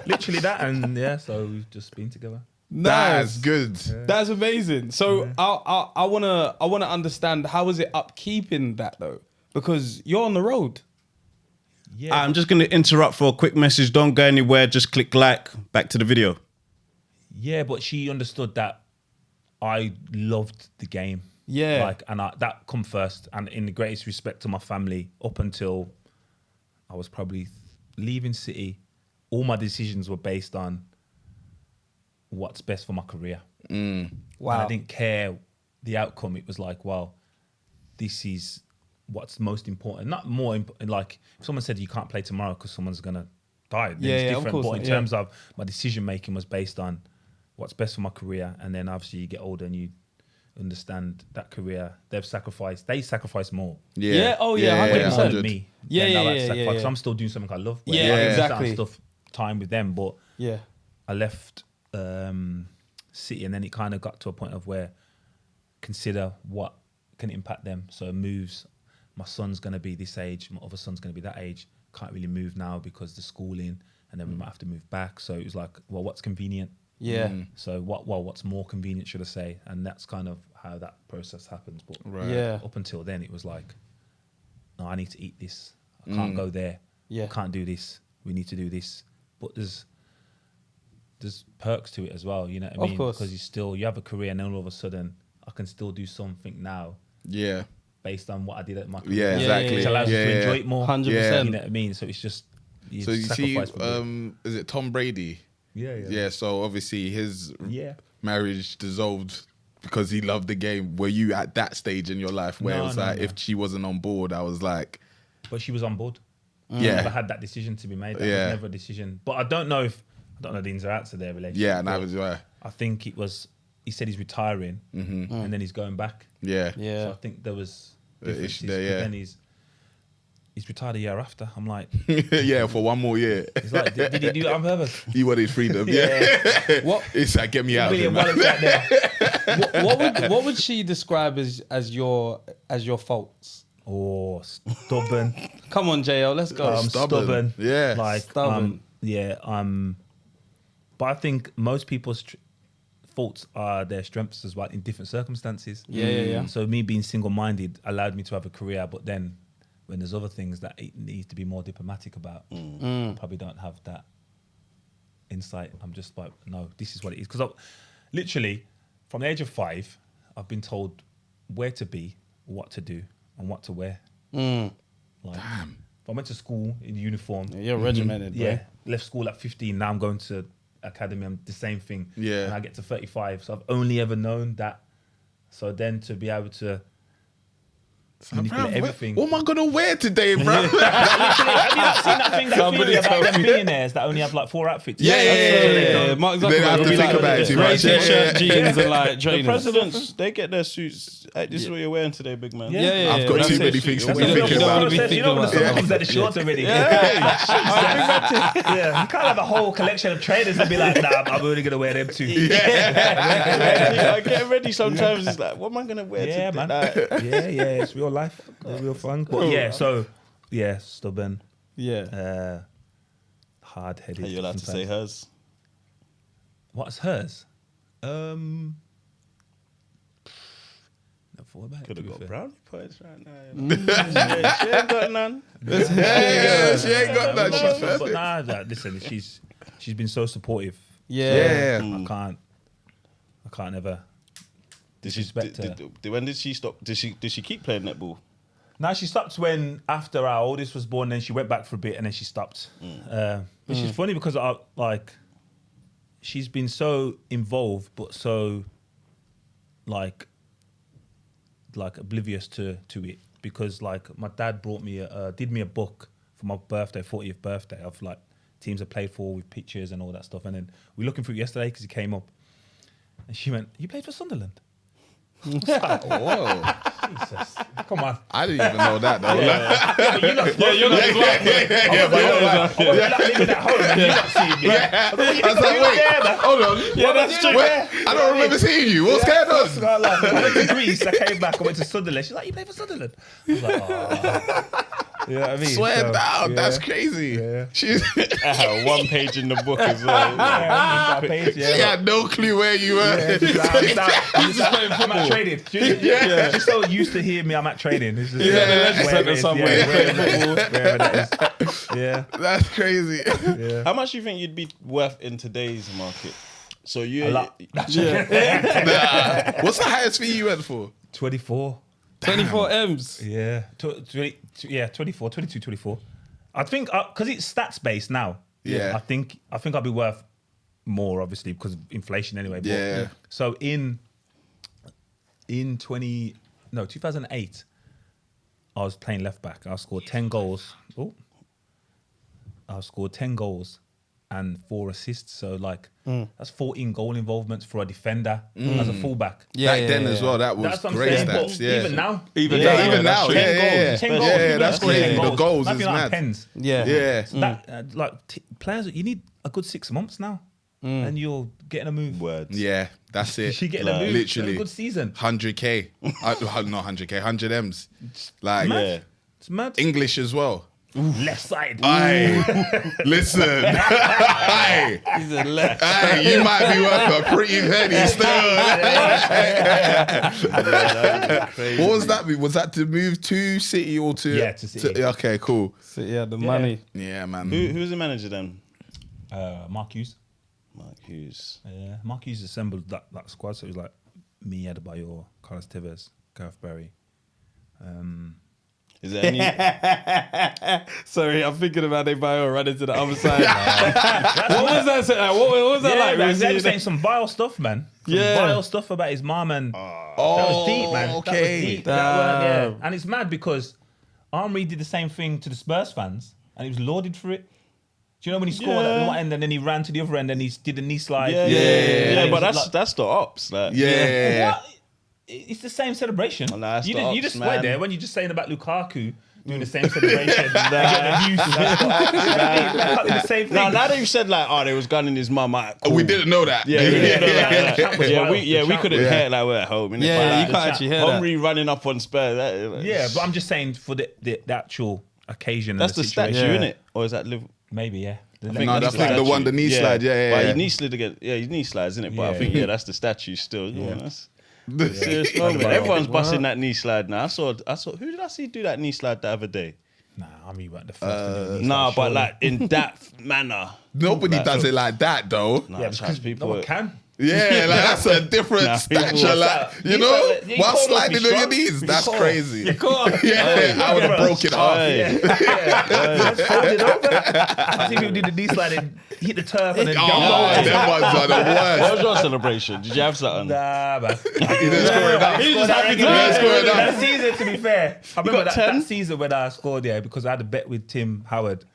Speaker 1: Literally that, and so we've just been together.
Speaker 2: That's good.
Speaker 4: That's amazing. So I wanna understand, how is it upkeeping that though? Because you're on the road.
Speaker 1: Yeah,
Speaker 3: I'm just going to interrupt for a quick message. Don't go anywhere. Just click like. Back to the video.
Speaker 1: yeah, but she understood that I loved the game.
Speaker 4: Yeah.
Speaker 1: like, and that come first, and in the greatest respect to my family. Up until I was probably leaving City, all my decisions were based on what's best for my career.
Speaker 4: Wow.
Speaker 1: And I didn't care the outcome. It was like, well, this is what's most important. Not more important. Like, if someone said you can't play tomorrow because someone's gonna die, then
Speaker 4: Yeah,
Speaker 1: it's
Speaker 4: yeah, of
Speaker 1: different.
Speaker 4: course,
Speaker 1: But in
Speaker 4: yeah.
Speaker 1: terms of my decision making was based on what's best for my career. And then obviously you get older and you understand that career. They sacrifice more
Speaker 4: Yeah. Oh yeah. 100%.
Speaker 1: than me.
Speaker 4: Yeah,
Speaker 1: than
Speaker 4: yeah,
Speaker 1: I
Speaker 4: yeah,
Speaker 1: sacrifice,
Speaker 4: yeah.
Speaker 1: 'cause I'm still doing something I love.
Speaker 4: Yeah,
Speaker 1: I can do
Speaker 4: exactly.
Speaker 1: certain stuff time with them, but
Speaker 4: Yeah.
Speaker 1: I left City, and then it kind of got to a point of where consider what can impact them. So moves. My son's going to be this age. My other son's going to be that age. Can't really move now because the schooling, and then we might have to move back. So it was like, well, what's convenient?
Speaker 4: Yeah.
Speaker 1: So what's more convenient, should I say? And that's kind of how that process happens. But
Speaker 4: Yeah.
Speaker 1: up until then, it was like, no, I need to eat this. I can't go there.
Speaker 4: Yeah.
Speaker 1: I can't do this. We need to do this. But there's perks to it as well, you know what I
Speaker 4: Of
Speaker 1: mean?
Speaker 4: course.
Speaker 1: Because you have a career, and then all of a sudden I can still do something now
Speaker 2: Yeah.
Speaker 1: based on what I did at my career.
Speaker 2: Yeah, exactly.
Speaker 1: Which allows you to enjoy it more.
Speaker 4: 100%.
Speaker 1: You know what I mean? So it's just
Speaker 2: So you see,
Speaker 1: sacrifice for it.
Speaker 2: is it Tom Brady?
Speaker 1: Yeah.
Speaker 2: Yeah. So obviously his
Speaker 1: Yeah.
Speaker 2: marriage dissolved because he loved the game. Were you at that stage in your life where
Speaker 1: No,
Speaker 2: it was
Speaker 1: no,
Speaker 2: like,
Speaker 1: no.
Speaker 2: if she wasn't on board, I was like,
Speaker 1: But she was on board.
Speaker 2: Yeah.
Speaker 1: I never had that decision to be made. That
Speaker 2: Yeah.
Speaker 1: was never a decision. But I don't know the ins or outs of their relationship.
Speaker 2: yeah, and I
Speaker 1: but
Speaker 2: was
Speaker 1: I think it was, he said he's retiring and then he's going back.
Speaker 2: yeah.
Speaker 4: Yeah.
Speaker 1: So I think there was
Speaker 2: The issue
Speaker 1: differences.
Speaker 2: there,
Speaker 1: But
Speaker 2: yeah.
Speaker 1: then he's retired a year after. I'm like,
Speaker 2: yeah, for one more year.
Speaker 1: he's like, did he do that on purpose?
Speaker 2: He wanted freedom. Yeah.
Speaker 4: What
Speaker 2: It's like, get me out of here,
Speaker 1: Million
Speaker 2: man.
Speaker 1: wallets out there.
Speaker 4: what would she describe as your faults?
Speaker 1: Oh, stubborn.
Speaker 4: Come on, JL, let's go.
Speaker 2: Stubborn. Yeah.
Speaker 1: Like,
Speaker 4: Stubborn.
Speaker 1: but I think most people's faults are their strengths as well in different circumstances.
Speaker 4: Yeah.
Speaker 1: So me being single-minded allowed me to have a career, but then when there's other things that it needs to be more diplomatic about, I probably don't have that insight. I'm just like, no, this is what it is. Because literally, from the age of 5, I've been told where to be, what to do, and what to wear. Like, if I went to school in uniform,
Speaker 4: You're regimented, bro.
Speaker 1: yeah, left school at 15. Now I'm going to academy. I'm the same thing.
Speaker 2: Yeah.
Speaker 1: And I get to 35. So I've only ever known that. So then to be able to manipulate everything.
Speaker 2: What am I gonna wear today, bro?
Speaker 1: Literally, have you not seen that thing that theory about them billionaires that only have like 4 outfits?
Speaker 4: Yeah. Mark
Speaker 2: They don't have
Speaker 4: Zuckerberg
Speaker 2: to
Speaker 4: will be
Speaker 2: think
Speaker 4: like,
Speaker 2: about it too
Speaker 4: grey
Speaker 2: much. Yeah,
Speaker 4: t-shirt, jeans, and like
Speaker 3: The
Speaker 4: trainers.
Speaker 3: presidents, they get their suits. Hey, this is what you're wearing today, big man.
Speaker 4: Yeah.
Speaker 2: I've got
Speaker 4: that's
Speaker 2: too
Speaker 4: it.
Speaker 2: many things to
Speaker 1: That's
Speaker 2: be
Speaker 1: the
Speaker 2: thinking
Speaker 1: little
Speaker 2: about.
Speaker 1: process. You know when the sun comes out the shorts already. Yeah, you can't have a whole collection of trainers and be like, nah, I'm only gonna wear them too.
Speaker 3: I get ready sometimes. It's like, what am I gonna wear
Speaker 1: Yeah,
Speaker 3: today?
Speaker 1: man.
Speaker 3: Like,
Speaker 1: Yeah, it's real life, real fun. But yeah, so yeah, stubborn,
Speaker 4: Yeah.
Speaker 1: hard-headed.
Speaker 3: you'll have to say
Speaker 1: sometimes.
Speaker 3: hers.
Speaker 1: What's hers? Never thought about it.
Speaker 3: Could
Speaker 1: to
Speaker 3: have
Speaker 1: be
Speaker 3: got
Speaker 1: fair.
Speaker 3: brownie points right now. She ain't got none.
Speaker 2: Yeah, she ain't got that. She's
Speaker 1: But
Speaker 2: perfect.
Speaker 1: listen, she's been so supportive.
Speaker 2: Yeah.
Speaker 1: I can't ever. Disrespect her.
Speaker 3: When did she stop? Did she keep playing netball?
Speaker 1: No, she stopped when after our oldest was born. Then she went back for a bit, and then she stopped. Which is funny because she's been so involved, but so like oblivious to it. Because like my dad brought me did me a book for my birthday, 40th birthday, of like teams I played for with pictures and all that stuff. And then we were looking through it yesterday because he came up, and she went, "You played for Sunderland?"
Speaker 2: Whoa.
Speaker 1: Jesus, come on.
Speaker 2: I didn't even know that though.
Speaker 1: Yeah, but you're not. You're not. Like living at home and you're not seeing me.
Speaker 2: I was like, wait, hold on.
Speaker 4: Yeah, that's true.
Speaker 2: Wait, I don't remember seeing you. What's going on?
Speaker 1: I went to Greece, I came back, I went to Sunderland. She's like, "You play for Sunderland?" I was like, "Oh." You know what I mean?
Speaker 2: Swear down, that's crazy.
Speaker 1: Yeah.
Speaker 2: She's
Speaker 3: One page in the book as well.
Speaker 2: she had no clue where you were.
Speaker 1: I'm at training. She's so used to hearing me. I'm at training. It's just,
Speaker 4: Leisure centre somewhere.
Speaker 1: Wherever that is. Yeah.
Speaker 2: That's crazy.
Speaker 1: Yeah.
Speaker 3: How much do you think you'd be worth in today's market? So you,
Speaker 1: A lot.
Speaker 2: What's the highest fee you went for?
Speaker 1: 24.
Speaker 4: 24 M's.
Speaker 1: Yeah. 24, 22, 24. I think because it's stats based now.
Speaker 2: Yeah.
Speaker 1: I think I'll be worth more, obviously, because of inflation anyway. But,
Speaker 2: Yeah.
Speaker 1: So in 2008, I was playing left back. I scored 10 goals. Oh. I scored 10 goals and 4 assists. So like that's 14 goal involvements for a defender as a fullback.
Speaker 2: Back then as well, that was
Speaker 1: That's what I'm
Speaker 2: great
Speaker 1: saying.
Speaker 2: stats.
Speaker 1: But
Speaker 2: Yeah.
Speaker 1: even now.
Speaker 2: Even now,
Speaker 1: 10
Speaker 2: yeah.
Speaker 1: goals. 10 goals.
Speaker 2: Yeah, that's
Speaker 1: People
Speaker 2: crazy.
Speaker 1: have
Speaker 2: The goals
Speaker 1: Nothing
Speaker 2: is
Speaker 1: like
Speaker 2: mad.
Speaker 1: pens.
Speaker 4: Yeah.
Speaker 2: Yeah.
Speaker 1: That players, you need a good 6 months now, and you're getting a move.
Speaker 3: words.
Speaker 2: Yeah, that's it.
Speaker 1: She getting a move.
Speaker 2: Literally.
Speaker 1: A good season.
Speaker 2: 100K. Not 100K, 100 M's. Like,
Speaker 3: Yeah.
Speaker 1: It's mad.
Speaker 2: English as well.
Speaker 1: Left side.
Speaker 2: Aye, listen. Aye,
Speaker 4: He's a left.
Speaker 2: aye, you might be worth a pretty penny still. What was that? Was that to move to City or to?
Speaker 1: Yeah, to City.
Speaker 2: Okay, cool.
Speaker 4: So, yeah, the money.
Speaker 2: Yeah, man.
Speaker 3: Who's the manager then?
Speaker 1: Mark Hughes.
Speaker 3: Mark Hughes.
Speaker 1: Yeah, Mark Hughes assembled that squad. So it was like me, Adebayor, Carlos Tevez, Gareth Barry.
Speaker 3: Is there any?
Speaker 4: Sorry, I'm thinking about Adebayor running to the other side. What was that? What was that like?
Speaker 1: Man, they were saying some vile stuff, man. Some vile stuff about his mum, and that was deep, man.
Speaker 2: okay.
Speaker 1: That was deep. Yeah. And it's mad because Henry did the same thing to the Spurs fans, and he was lauded for it. Do you know when he scored at one end and then he ran to the other end and he did a knee slide?
Speaker 3: Yeah, but
Speaker 1: It was
Speaker 3: that's the ops. Like,
Speaker 2: Yeah.
Speaker 1: What? It's the same celebration.
Speaker 3: Oh, nah, that's
Speaker 1: you
Speaker 3: the
Speaker 1: just, you
Speaker 3: ops,
Speaker 1: just went
Speaker 3: man.
Speaker 1: there when you're just saying about Lukaku doing the same celebration. The same thing.
Speaker 3: Now that you've said like, oh, they was gunning his mum. Right, cool.
Speaker 2: We didn't know that.
Speaker 3: We couldn't hear it like we're at home. Innit?
Speaker 4: Yeah,
Speaker 3: But,
Speaker 4: you
Speaker 3: like,
Speaker 4: can't actually hear that.
Speaker 3: Henry running up on Spurs.
Speaker 1: Yeah, but I'm just saying for the actual occasion.
Speaker 3: That's
Speaker 1: and
Speaker 3: the
Speaker 1: situation.
Speaker 3: statue,
Speaker 4: Yeah.
Speaker 3: innit? Or is that live?
Speaker 1: Maybe, yeah.
Speaker 2: No, I think the one, the knee slide. Yeah.
Speaker 3: Well, his knee slid again. Yeah, his knee slides, isn't it? But I
Speaker 1: Yeah.
Speaker 3: think that's the statue still. Yeah, that's serious
Speaker 1: Yeah.
Speaker 3: moment.
Speaker 1: Yeah.
Speaker 3: Everyone's busting that knee slide now. I saw. Who did I see do that knee slide the other day?
Speaker 1: Nah, I mean, what the first.
Speaker 3: Nah, but like in that manner.
Speaker 2: Nobody
Speaker 3: Like,
Speaker 2: does it like that, though.
Speaker 3: Nah,
Speaker 1: Yeah,
Speaker 3: trust
Speaker 1: because
Speaker 3: people.
Speaker 1: no one can.
Speaker 2: Yeah, like that's a different
Speaker 3: Nah, people-
Speaker 2: stature. Like, you know,
Speaker 1: You
Speaker 2: while
Speaker 1: can't
Speaker 2: sliding
Speaker 1: be
Speaker 2: on your
Speaker 1: strong.
Speaker 2: knees,
Speaker 1: You
Speaker 2: that's
Speaker 1: can't.
Speaker 2: crazy.
Speaker 1: You can't.
Speaker 2: Yeah, I would have broke it off.
Speaker 3: Hey.
Speaker 1: Just hold it over. I see people do the knee slide and hit the turf and then jump
Speaker 2: Oh,
Speaker 1: over.
Speaker 2: them ones are the
Speaker 3: What
Speaker 2: worst.
Speaker 3: was your celebration? Did you have something?
Speaker 1: Nah, man.
Speaker 2: He didn't score enough.
Speaker 1: He
Speaker 3: just happy to
Speaker 2: Let's go with
Speaker 1: that
Speaker 2: that.
Speaker 1: season, to be fair, I remember
Speaker 3: got
Speaker 1: that
Speaker 3: 10?
Speaker 1: season when I scored, because I had a bet with Tim Howard,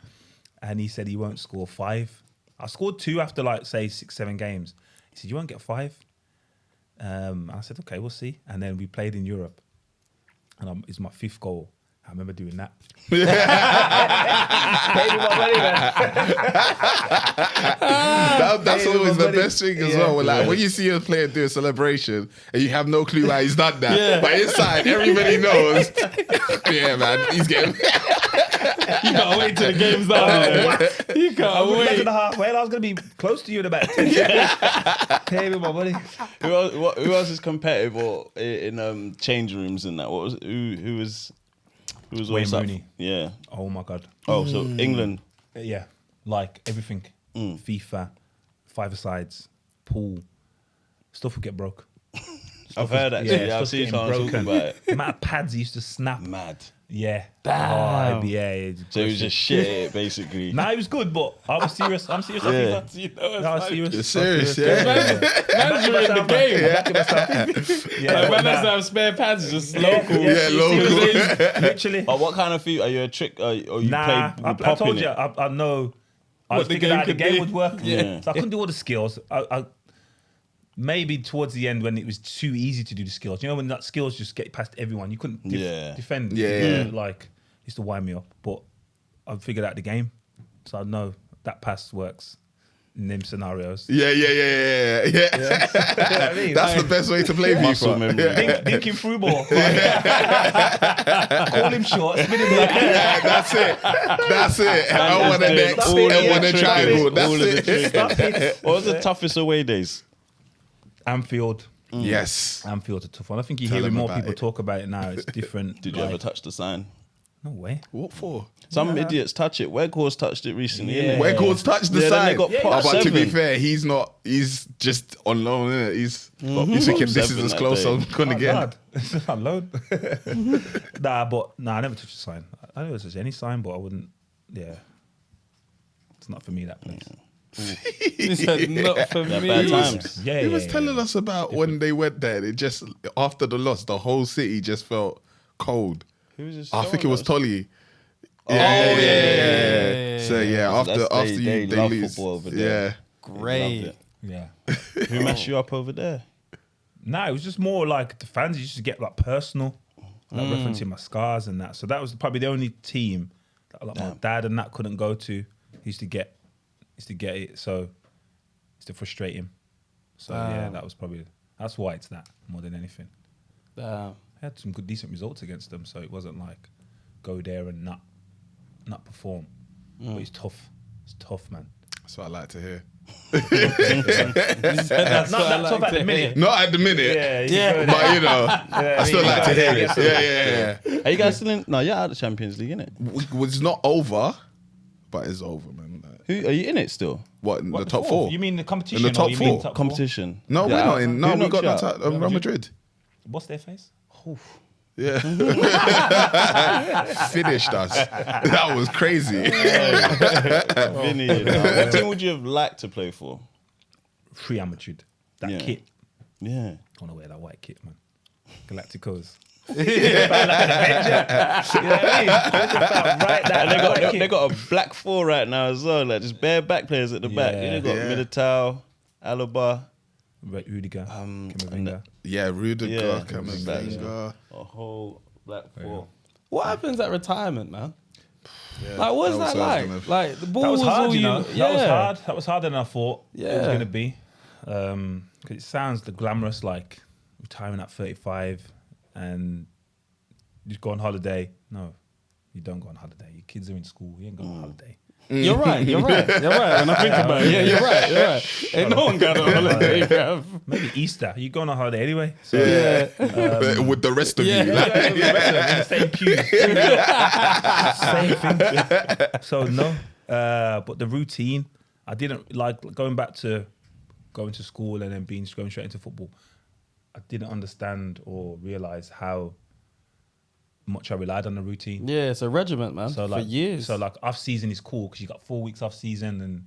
Speaker 1: and he said he won't score 5. I scored 2 after like say 6-7 games. He said you won't get 5. I said okay, we'll see. And then we played in Europe, and it's my 5th goal. I remember doing that. Paid me my money, man.
Speaker 2: That's
Speaker 1: Hey,
Speaker 2: always the
Speaker 1: everybody.
Speaker 2: best thing as
Speaker 1: Yeah.
Speaker 2: well. Like when you see a player do a celebration and you have no clue why he's done that, but inside everybody knows. Yeah, man, he's getting.
Speaker 4: You can't wait till the game's done. You
Speaker 1: I
Speaker 4: can't
Speaker 1: was back
Speaker 4: wait.
Speaker 1: in the halfway. I was going to be close to you in about 10 seconds. Pay me my money.
Speaker 3: Who else is competitive or in change rooms and that? What was who was
Speaker 1: Wayne
Speaker 3: always up?
Speaker 1: Rooney.
Speaker 3: Yeah.
Speaker 1: Oh my God.
Speaker 3: Oh, so England.
Speaker 1: Yeah, like everything. FIFA, five-a-sides, pool, stuff would get broke.
Speaker 3: I've heard that. Yeah, I've seen someone talking about it.
Speaker 1: The amount of pads he used to snap.
Speaker 3: Mad.
Speaker 1: Yeah.
Speaker 5: Damn.
Speaker 1: Oh, yeah.
Speaker 3: So it was just shit, basically.
Speaker 1: Nah, it was good, but I was serious. I'm serious.
Speaker 3: Yeah.
Speaker 1: No, I was serious.
Speaker 2: You're serious, yeah.
Speaker 4: Man's in the game.
Speaker 1: Yeah,
Speaker 4: Man has to have spare pads, just local.
Speaker 2: Yeah, local.
Speaker 1: Literally.
Speaker 3: But what kind of FIFA? Are you a trick? Or you
Speaker 1: Nah,
Speaker 3: played
Speaker 1: I
Speaker 3: with pop
Speaker 1: told
Speaker 3: in
Speaker 1: you,
Speaker 3: it?
Speaker 1: I know. I was
Speaker 4: the
Speaker 1: thinking
Speaker 4: game
Speaker 1: that the
Speaker 4: could
Speaker 1: game
Speaker 4: be.
Speaker 1: would work.
Speaker 3: Yeah.
Speaker 1: So I couldn't do all the skills. I maybe towards the end when it was too easy to do the skills. You know when that skills just get past everyone, you couldn't defend.
Speaker 2: Yeah.
Speaker 1: Like used to wind me up, but I figured out the game, so I know that pass works in them scenarios.
Speaker 2: Yeah. That's the best way to play
Speaker 3: Muscle
Speaker 2: FIFA.
Speaker 3: memory.
Speaker 1: Dinking through ball. Call him short, spin him back.
Speaker 2: Yeah, that's it. I want a
Speaker 3: doing
Speaker 2: next.
Speaker 3: all
Speaker 2: I
Speaker 3: of
Speaker 2: want
Speaker 3: the
Speaker 2: a triangle.
Speaker 3: triggers, all of the
Speaker 2: That's it.
Speaker 3: triggers. What was the toughest away days?
Speaker 1: Anfield.
Speaker 2: Yes.
Speaker 1: Anfield's a tough one. I think you're
Speaker 2: Tell
Speaker 1: hearing
Speaker 2: them
Speaker 1: more
Speaker 2: about
Speaker 1: people
Speaker 2: it.
Speaker 1: talk about it now. It's different.
Speaker 3: Did you ever touch the sign?
Speaker 1: No way.
Speaker 2: What for?
Speaker 3: Some idiots touch it. Weghorst touched it recently. innit?
Speaker 2: Where Gord's touched the
Speaker 3: Yeah, then they
Speaker 2: side.
Speaker 3: got pot
Speaker 2: But to be
Speaker 3: 7.
Speaker 2: fair, he's not. He's just on loan. Innit? He's thinking this is
Speaker 3: 7
Speaker 2: as
Speaker 3: that
Speaker 2: close
Speaker 3: day.
Speaker 2: as I'm gonna get.
Speaker 1: Hard. It's not load. I never touched a sign. I never touched any sign, but I wouldn't. Yeah, it's not for me, that place.
Speaker 4: He said, not for me.
Speaker 3: Bad times.
Speaker 1: Yeah,
Speaker 2: He was telling us about when they went there. It just after the loss, the whole city just felt cold.
Speaker 3: Who was this?
Speaker 2: I think it was Tolly.
Speaker 4: yeah.
Speaker 2: So yeah, after
Speaker 3: they
Speaker 2: they
Speaker 3: love
Speaker 2: lose,
Speaker 3: football over there.
Speaker 2: yeah.
Speaker 4: Great.
Speaker 1: Yeah.
Speaker 3: Who messed you up over there?
Speaker 1: Nah, it was just more like the fans used to get like personal, like referencing my scars and that. So that was probably the only team that like my dad and that couldn't go to. He used to get it, so it used to frustrate him. So yeah, that's why it's that more than anything.
Speaker 4: Damn.
Speaker 1: I had some good decent results against them, so it wasn't like go there and not perform. But it's tough. It's tough, man.
Speaker 2: That's what I like to hear.
Speaker 4: That's
Speaker 1: Not
Speaker 4: what I
Speaker 1: that
Speaker 4: like
Speaker 1: tough at
Speaker 4: to
Speaker 1: the minute.
Speaker 4: hear.
Speaker 2: Not at the minute,
Speaker 4: Yeah.
Speaker 2: but you know, I still like to hear it. Yeah.
Speaker 3: Are you guys still in? No, you're out of the Champions League, innit?
Speaker 2: It's not over, but it's over, man. Like,
Speaker 3: Who are you in it still?
Speaker 2: what in
Speaker 1: What,
Speaker 2: the top
Speaker 1: fourth?
Speaker 2: four?
Speaker 1: You mean the competition?
Speaker 2: In the top
Speaker 1: or you mean
Speaker 2: four?
Speaker 1: top
Speaker 3: Competition.
Speaker 2: No,
Speaker 3: Yeah,
Speaker 2: we're not in. No,
Speaker 3: who
Speaker 2: we
Speaker 3: knocked
Speaker 2: got
Speaker 3: you
Speaker 2: knocked
Speaker 3: out?
Speaker 2: out. Real Madrid.
Speaker 1: What's their face?
Speaker 2: Yeah. Finished us. That was crazy.
Speaker 3: Vinny, what team would you have liked to play for?
Speaker 1: Real Madrid. That
Speaker 3: Yeah.
Speaker 1: kit.
Speaker 3: Yeah.
Speaker 1: I want to wear that white kit, man. Galacticos.
Speaker 3: And they got a black 4 right now as well. Like just bare back players at the back.
Speaker 1: Yeah.
Speaker 3: They got
Speaker 2: Yeah.
Speaker 3: Militao, Alaba,
Speaker 1: Rudiger, Camavinga.
Speaker 2: Yeah, Rudiger,
Speaker 3: Yeah.
Speaker 2: Camavinga.
Speaker 3: a whole black 4.
Speaker 4: What happens at retirement, man? Like, what's
Speaker 2: That was
Speaker 4: that
Speaker 2: what I
Speaker 4: like?
Speaker 2: was gonna-
Speaker 4: Like, the ball
Speaker 1: That was hard,
Speaker 4: all
Speaker 1: you know.
Speaker 4: Yeah.
Speaker 1: That was hard. That was harder than I thought it was
Speaker 4: Yeah.
Speaker 1: going to be. 'Cause it sounds the glamorous, like retiring at 35 and just go on holiday. No, you don't go on holiday. Your kids are in school. You ain't going on holiday.
Speaker 4: You're right. When I think about it, yeah, you're right. Ain't no one got on holiday, bruv.
Speaker 1: Maybe Easter. You go on a holiday anyway. So
Speaker 2: With the rest of
Speaker 4: Yeah.
Speaker 2: you. Like,
Speaker 1: in the same queue. Same thing. So no, but the routine, I didn't like going to school and then going straight into football. I didn't understand or realize how much I relied on the routine.
Speaker 4: Yeah, it's a regiment, man.
Speaker 1: So
Speaker 4: for
Speaker 1: like
Speaker 4: years.
Speaker 1: So like off season is cool because you got 4 weeks off season and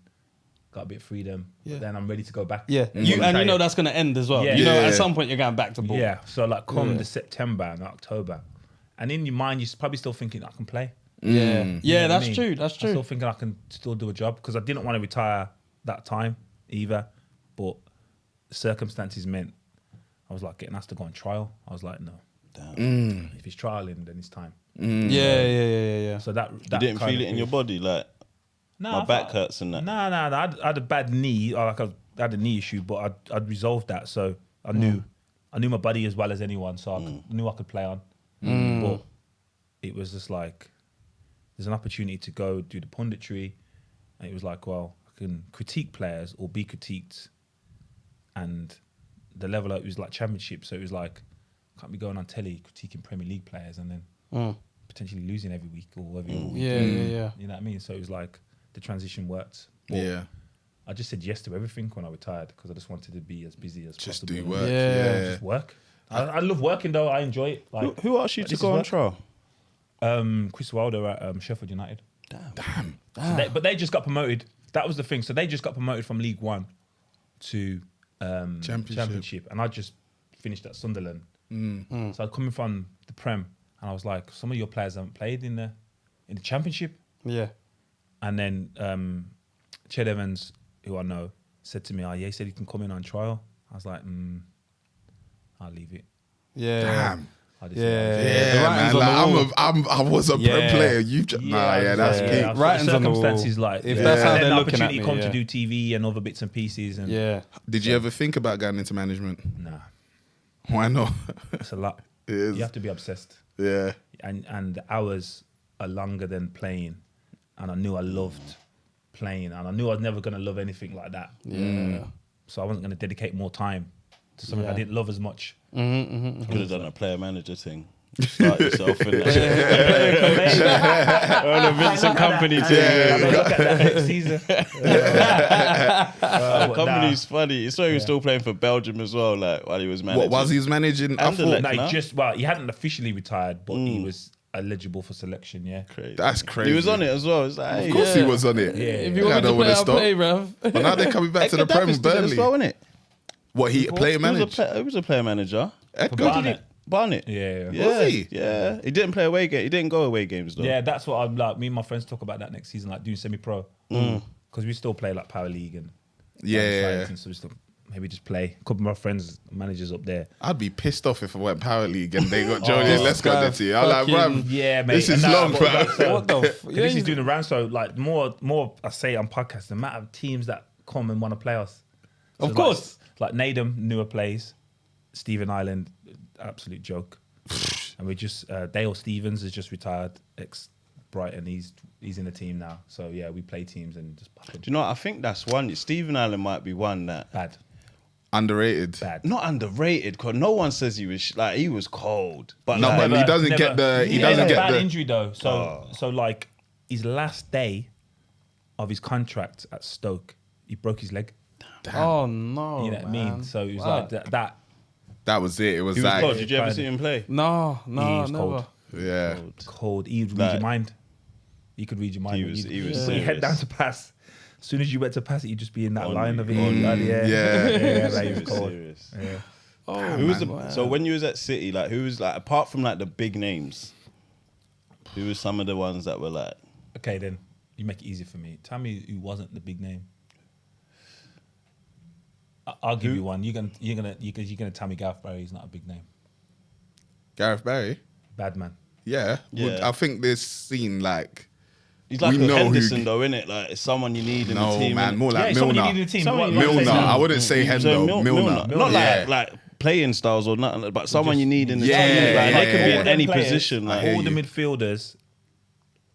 Speaker 1: got a bit of freedom.
Speaker 4: Yeah.
Speaker 1: But then I'm ready to go back.
Speaker 4: yeah,
Speaker 1: And
Speaker 4: you
Speaker 1: try
Speaker 4: know
Speaker 1: it.
Speaker 4: that's gonna end as well.
Speaker 1: Yeah.
Speaker 4: You know,
Speaker 2: Yeah.
Speaker 4: at some point you're going back to ball.
Speaker 1: Yeah. So like come
Speaker 4: Yeah.
Speaker 1: the September and October, and in your mind you're probably still thinking I can play.
Speaker 4: Yeah,
Speaker 1: You know what I
Speaker 4: that's
Speaker 1: mean?
Speaker 4: true. That's
Speaker 1: I'm still
Speaker 4: true.
Speaker 1: thinking I can still do a job because I didn't want to retire that time either, but circumstances meant I was like getting asked to go on trial. I was like, no. If he's trialing, then it's time.
Speaker 4: Yeah.
Speaker 1: So that
Speaker 3: You didn't feel it in your body, like my back hurts and that.
Speaker 1: No. I had a bad knee, or like I had a knee issue, but I'd resolved that. So I knew my body as well as anyone, so I knew I could play on. But it was just like there's an opportunity to go do the punditry, and it was like, well, I can critique players or be critiqued, and the level it was like championship, so it was like can't be going on telly critiquing Premier League players and then potentially losing every week or every other week.
Speaker 4: Yeah.
Speaker 1: You know what I mean? So it was like the transition worked. But
Speaker 2: yeah.
Speaker 1: I just said yes to everything when I retired because I just wanted to be as busy as
Speaker 2: Just
Speaker 1: possible.
Speaker 2: do work.
Speaker 4: Yeah.
Speaker 1: Just work. I love working though. I enjoy it. Like,
Speaker 3: Who asked you to go on trial?
Speaker 1: Chris Wilder at Sheffield United.
Speaker 2: Damn.
Speaker 1: But they just got promoted. That was the thing. So they just got promoted from League One to Championship, and I just finished at Sunderland. So I was coming from the Prem, and I was like, some of your players haven't played in the Championship.
Speaker 4: Yeah.
Speaker 1: And then Ched Evans, who I know, said to me, "Oh yeah," he said he can come in on trial. I was like, I'll leave it.
Speaker 4: Yeah.
Speaker 2: Damn.
Speaker 1: I just
Speaker 2: Yeah, man. Like, I was a Prem player. You just that's peak.
Speaker 1: Yeah,
Speaker 4: Writing's on the wall.
Speaker 1: circumstances like
Speaker 4: If that's how
Speaker 1: and
Speaker 4: they're
Speaker 1: then the
Speaker 4: looking at
Speaker 1: opportunity
Speaker 4: me,
Speaker 1: come
Speaker 4: yeah.
Speaker 1: to do TV and other bits and pieces. And
Speaker 4: Yeah.
Speaker 2: Did you ever think about going into management?
Speaker 1: nah,
Speaker 2: Why not?
Speaker 1: it's a lot.
Speaker 2: It is.
Speaker 1: You have to be obsessed,
Speaker 2: Yeah.
Speaker 1: and the hours are longer than playing. And I knew I loved playing, and I knew I was never going to love anything like that.
Speaker 4: Yeah.
Speaker 1: So I wasn't going to dedicate more time to something I didn't love as much.
Speaker 3: Could have done a player manager thing. Start yourself in that. Or the Vincent Company thing.
Speaker 1: Look at that next season.
Speaker 3: Company's funny. It's why he was still playing for Belgium as well, like while he was managing.
Speaker 2: What was he managing? I
Speaker 3: Anderlecht.
Speaker 2: thought
Speaker 1: No, he hadn't officially retired, but he was eligible for selection. Yeah,
Speaker 3: Crazy.
Speaker 2: that's crazy.
Speaker 3: He was on it as well. It's like,
Speaker 2: Of course he was on it.
Speaker 1: Yeah.
Speaker 4: If you want
Speaker 2: I
Speaker 4: me to
Speaker 2: don't
Speaker 4: play,
Speaker 2: wanna
Speaker 4: I'll
Speaker 2: stop.
Speaker 4: play, bruv.
Speaker 2: But now they're coming back to the Prem, Burnley.
Speaker 3: as well, innit?
Speaker 2: What he player manager?
Speaker 3: He was a player manager.
Speaker 2: Edgar.
Speaker 1: Barnet.
Speaker 3: Yeah.
Speaker 2: Was he?
Speaker 3: Yeah. He didn't play away game. He didn't go away games though.
Speaker 1: Yeah, that's what I'm like. Me and my friends talk about that next season, like doing semi-pro, because we still play like Power League and
Speaker 2: Yeah.
Speaker 1: and so we still maybe just play. A couple of my friends, managers up there.
Speaker 2: I'd be pissed off if I went Power League and they got JOLEON
Speaker 4: this
Speaker 2: LESCOTT
Speaker 4: guy
Speaker 2: this year. I'm like,
Speaker 4: fucking-
Speaker 2: bruv,
Speaker 1: Yeah, mate.
Speaker 2: this is
Speaker 1: And
Speaker 2: long,
Speaker 1: but
Speaker 2: bro.
Speaker 1: like, so-
Speaker 4: What the f-
Speaker 1: Because this is doing around, so like more I say on podcasts, the amount of teams that come and want to play us. So
Speaker 4: Of course.
Speaker 1: Like Nadem, newer plays. Stephen Island, absolute joke. And we just, Dale Stevens has just retired, ex-Brighton. He's in the team now. So yeah, we play teams and just pop them.
Speaker 3: Do you know what? I think that's one. Stephen Allen might be one that
Speaker 1: Bad.
Speaker 2: underrated.
Speaker 1: Bad.
Speaker 3: not underrated because no one says he was like he was cold. But
Speaker 2: No,
Speaker 3: like,
Speaker 2: but he doesn't get the. He doesn't
Speaker 1: had a
Speaker 2: get
Speaker 1: bad
Speaker 2: the.
Speaker 1: injury though. So like his last day of his contract at Stoke, he broke his leg.
Speaker 4: Oh, no.
Speaker 1: You know what I mean?
Speaker 4: man.
Speaker 1: So it was
Speaker 4: Fuck.
Speaker 1: like that.
Speaker 2: That was it. It was
Speaker 3: he was
Speaker 2: like,
Speaker 3: cold. Did you ever
Speaker 1: kinda-
Speaker 3: see him play?
Speaker 4: No,
Speaker 1: He
Speaker 4: no,
Speaker 1: was
Speaker 4: never.
Speaker 1: cold.
Speaker 2: yeah.
Speaker 1: Cold. He would read
Speaker 3: Like-
Speaker 1: your mind. He could read your mind.
Speaker 3: He
Speaker 1: when
Speaker 3: was-
Speaker 1: you'd-
Speaker 3: he was
Speaker 1: put your head
Speaker 3: serious.
Speaker 1: down to pass. As soon as you went to pass it, you'd just be in that
Speaker 3: On
Speaker 1: line
Speaker 3: you.
Speaker 1: of it.
Speaker 3: On you.
Speaker 1: Yeah,
Speaker 2: Yeah.
Speaker 1: yeah, like, he was
Speaker 3: Serious,
Speaker 1: cold.
Speaker 3: serious.
Speaker 1: Yeah.
Speaker 4: Oh,
Speaker 3: Who was
Speaker 4: man.
Speaker 3: so when you was at City, like who was like apart from like the big names, who was some of the ones that were like
Speaker 1: Okay, then you make it easy for me. Tell me who wasn't the big name. I'll give you one. You're gonna tell me Gareth Barry's not a big name.
Speaker 2: Gareth Barry.
Speaker 1: Bad man.
Speaker 2: Yeah.
Speaker 3: Yeah.
Speaker 2: I think this scene like.
Speaker 3: he's like
Speaker 2: We
Speaker 3: a
Speaker 2: know who-
Speaker 3: Henderson though, innit? Like it's someone you need in the
Speaker 2: No,
Speaker 3: team.
Speaker 2: man.
Speaker 3: innit?
Speaker 2: More like
Speaker 1: someone you
Speaker 2: Milner.
Speaker 1: need in the team.
Speaker 3: Someone
Speaker 1: What-
Speaker 3: you
Speaker 1: what-
Speaker 3: need
Speaker 2: Milner.
Speaker 3: Milner.
Speaker 2: I wouldn't say
Speaker 3: So
Speaker 2: Hendo. Milner.
Speaker 3: Not
Speaker 2: Yeah.
Speaker 3: like playing styles or nothing, but someone
Speaker 1: Just-
Speaker 3: you need in the
Speaker 2: Yeah,
Speaker 3: team. Like,
Speaker 2: yeah,
Speaker 3: they could be
Speaker 2: yeah.
Speaker 3: in any
Speaker 1: Players,
Speaker 3: position. Like,
Speaker 2: hear
Speaker 1: all the
Speaker 2: you.
Speaker 1: midfielders,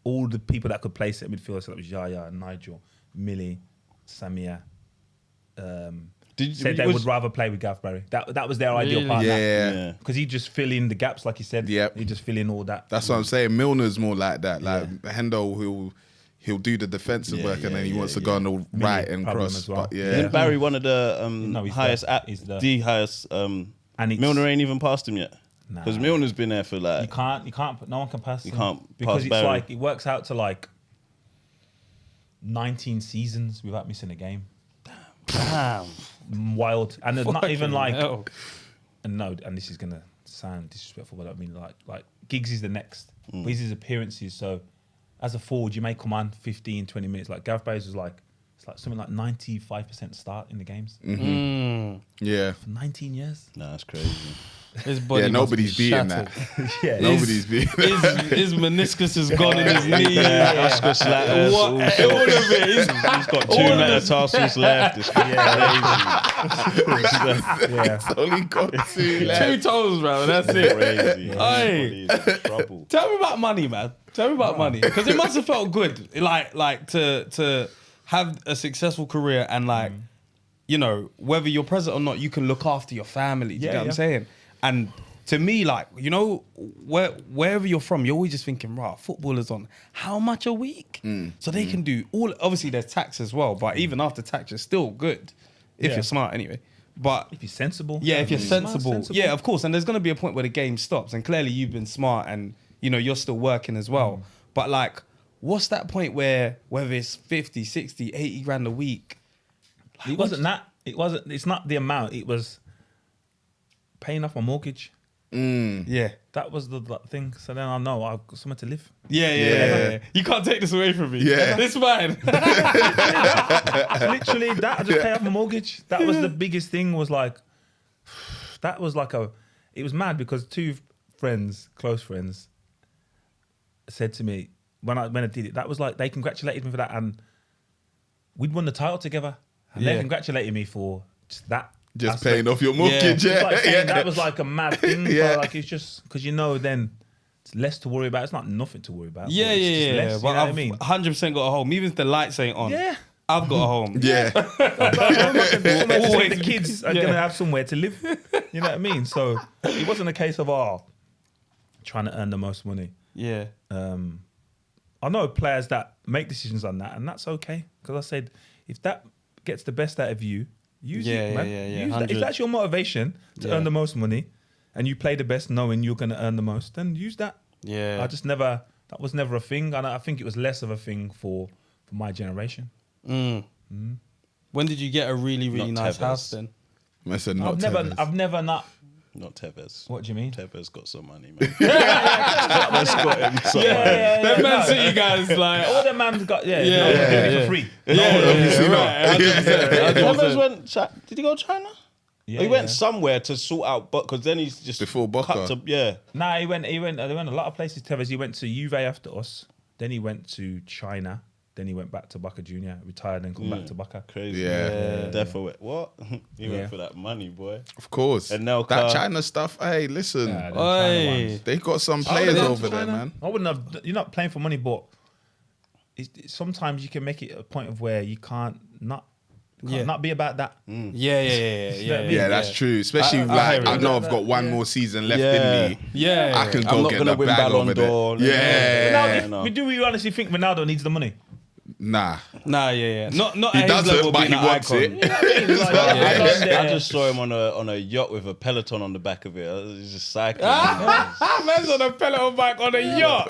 Speaker 1: all the people that could play set midfielders, so that was Yaya, Nigel, Millie, Samia. Said they would rather play with Gareth Barry. That was their ideal
Speaker 4: Really?
Speaker 1: partner.
Speaker 2: Yeah.
Speaker 1: Because he'd just fill in the gaps, like you said.
Speaker 2: Yep.
Speaker 1: He'd just fill in all that.
Speaker 2: That's what I'm saying. Milner's more like that. Like Hendo, he'll do the defensive work and then he wants to go on the right and
Speaker 1: problem
Speaker 2: cross.
Speaker 1: as well.
Speaker 2: But
Speaker 3: Isn't Barry one of the
Speaker 1: No, he's
Speaker 3: highest,
Speaker 1: there. He's there.
Speaker 3: the highest.
Speaker 1: And it's-
Speaker 3: Milner ain't even passed him yet.
Speaker 1: Nah.
Speaker 3: Because Milner's been there for like.
Speaker 1: You can't. No one can pass. him.
Speaker 3: can't
Speaker 1: because
Speaker 3: pass
Speaker 1: it's
Speaker 3: Barry.
Speaker 1: like it works out to like 19 seasons without missing a game.
Speaker 3: Damn.
Speaker 1: Wild, and there's not even
Speaker 4: Fucking
Speaker 1: like.
Speaker 4: hell.
Speaker 1: And no, and this is gonna sound disrespectful, but I mean like Giggs is the next.
Speaker 3: Mm.
Speaker 1: But his appearances. So as a forward, you may come on 15, 20 minutes. Like Gareth Barry's was like it's like something like 95% start in the games
Speaker 2: yeah.
Speaker 1: for 19 years.
Speaker 3: Nah, that's crazy.
Speaker 4: His body
Speaker 2: Yeah,
Speaker 4: must
Speaker 2: nobody's
Speaker 4: be
Speaker 2: beating
Speaker 4: shattered.
Speaker 2: that.
Speaker 1: Yeah,
Speaker 2: Nobody's beating that.
Speaker 4: His meniscus is gone in his knee.
Speaker 3: Oscar Slatters,
Speaker 4: What?
Speaker 3: all
Speaker 4: All
Speaker 3: sorts.
Speaker 4: of it.
Speaker 3: He's got 2 metatarsals left. It's
Speaker 1: yeah.
Speaker 2: It's only got 2
Speaker 4: Two
Speaker 2: left.
Speaker 4: toes, bro. That's it.
Speaker 3: crazy.
Speaker 4: Aye.
Speaker 3: He's in trouble.
Speaker 4: Tell me about money, man. Tell me about money, because it must have felt good, like to have a successful career and like, you know, whether you're present or not, you can look after your family. Do you
Speaker 1: Yeah,
Speaker 4: get what I'm
Speaker 1: yeah.
Speaker 4: saying? And to me, like, you know, wherever you're from, you're always just thinking, right, footballers on how much a week? So they can do all, obviously there's tax as well, but even after tax, it's still good if you're smart anyway. But
Speaker 1: if you're sensible.
Speaker 4: yeah, if you're sensible.
Speaker 1: sensible.
Speaker 4: Yeah, of course. And there's going to be a point where the game stops. And clearly you've been smart and, you know, you're still working as well. But like, what's that point where, whether it's 50, 60, 80 grand a week? Like,
Speaker 1: It wasn't that. It's not the amount. It was paying off my mortgage.
Speaker 4: Yeah.
Speaker 1: That was the thing. So then I know I've got somewhere to live.
Speaker 4: Yeah. You can't take this away from me.
Speaker 2: Yeah.
Speaker 4: This man.
Speaker 1: Literally, that I just pay off my mortgage. That was the biggest thing. Was like, that was like it was mad because two friends, close friends, said to me when I did it. That was like they congratulated me for that, and we'd won the title together. And they congratulated me for just that.
Speaker 2: Just paying off your mortgage.
Speaker 1: It's like saying that was like a mad thing. So like it's just because you know then it's less to worry about. It's not nothing to worry about.
Speaker 4: Yeah.
Speaker 1: Less, you know
Speaker 4: But
Speaker 1: what I
Speaker 4: I've
Speaker 1: mean?
Speaker 4: 100% got a home. Even if the lights ain't on.
Speaker 1: Yeah.
Speaker 4: I've got a home.
Speaker 2: Yeah.
Speaker 1: Always the kids are gonna have somewhere to live. You know what I mean? So it wasn't a case of trying to earn the most money.
Speaker 4: Yeah.
Speaker 1: I know players that make decisions on that, and that's okay. Because I said, if that gets the best out of you, use it, man. Use that. If that's your motivation to earn the most money, and you play the best knowing you're going to earn the most, then use that.
Speaker 4: Yeah.
Speaker 1: That was never a thing. And I think it was less of a thing for my generation.
Speaker 4: When did you get a really, really
Speaker 3: Not
Speaker 4: nice
Speaker 3: Tevez.
Speaker 4: house then?
Speaker 1: I've never not.
Speaker 3: Not Tevez.
Speaker 1: What do you mean?
Speaker 3: Tevez got some money, man. Tevez got him some money.
Speaker 4: Them Man City guys, like...
Speaker 1: All them man's got, doing it for free.
Speaker 3: Tevez went... Did he go to China?
Speaker 1: Yeah,
Speaker 3: he went somewhere to sort out... Because then he's just...
Speaker 2: Before Boca.
Speaker 3: cut to, yeah.
Speaker 1: Nah, he went a lot of places, Tevez. He went to Juve after us. Then he went to China. Then he went back to Boca Junior, retired and come back to Boca.
Speaker 3: Crazy.
Speaker 2: Yeah.
Speaker 3: Defo went, what? He went for that money, boy.
Speaker 2: Of course.
Speaker 3: And now
Speaker 2: that China stuff, hey, listen.
Speaker 1: Nah, them China ones.
Speaker 2: They got some players
Speaker 1: gone
Speaker 2: over
Speaker 1: to
Speaker 2: there,
Speaker 1: China.
Speaker 2: man.
Speaker 1: I wouldn't have. You're not playing for money, but sometimes you can make it a point of where you can't not be about that.
Speaker 2: Yeah, that's true. Especially
Speaker 4: I
Speaker 2: I know I've got one more season left in me.
Speaker 4: Yeah.
Speaker 2: I can
Speaker 3: I'm
Speaker 2: go
Speaker 3: not
Speaker 2: get
Speaker 3: gonna
Speaker 2: the
Speaker 3: win
Speaker 2: bag
Speaker 3: Ballon
Speaker 2: over there.
Speaker 3: d'Or.
Speaker 2: Yeah.
Speaker 1: Do we honestly think Ronaldo needs the money?
Speaker 2: Nah.
Speaker 4: Nah, Not
Speaker 2: He
Speaker 4: at his level
Speaker 2: doesn't, but
Speaker 4: being
Speaker 2: he
Speaker 4: an
Speaker 2: wants
Speaker 4: icon.
Speaker 2: it.
Speaker 3: I just saw him on a yacht with a Peloton on the back of it. He's just cycling.
Speaker 4: Man's on a Peloton bike on a yacht.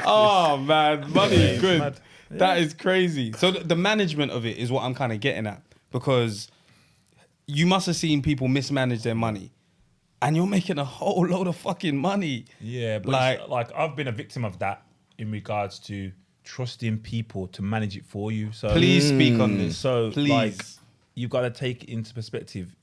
Speaker 4: Oh man, money is good.
Speaker 1: mad.
Speaker 4: That is crazy. So the management of it is what I'm kind of getting at, because you must have seen people mismanage their money, and you're making a whole load of fucking money.
Speaker 1: Yeah, but like I've been a victim of that in regards to trusting people to manage it for you. So
Speaker 4: Please speak on this.
Speaker 1: So
Speaker 4: Please.
Speaker 1: like you've got to take it into perspective.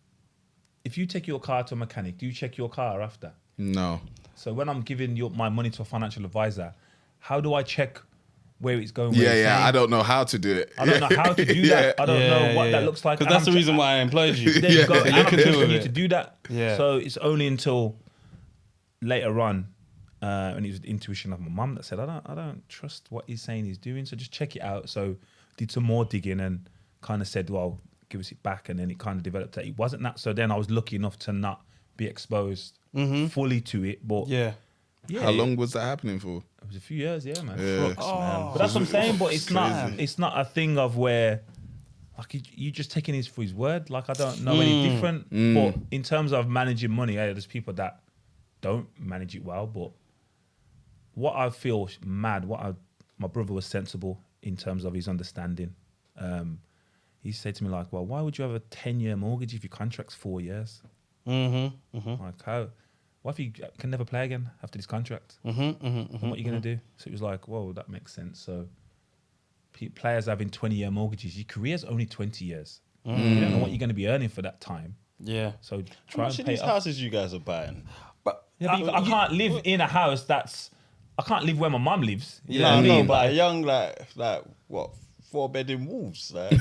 Speaker 1: If you take your car to a mechanic, do you check your car after?
Speaker 2: No.
Speaker 1: So when I'm giving my money to a financial advisor, how do I check where it's going? Where it's
Speaker 2: Yeah.
Speaker 1: saying?
Speaker 2: I don't know how to do it.
Speaker 1: I don't know how to do that. I don't know what that looks like.
Speaker 4: Because that's the reason why I employed you.
Speaker 1: There you go.
Speaker 4: So you
Speaker 1: I'm
Speaker 4: can deal
Speaker 1: trusting
Speaker 4: with
Speaker 1: you
Speaker 4: it.
Speaker 1: to do that.
Speaker 4: Yeah.
Speaker 1: So it's only until later on, and it was the intuition of my mum that said, I don't trust what he's saying he's doing. So just check it out. So did some more digging and kind of said, well, give us it back. And then it kind of developed that it wasn't that. So then I was lucky enough to not be exposed fully to it. But
Speaker 4: Yeah.
Speaker 2: How long was that happening for?
Speaker 1: It was a few years, yeah, man.
Speaker 2: Yeah.
Speaker 1: Man. But that's what I'm saying. But it's not a thing of where like you just taking his for his word. Like I don't know any different. But in terms of managing money, there's people that don't manage it well. But what I feel mad, my brother was sensible in terms of his understanding. He said to me like, well, why would you have a 10-year mortgage if your contract's 4 years? Like how? What if you can never play again after this contract? What are you going to do? So it was like, whoa, that makes sense. So players having 20-year mortgages, your career's only 20 years. You don't know what you're going to be earning for that time.
Speaker 4: Yeah.
Speaker 1: So
Speaker 3: How
Speaker 1: try
Speaker 3: much
Speaker 1: and
Speaker 3: of
Speaker 1: pay
Speaker 3: these
Speaker 1: it off.
Speaker 3: houses you guys are buying?
Speaker 1: I can't live in a house I can't live where my mum lives. You know
Speaker 3: No,
Speaker 1: what I
Speaker 3: no,
Speaker 1: mean?
Speaker 3: but a young like what 4-bedroom wolves? Like.
Speaker 4: Them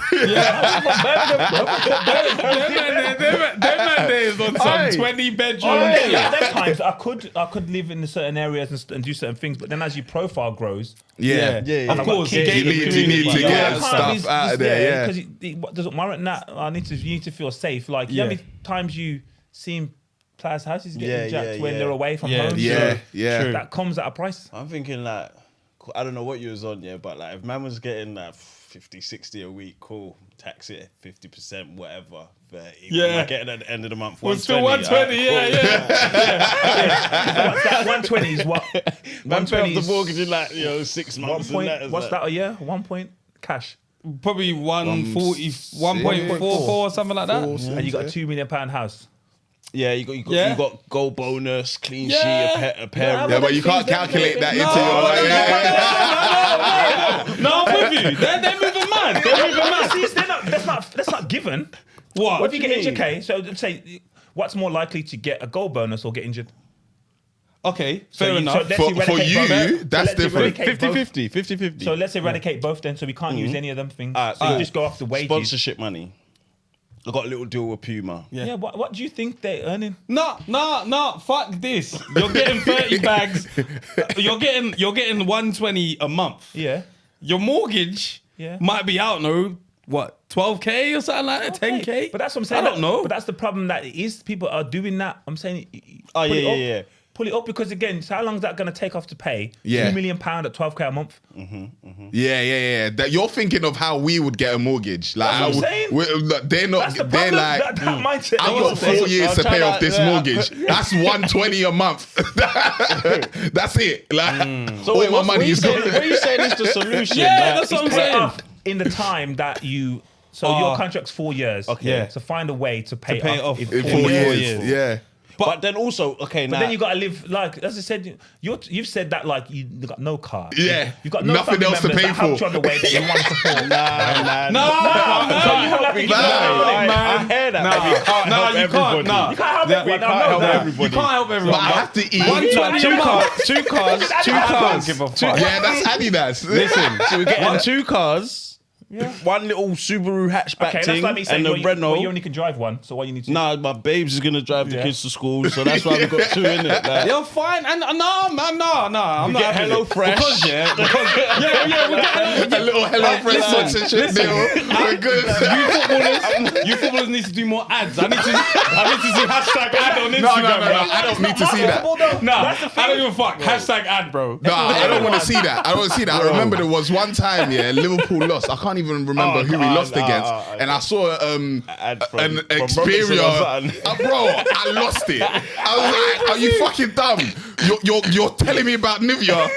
Speaker 4: man there is on some 20 bedroom.
Speaker 1: Yeah, at times I could live in certain areas and do certain things, but then as your profile grows,
Speaker 2: Yeah.
Speaker 4: Of course,
Speaker 2: You need to get stuff out of there, yeah.
Speaker 1: because it doesn't warrant that. You need to feel safe. Like, how many times you seen players' houses getting
Speaker 3: Yeah,
Speaker 1: jacked when
Speaker 3: yeah.
Speaker 1: they're away from
Speaker 4: Yeah,
Speaker 1: home.
Speaker 2: Yeah,
Speaker 1: so
Speaker 2: yeah.
Speaker 1: that comes at a price.
Speaker 3: I'm thinking like, I don't know what you was on, yeah, but like if man was getting like 50, 60 a week, cool, tax it 50%, whatever. 30.
Speaker 4: Yeah.
Speaker 3: Like getting at the end of the month,
Speaker 4: We're still
Speaker 3: 120.
Speaker 4: 120,
Speaker 1: What's that? 120 is what?
Speaker 3: Man pay
Speaker 1: 120
Speaker 3: off the
Speaker 1: is
Speaker 3: mortgage in like 6
Speaker 1: 1
Speaker 3: months.
Speaker 1: point.
Speaker 3: and that is
Speaker 1: What's
Speaker 3: like,
Speaker 1: that a year? 1 point cash.
Speaker 4: Probably 140, 1.44 or something like that.
Speaker 1: And you got a £2 million house.
Speaker 3: Yeah, you got goal bonus, clean
Speaker 4: Yeah.
Speaker 3: sheet, a pair.
Speaker 2: Yeah, but you can't calculate that into your.
Speaker 4: No, I'm with you. They're moving mad. They're moving mad.
Speaker 1: See, that's not given.
Speaker 4: What?
Speaker 1: What if you get
Speaker 3: do you
Speaker 1: injured? Okay, so let's say, what's more likely to get a goal bonus or get injured?
Speaker 4: Okay,
Speaker 1: So
Speaker 4: fair
Speaker 1: you-
Speaker 4: enough.
Speaker 1: so let's
Speaker 2: For
Speaker 1: eradicate
Speaker 2: you,
Speaker 1: both.
Speaker 2: that's
Speaker 1: let's
Speaker 2: different.
Speaker 1: eradicate both.
Speaker 3: 50-50.
Speaker 1: So let's eradicate both then, so we can't use any of them things.
Speaker 3: Alright,
Speaker 1: so you
Speaker 3: cool.
Speaker 1: just go off the wages.
Speaker 3: Sponsorship money. I got a little deal with Puma.
Speaker 1: Yeah. What do you think they're earning?
Speaker 4: No, fuck this. You're getting 30 bags. You're getting 120 a month.
Speaker 1: Yeah.
Speaker 4: Your mortgage
Speaker 1: Yeah.
Speaker 4: might be out, no, what, 12K or something like that, 10K?
Speaker 1: But that's what I'm saying.
Speaker 4: I don't know.
Speaker 1: But that's the problem that it is people are doing that. I'm saying.
Speaker 3: Oh,
Speaker 1: pull it
Speaker 3: yeah,
Speaker 1: up.
Speaker 3: yeah.
Speaker 1: Pull it up because again, so how long is that going to take off to pay?
Speaker 2: Yeah.
Speaker 1: £2 million at 12k a month.
Speaker 2: Yeah. That you're thinking of how we would get a mortgage. Like,
Speaker 1: That's what I'm saying.
Speaker 2: they're not.
Speaker 1: That's the
Speaker 2: They're
Speaker 1: problem.
Speaker 2: like.
Speaker 1: That mindset.
Speaker 2: I've got 4 years to pay off this mortgage. That's 120 a month. That's it. Like all my money is
Speaker 3: What
Speaker 2: gone.
Speaker 3: are you saying is the solution?
Speaker 4: Yeah,
Speaker 3: Like,
Speaker 4: that's what I'm
Speaker 1: Pay
Speaker 4: saying.
Speaker 1: off in the time that you. So your contract's 4 years.
Speaker 3: Okay.
Speaker 4: Yeah.
Speaker 1: So find a way to pay,
Speaker 4: pay it off
Speaker 1: in
Speaker 2: In
Speaker 1: 4
Speaker 2: 4
Speaker 1: years.
Speaker 2: years. Yeah.
Speaker 3: but then also, okay,
Speaker 1: But
Speaker 3: now
Speaker 1: then you got to live like as I said. You've said that like you got no car.
Speaker 2: Yeah.
Speaker 1: You got no
Speaker 2: Nothing
Speaker 1: family
Speaker 2: else to
Speaker 1: members
Speaker 2: pay
Speaker 1: that helped
Speaker 2: for.
Speaker 1: you on the way that you want to support.
Speaker 4: No,
Speaker 1: So you look like you
Speaker 2: Nah.
Speaker 3: I hear that. but you can't help
Speaker 4: you
Speaker 3: everybody.
Speaker 4: can't. Nah.
Speaker 1: You can't help everyone.
Speaker 3: can't
Speaker 1: I know
Speaker 3: help
Speaker 1: that.
Speaker 3: everybody.
Speaker 4: You can't help everyone.
Speaker 2: But I have to eat.
Speaker 4: 120 a month.
Speaker 3: Two cars.
Speaker 4: I don't give a fuck.
Speaker 2: Yeah, that's Adidas.
Speaker 3: Listen, so we're getting 2 cars.
Speaker 1: Yeah.
Speaker 3: One little Subaru hatchback
Speaker 1: Okay, that's
Speaker 3: thing
Speaker 1: like me saying
Speaker 3: and a
Speaker 1: well, you
Speaker 3: Renault.
Speaker 1: only can drive one. So what you need to
Speaker 3: Nah, my babes is gonna drive the
Speaker 1: Yeah.
Speaker 3: kids to school, so that's why we've got 2 in it. Like,
Speaker 4: You're fine. And no, man, no. I'm not
Speaker 3: get
Speaker 4: having
Speaker 3: Hello
Speaker 4: it.
Speaker 3: Fresh.
Speaker 4: Because we get
Speaker 2: A little Hello Fresh sponsorship deal. We're good.
Speaker 4: you footballers need to do more ads. I need to see hashtag ad on Instagram.
Speaker 2: No. I don't need to see that.
Speaker 4: Nah, I don't give a fuck. Hashtag ad, bro.
Speaker 2: No, I don't want to see that. I don't want to see that. I remember there was one time, Liverpool lost. I can't even remember who we lost against. And I saw
Speaker 3: ad from
Speaker 2: an
Speaker 3: Robinson or
Speaker 2: Xperia.
Speaker 3: something.
Speaker 2: Bro, I lost it. I was like, are you fucking dumb? You're telling me about Nivea.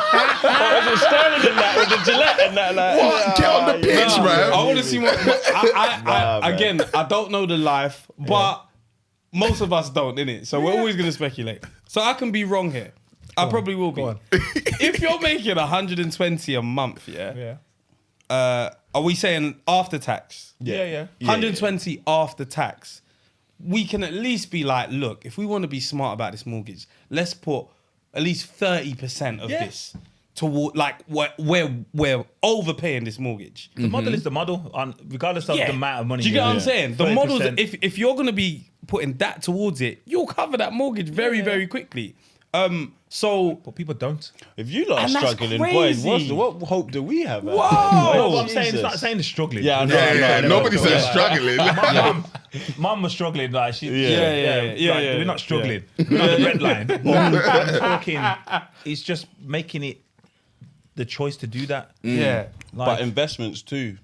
Speaker 3: Sterling and that with the Gillette and that. Like,
Speaker 2: What? Get on the pitch,
Speaker 4: I
Speaker 2: bro.
Speaker 4: want to see what. Again, I don't know the life, but most of us don't, innit? So we're always gonna speculate. So I can be wrong here. I probably will be. If you're making 120 a month,
Speaker 1: Yeah.
Speaker 4: are we saying after tax?
Speaker 1: Yeah.
Speaker 4: 120 after tax. We can at least be like, look, if we want to be smart about this mortgage, let's put at least 30% of this toward, like, we're overpaying this mortgage.
Speaker 1: The model is the model, regardless of the amount of money.
Speaker 4: Do you get what I'm saying? The models,
Speaker 1: 30%.
Speaker 4: if you're going to be putting that towards it, you'll cover that mortgage very, very quickly. So,
Speaker 1: But people don't.
Speaker 3: if you lot are
Speaker 4: And that's
Speaker 3: struggling, boys,
Speaker 4: crazy.
Speaker 3: what hope do we have?
Speaker 1: No, but I'm saying it's
Speaker 3: Jesus.
Speaker 1: not saying they're struggling.
Speaker 3: Yeah, I know.
Speaker 2: Yeah.
Speaker 3: no,
Speaker 2: Nobody says struggling.
Speaker 1: Mum was struggling. Like she,
Speaker 4: Yeah.
Speaker 1: We're not struggling. We're on the red line. But I'm talking. It's just making it the choice to do that.
Speaker 4: yeah.
Speaker 3: But investments too.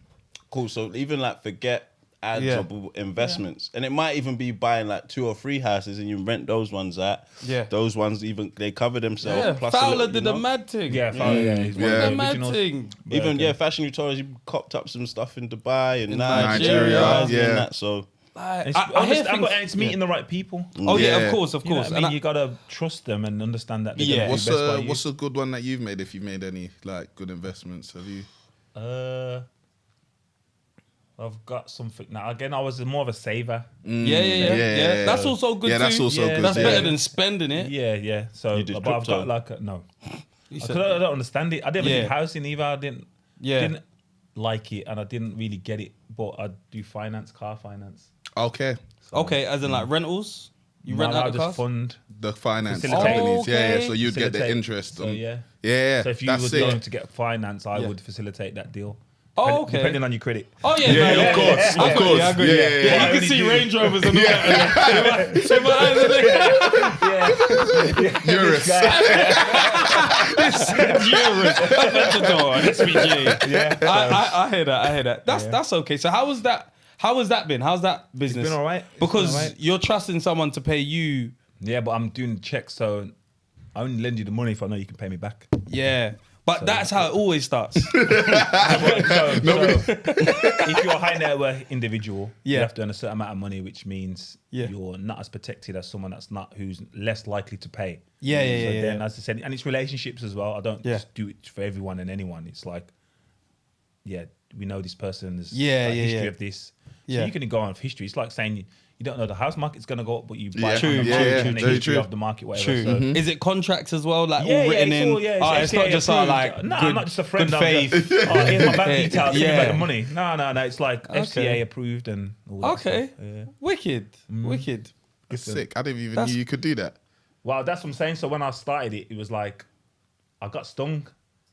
Speaker 3: Cool. So even like forget ads
Speaker 4: Yeah.
Speaker 3: or investments, and it might even be buying like 2 or 3 houses and you rent those ones out.
Speaker 4: Yeah.
Speaker 3: Those ones even they cover themselves.
Speaker 4: Yeah,
Speaker 3: Plus a
Speaker 4: Fowler
Speaker 3: little,
Speaker 4: did
Speaker 3: you
Speaker 4: a
Speaker 3: know?
Speaker 4: mad thing.
Speaker 1: Yeah, he's one
Speaker 2: Yeah.
Speaker 1: of
Speaker 4: The mad
Speaker 1: originals.
Speaker 4: thing.
Speaker 3: Even fashion retailers, you copped up some stuff in Dubai and
Speaker 4: Nigeria,
Speaker 2: yeah.
Speaker 3: and that. So
Speaker 4: Like,
Speaker 1: It's,
Speaker 4: I hear
Speaker 1: and
Speaker 4: things-
Speaker 1: it's meeting the right people.
Speaker 4: Oh yeah,
Speaker 2: Yeah.
Speaker 4: of course.
Speaker 1: You know what I mean? You gotta trust them and understand that. They're gonna do
Speaker 2: What's
Speaker 1: best by you.
Speaker 2: what's a good one that you've made? If you've made any like good investments, have you?
Speaker 1: I've got something now. Again, I was more of a saver.
Speaker 4: Yeah. That's also good.
Speaker 2: Yeah, that's
Speaker 4: too.
Speaker 2: also good,
Speaker 4: That's
Speaker 2: yeah.
Speaker 4: better than spending it.
Speaker 1: Yeah. So,
Speaker 3: You did
Speaker 1: but I've
Speaker 3: crypto?
Speaker 1: got like no.
Speaker 4: You
Speaker 1: Because
Speaker 4: said-
Speaker 1: I don't understand it. I didn't
Speaker 4: Yeah.
Speaker 1: do housing either. I didn't like it, and I didn't really get it. But I do finance, car finance.
Speaker 2: Okay,
Speaker 4: Okay, as in like rentals. You rent
Speaker 1: No,
Speaker 4: out
Speaker 1: I
Speaker 4: the
Speaker 1: just
Speaker 4: cars.
Speaker 1: fund.
Speaker 2: the finance
Speaker 1: Facilitate.
Speaker 2: companies. Yeah,
Speaker 4: Okay.
Speaker 2: so you'd get the
Speaker 1: Facilitate.
Speaker 2: interest.
Speaker 1: So yeah.
Speaker 2: yeah.
Speaker 1: So if you
Speaker 2: that's
Speaker 1: were
Speaker 2: it.
Speaker 1: going to get finance, I
Speaker 4: Yeah.
Speaker 1: would facilitate that deal.
Speaker 4: Oh, okay.
Speaker 1: Depending on your credit.
Speaker 4: Oh yeah,
Speaker 2: Yeah,
Speaker 4: no,
Speaker 2: of course, of course.
Speaker 4: Yeah, I got
Speaker 2: Yeah,
Speaker 4: you.
Speaker 2: yeah, yeah.
Speaker 4: You can see Range Rovers and all that. So my eyes are there.
Speaker 2: Eurus.
Speaker 4: SVG. Yeah, I hear that. I hear that. That's okay. So how was that? How has that been? How's that business?
Speaker 1: It's been all right.
Speaker 4: Because you're trusting someone to pay you.
Speaker 1: Yeah, but I'm doing checks, so I only lend you the money if I know you can pay me back.
Speaker 4: Yeah. But that's how it always starts.
Speaker 1: So, if you're a high net worth individual, you have to earn a certain amount of money, which means you're not as protected as someone who's less likely to pay. So then, as I said, and it's relationships as well. I don't just do it for everyone and anyone. It's like, we know this person has history of this. So you can go on with history. It's like saying you don't know the house market's going to go up, but you buy the history of the market, whatever. So.
Speaker 4: Is it contracts as well, like all written in? It's not just like
Speaker 1: no,
Speaker 4: good,
Speaker 1: I'm not just a friend.
Speaker 4: Good faith.
Speaker 1: Here's my bank details. Give me back the money. No. It's like FCA approved and all that stuff.
Speaker 4: Wicked.
Speaker 2: It's sick. I didn't even know you could do that.
Speaker 1: Well, that's what I'm saying. So when I started it, it was like I got stung.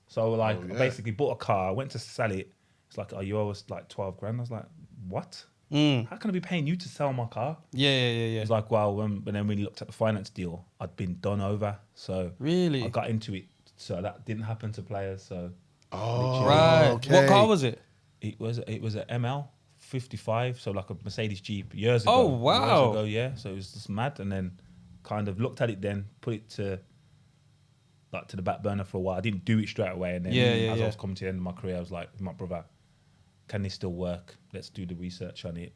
Speaker 1: So like I basically bought a car. I went to sell it. It's like, you owe us like 12 grand. I was like, what? How can I be paying you to sell my car?
Speaker 4: Yeah.
Speaker 1: It's like, well, but then when we looked at the finance deal, I'd been done over. So
Speaker 4: really,
Speaker 1: I got into it. So that didn't happen to players. So
Speaker 4: right. Okay. What car was it?
Speaker 1: It was an ML 55, so like a Mercedes Jeep years ago.
Speaker 4: Oh wow.
Speaker 1: Years ago, so it was just mad. And then kind of looked at it, then put it to the back burner for a while. I didn't do it straight away. And then as I was coming to the end of my career, I was like, my brother, can this still work? Let's do the research on it.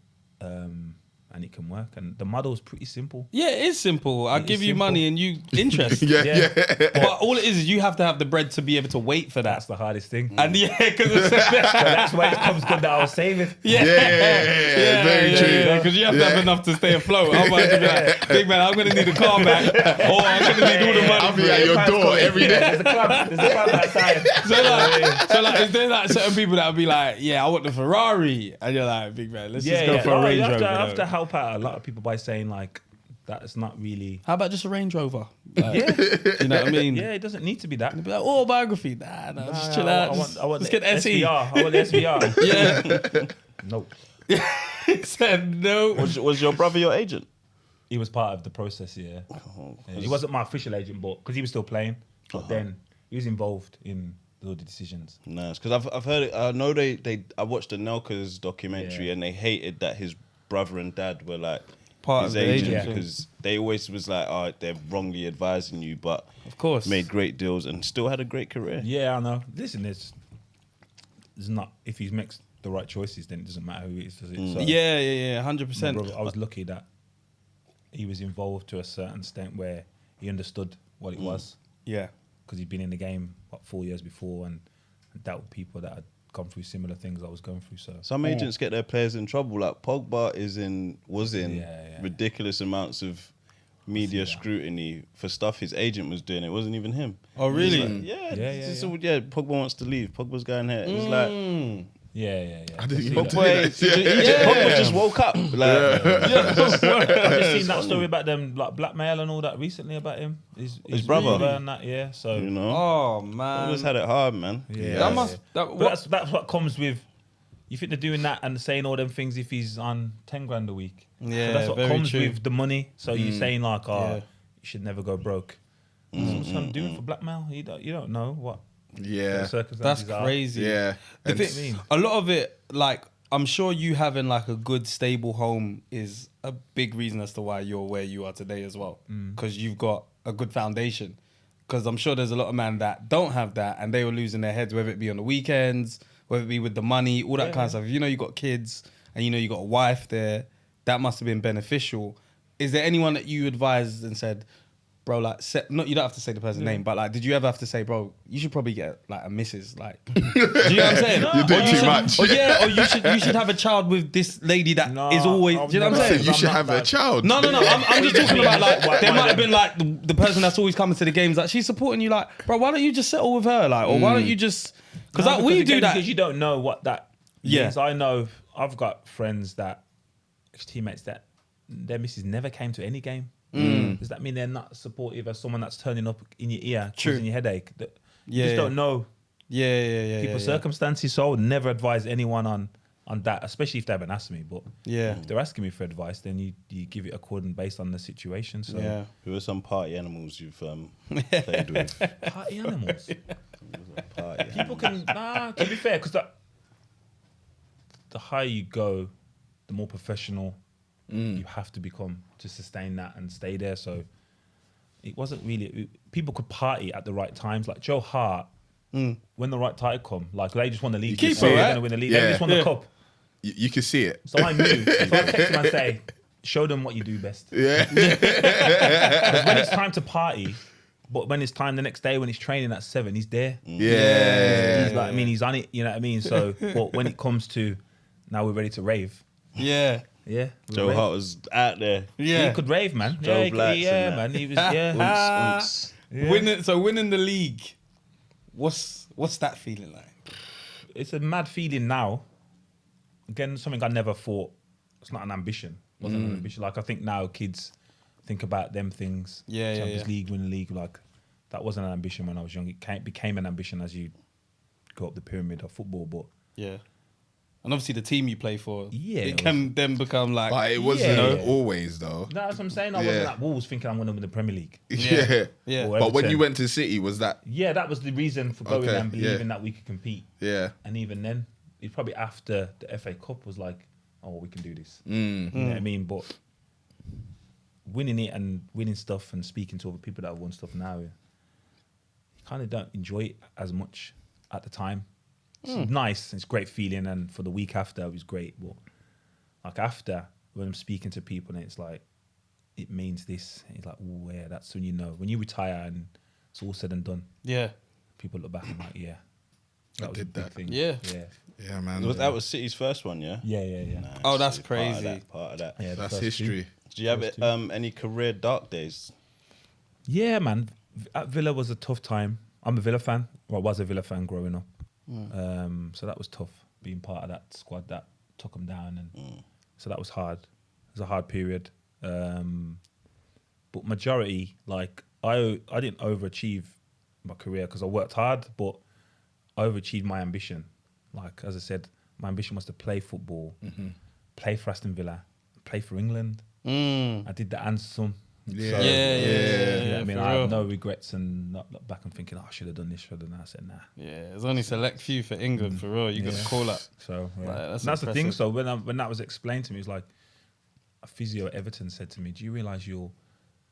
Speaker 1: And it can work. And the model is pretty simple.
Speaker 4: Yeah, it is simple. I give you money and you interest. But all it is you have to have the bread to be able to wait for that.
Speaker 1: That's the hardest thing.
Speaker 4: And because
Speaker 1: so that's why it comes good that I was saving.
Speaker 2: Very true.
Speaker 4: Because you have to have enough to stay afloat. Otherwise, you'll be like, big man, I'm going to need a car back, or I'm going to need all the money.
Speaker 2: I'll be at your door every day.
Speaker 1: There's a club outside.
Speaker 4: So is there like certain people that will be like, yeah, I want the Ferrari, and you're like, big man, let's just go for a Range Rover.
Speaker 1: I have to help out a lot of people by saying like that's not really.
Speaker 4: How about just a Range Rover? Like, you know what I mean?
Speaker 1: Yeah, it doesn't need to be that.
Speaker 4: Be like, autobiography. Nah, just chill out.
Speaker 1: I want
Speaker 4: let's get SE.
Speaker 1: SVR. I want the SVR.
Speaker 4: Yeah.
Speaker 1: Nope.
Speaker 4: He said no.
Speaker 3: Was your brother your agent?
Speaker 1: He was part of the process. Yeah. He wasn't my official agent, but because he was still playing, but then he was involved in all the decisions.
Speaker 3: Nice, because I've heard it. I know I watched the Nelkas documentary and they hated that his brother and dad were like
Speaker 4: part
Speaker 3: his
Speaker 4: of the
Speaker 3: agent because they always was like, oh, they're wrongly advising you, but
Speaker 4: of course
Speaker 3: made great deals and still had a great career.
Speaker 1: Yeah, I know. Listen, it's not if he makes the right choices, then it doesn't matter who it is, does it? So
Speaker 4: 100%.
Speaker 1: I was lucky that he was involved to a certain extent where he understood what it was.
Speaker 4: Yeah,
Speaker 1: because he'd been in the game 4 years before and dealt with people that had gone through similar things I was going through. So
Speaker 3: some agents get their players in trouble. Like Pogba was in ridiculous amounts of media scrutiny for stuff his agent was doing. It wasn't even him.
Speaker 4: Oh really?
Speaker 3: Like, Pogba wants to leave. Pogba's going here. It was like.
Speaker 2: I didn't even
Speaker 3: Pogba just woke up. Like,
Speaker 1: I've just seen that story about them, like blackmail and all that recently about him. His
Speaker 3: brother
Speaker 1: and that, so
Speaker 3: you know.
Speaker 4: Oh man,
Speaker 3: Pogba's had it hard, man.
Speaker 1: That's what comes with. You think they're doing that and saying all them things if he's on 10 grand a week.
Speaker 4: Yeah,
Speaker 1: so that's what comes
Speaker 4: true.
Speaker 1: with the money. So you're saying like, you should never go broke. That's what I'm doing for blackmail. You don't know what.
Speaker 2: Yeah,
Speaker 4: that's crazy.
Speaker 2: Yeah,
Speaker 4: a lot of it, like I'm sure you having like a good stable home is a big reason as to why you're where you are today as well, because you've got a good foundation. Because I'm sure there's a lot of men that don't have that and they were losing their heads, whether it be on the weekends, whether it be with the money, all that kind of stuff. If you know you got kids and you know you got a wife there, that must have been beneficial. Is there anyone that you advised and said, bro, like, you don't have to say the person's name, but like, did you ever have to say, bro, you should probably get like a missus, like, do you know what I'm saying?
Speaker 2: You're doing too much.
Speaker 4: Or you should have a child with this lady that is always, do you know what I'm saying?
Speaker 2: You should have a child.
Speaker 4: No. I'm just talking about like, there might have been like the person that's always coming to the games, like she's supporting you, like, bro, why don't you just settle with her, like, or why don't you just, because we do that.
Speaker 1: Because you don't know what that means. I know I've got friends teammates that their missus never came to any game. Does that mean they're not supportive as someone that's turning up in your ear, causing your headache? You just don't know
Speaker 4: Yeah.
Speaker 1: circumstances. So I would never advise anyone on that, especially if they haven't asked me. But if they're asking me for advice, then you give it according based on the situation. So
Speaker 3: Who are some party animals you've played with?
Speaker 1: party animals.
Speaker 3: Party
Speaker 1: People can to be fair, because the higher you go, the more professional you have to become to sustain that and stay there. So it wasn't really. People could party at the right times, like Joe Hart. When the right time come, like they just won the league.
Speaker 4: Keeper,
Speaker 1: they're
Speaker 4: right?
Speaker 1: going to win the league. They just won the cup.
Speaker 2: You can see it.
Speaker 1: So I knew. If I text him and say, show them what you do best.
Speaker 2: Yeah.
Speaker 1: Because when it's time to party, but when it's time the next day when he's training at 7, he's there.
Speaker 2: Yeah.
Speaker 1: He's like, I mean, he's on it. You know what I mean? So, but when it comes to now we're ready to rave.
Speaker 4: Yeah.
Speaker 1: Yeah.
Speaker 3: Joe Hart was out there.
Speaker 1: He could rave, man.
Speaker 3: Joe
Speaker 1: Yeah,
Speaker 3: Blacks
Speaker 1: yeah,
Speaker 3: and
Speaker 1: man.
Speaker 3: that.
Speaker 1: He was, yeah.
Speaker 4: Winning the league, what's that feeling like?
Speaker 1: It's a mad feeling now. Again, something I never thought. It's not an ambition. Wasn't an ambition. Like I think now kids think about them things. Champions League, win the league. Like that wasn't an ambition when I was young. It became an ambition as you go up the pyramid of football. But
Speaker 4: and obviously the team you play for,
Speaker 1: Yeah,
Speaker 4: it
Speaker 1: it
Speaker 4: can then become like.
Speaker 2: But it wasn't
Speaker 1: Yeah.
Speaker 2: always though.
Speaker 1: that's what I'm saying. I wasn't at Wolves thinking I'm going to win the Premier League.
Speaker 2: Yeah.
Speaker 1: Or
Speaker 2: But when
Speaker 1: Everton.
Speaker 2: you went to City, was that?
Speaker 1: Yeah, that was the reason for going
Speaker 2: Okay,
Speaker 1: and believing
Speaker 2: yeah.
Speaker 1: that we could compete.
Speaker 2: Yeah.
Speaker 1: And even then, it's probably after the FA Cup was like, oh, we can do this. You know what I mean? But winning it and winning stuff and speaking to other people that have won stuff now, you kind of don't enjoy it as much at the time. It's nice, it's a great feeling, and for the week after it was great. But like after, when I'm speaking to people and it's like, it means this, it's like, oh yeah, that's when you know. When you retire and it's all said and done, people look back and like, yeah, that was
Speaker 2: did
Speaker 1: a big
Speaker 2: that.
Speaker 1: thing.
Speaker 4: Yeah.
Speaker 2: Yeah, man.
Speaker 3: That was City's first one, yeah?
Speaker 1: Yeah.
Speaker 3: Nice.
Speaker 4: Oh, that's
Speaker 3: Part of
Speaker 4: crazy.
Speaker 3: that, part of that.
Speaker 1: Yeah, the
Speaker 2: That's
Speaker 1: first
Speaker 2: history.
Speaker 1: two.
Speaker 3: Do you have any career dark days?
Speaker 1: Yeah, man. At Villa was a tough time. I'm a Villa fan. Well, I was a Villa fan growing up. So that was tough, being part of that squad that took them down. And so that was hard. It was a hard period. But majority, like, I didn't overachieve my career because I worked hard, but I overachieved my ambition. Like, as I said, my ambition was to play football, play for Aston Villa, play for England. I did the and some.
Speaker 2: Yeah.
Speaker 1: So,
Speaker 4: Yeah,
Speaker 1: you know what I mean?
Speaker 4: for
Speaker 1: I have
Speaker 4: real.
Speaker 1: no regrets and not look back and thinking, oh, I should have done this, should have done that. I said, nah.
Speaker 4: Yeah, there's only select few for England for real. You got to call up.
Speaker 1: So yeah.
Speaker 4: Like, that's
Speaker 1: And that's the thing.
Speaker 4: impressive.
Speaker 1: So when that was explained to me, it's like a physio at Everton said to me, "Do you realise you're